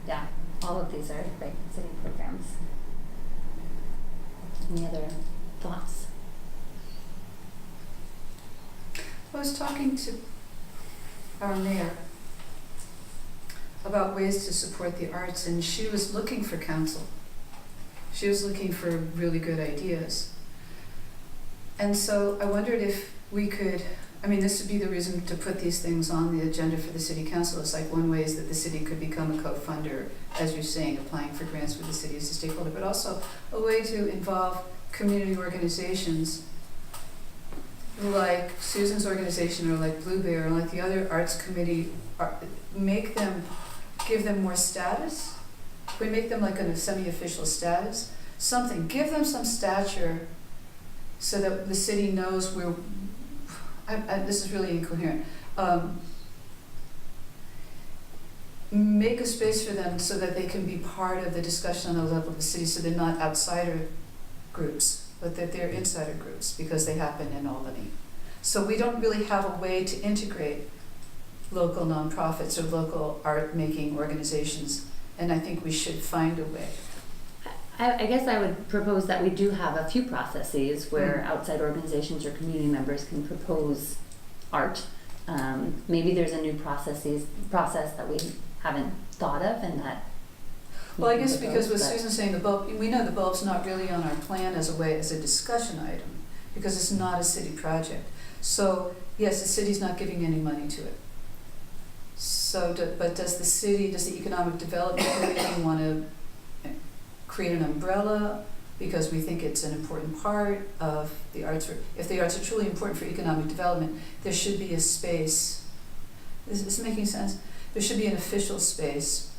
Yeah. All of these are great city programs. Any other thoughts? I was talking to our mayor about ways to support the arts, and she was looking for counsel. She was looking for really good ideas. And so I wondered if we could, this would be the reason to put these things on the agenda for the city council. It's like one way is that the city could become a co-funder, as you're saying, applying for grants with the city as a stakeholder, but also a way to involve community organizations like Susan's organization or like Blue Bear or like the other arts committee, give them more status. We make them like a semi-official status, something, give them some stature so that the city knows we're, this is really incoherent. Make a space for them so that they can be part of the discussion on the level of the city, so they're not outsider groups, but that they're insider groups because they happen in Albany. So we don't really have a way to integrate local nonprofits or local art-making organizations, and I think we should find a way. I guess I would propose that we do have a few processes where outside organizations or community members can propose art. Maybe there's a new process that we haven't thought of, and that. Well, I guess because with Susan saying the bulb, we know the bulb's not really on our plan as a discussion item, because it's not a city project. So yes, the city's not giving any money to it. So, but does the Economic Development Committee want to create an umbrella because we think it's an important part of the arts? If the arts are truly important for economic development, there should be a space. Is this making sense? There should be an official space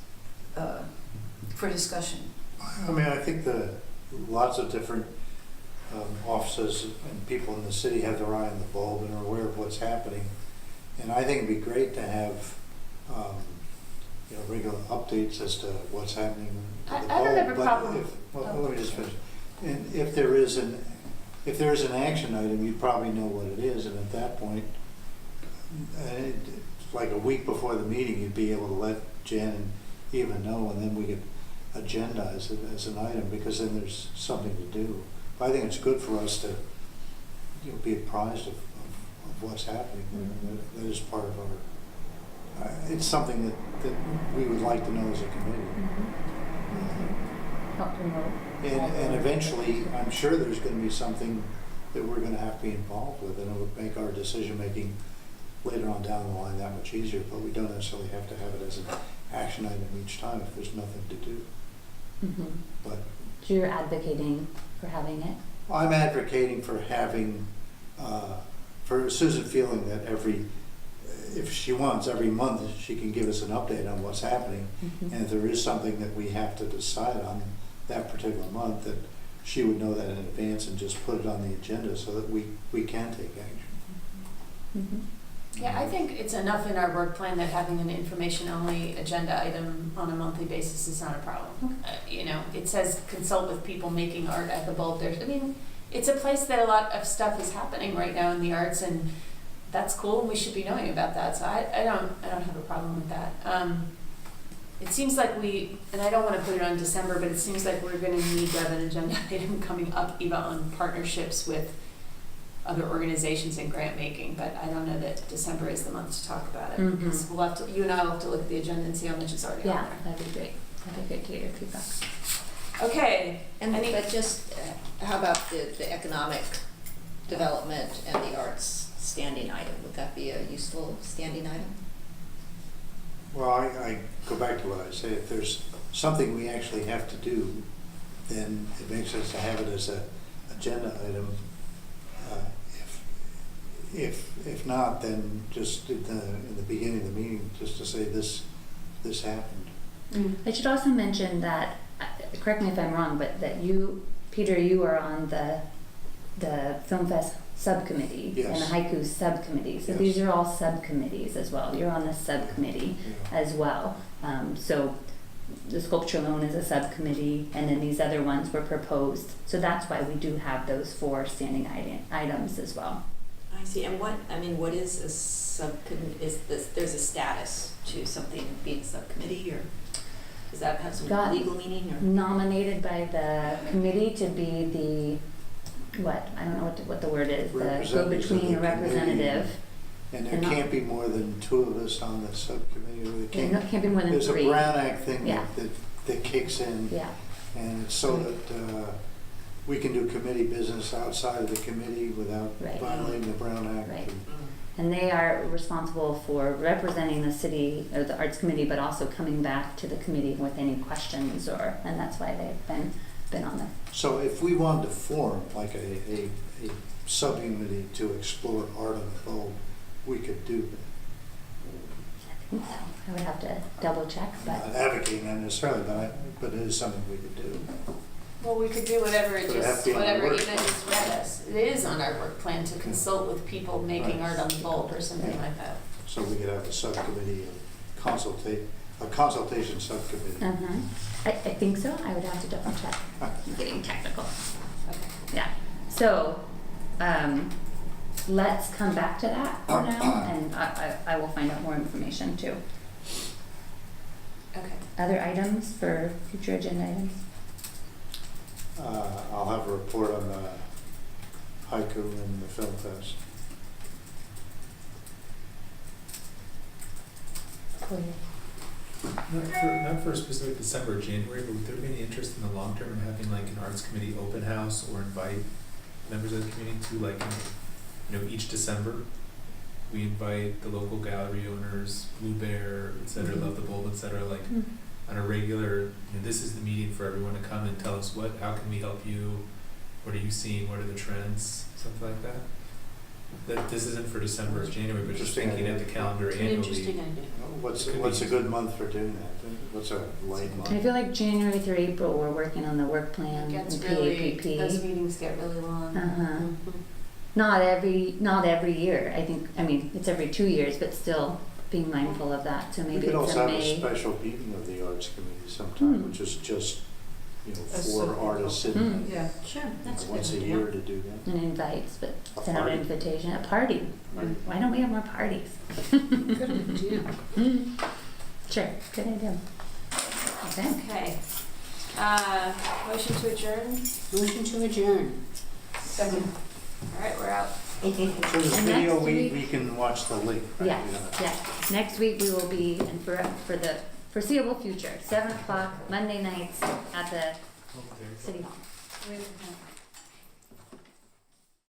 for discussion. I think lots of different offices and people in the city have their eye on the bulb and are aware of what's happening. And I think it'd be great to have regular updates as to what's happening to the bulb. I don't have a problem. Let me just finish. And if there is an action item, you probably know what it is, and at that point, like a week before the meeting, you'd be able to let Jan and Eva know, and then we could agendize it as an item, because then there's something to do. But I think it's good for us to be apprised of what's happening. That is part of our. It's something that we would like to know as a committee. Help promote. And eventually, I'm sure there's going to be something that we're going to have to be involved with, and it would make our decision making later on down the line that much easier. But we don't necessarily have to have it as an action item each time if there's nothing to do. But So you're advocating for having it? I'm advocating for having, for Susan feeling that if she wants, every month she can give us an update on what's happening. Mhm. And if there is something that we have to decide on that particular month, that she would know that in advance and just put it on the agenda so that we can take action. Mhm. Yeah, I think it's enough in our work plan that having an information-only agenda item on a monthly basis is not a problem. You know, it says consult with people making art at the Bulb. It's a place that a lot of stuff is happening right now in the arts, and that's cool, and we should be knowing about that. So I don't have a problem with that. It seems like and I don't want to put it on December, but it seems like we're going to need to have an agenda item coming up even on partnerships with other organizations and grant making, but I don't know that December is the month to talk about it. Mhm. Because you and I will have to look at the agenda and see how much is already on Yeah, there. that'd be great. That'd be great to get your feedback. Okay. But just, how about the economic development and the arts standing item? Would that be a useful standing item? Well, I go back to what I say, if there's something we actually have to do, then it makes sense to have it as a agenda item. If not, then just in the beginning of the meeting, just to say this happened. I should also mention that, correct me if I'm wrong, but that you, Peter, you are on the Film Fest subcommittee and the Yes. haiku subcommittee. So Yes. these are all subcommittees as well. You're on the subcommittee Yeah. as well. So the sculpture alone is a subcommittee, and then these other ones were proposed. So that's why we do have those 4 standing items as well. I see, and what is a subcommittee, there's a status to something being a subcommittee, or does that have some Got legal meaning, or? Nominated by the committee to be I don't know what the word is, the Representatives go-between of the representative. And there And not- can't be more than 2 of us on the subcommittee. Or There can't be more than there's 3. a Brown Act thing Yeah. that kicks in. Yeah. And it's so that we can do committee business outside of the committee without Right. violating the Brown Act. Right. And they are responsible for representing the city or the arts committee, but also coming back to the committee with any questions, and that's why they've been on there. So if we wanted to form like a subcommittee to explore art on the Bulb, we could do that. I think so. I would have to double check, I'm but not advocating that necessarily, but it is something we could do. Well, we could do whatever But it has to be on the whatever work Ina just read us. It is on our work plan to consult with people making Right. art on the Bulb or something like that. So we could have a subcommittee, a consultation subcommittee. I think so. I would have to double check. I'm getting technical. Okay. Yeah. So let's come back to that for now, and I will find out more information too. Okay. Other items for future agenda items? I'll have a report on the haiku and the film fest. Not for a specific December or January, but would there be any interest in the long term in having like an arts committee open house or invite members of the community to like, each December, we invite the local gallery owners, Blue Bear, et cetera, Love the Bulb, et cetera, like on a regular, this is the meeting for everyone to come and tell us how can we help you, what are you seeing, what are the trends, something like that. That this isn't for December or January, but just thinking of the calendar annually. Interesting idea. What's a good month for doing that? What's a light month? I feel like January through April, we're working on the work plan It and gets really, PAPP. those meetings get really long. Uh-huh. Not every year. I mean, it's every 2 years, but still being mindful of that. So We maybe could it's also a have a May. special meeting of the arts committee sometime, which is just, for artists sitting Yeah, sure, that's a good once a idea. year to do that. And invites, but A send out an party. invitation. A party. Why don't we have more parties? Good idea. Sure, good idea. Okay. Okay. Motion to adjourn? Motion to adjourn. Second. All right, we're out. So this And video, next we week- can watch the link, right? Yes. Next week we will be, and for the foreseeable future, 7 o'clock, Monday nights at the City Hall. Wait a minute.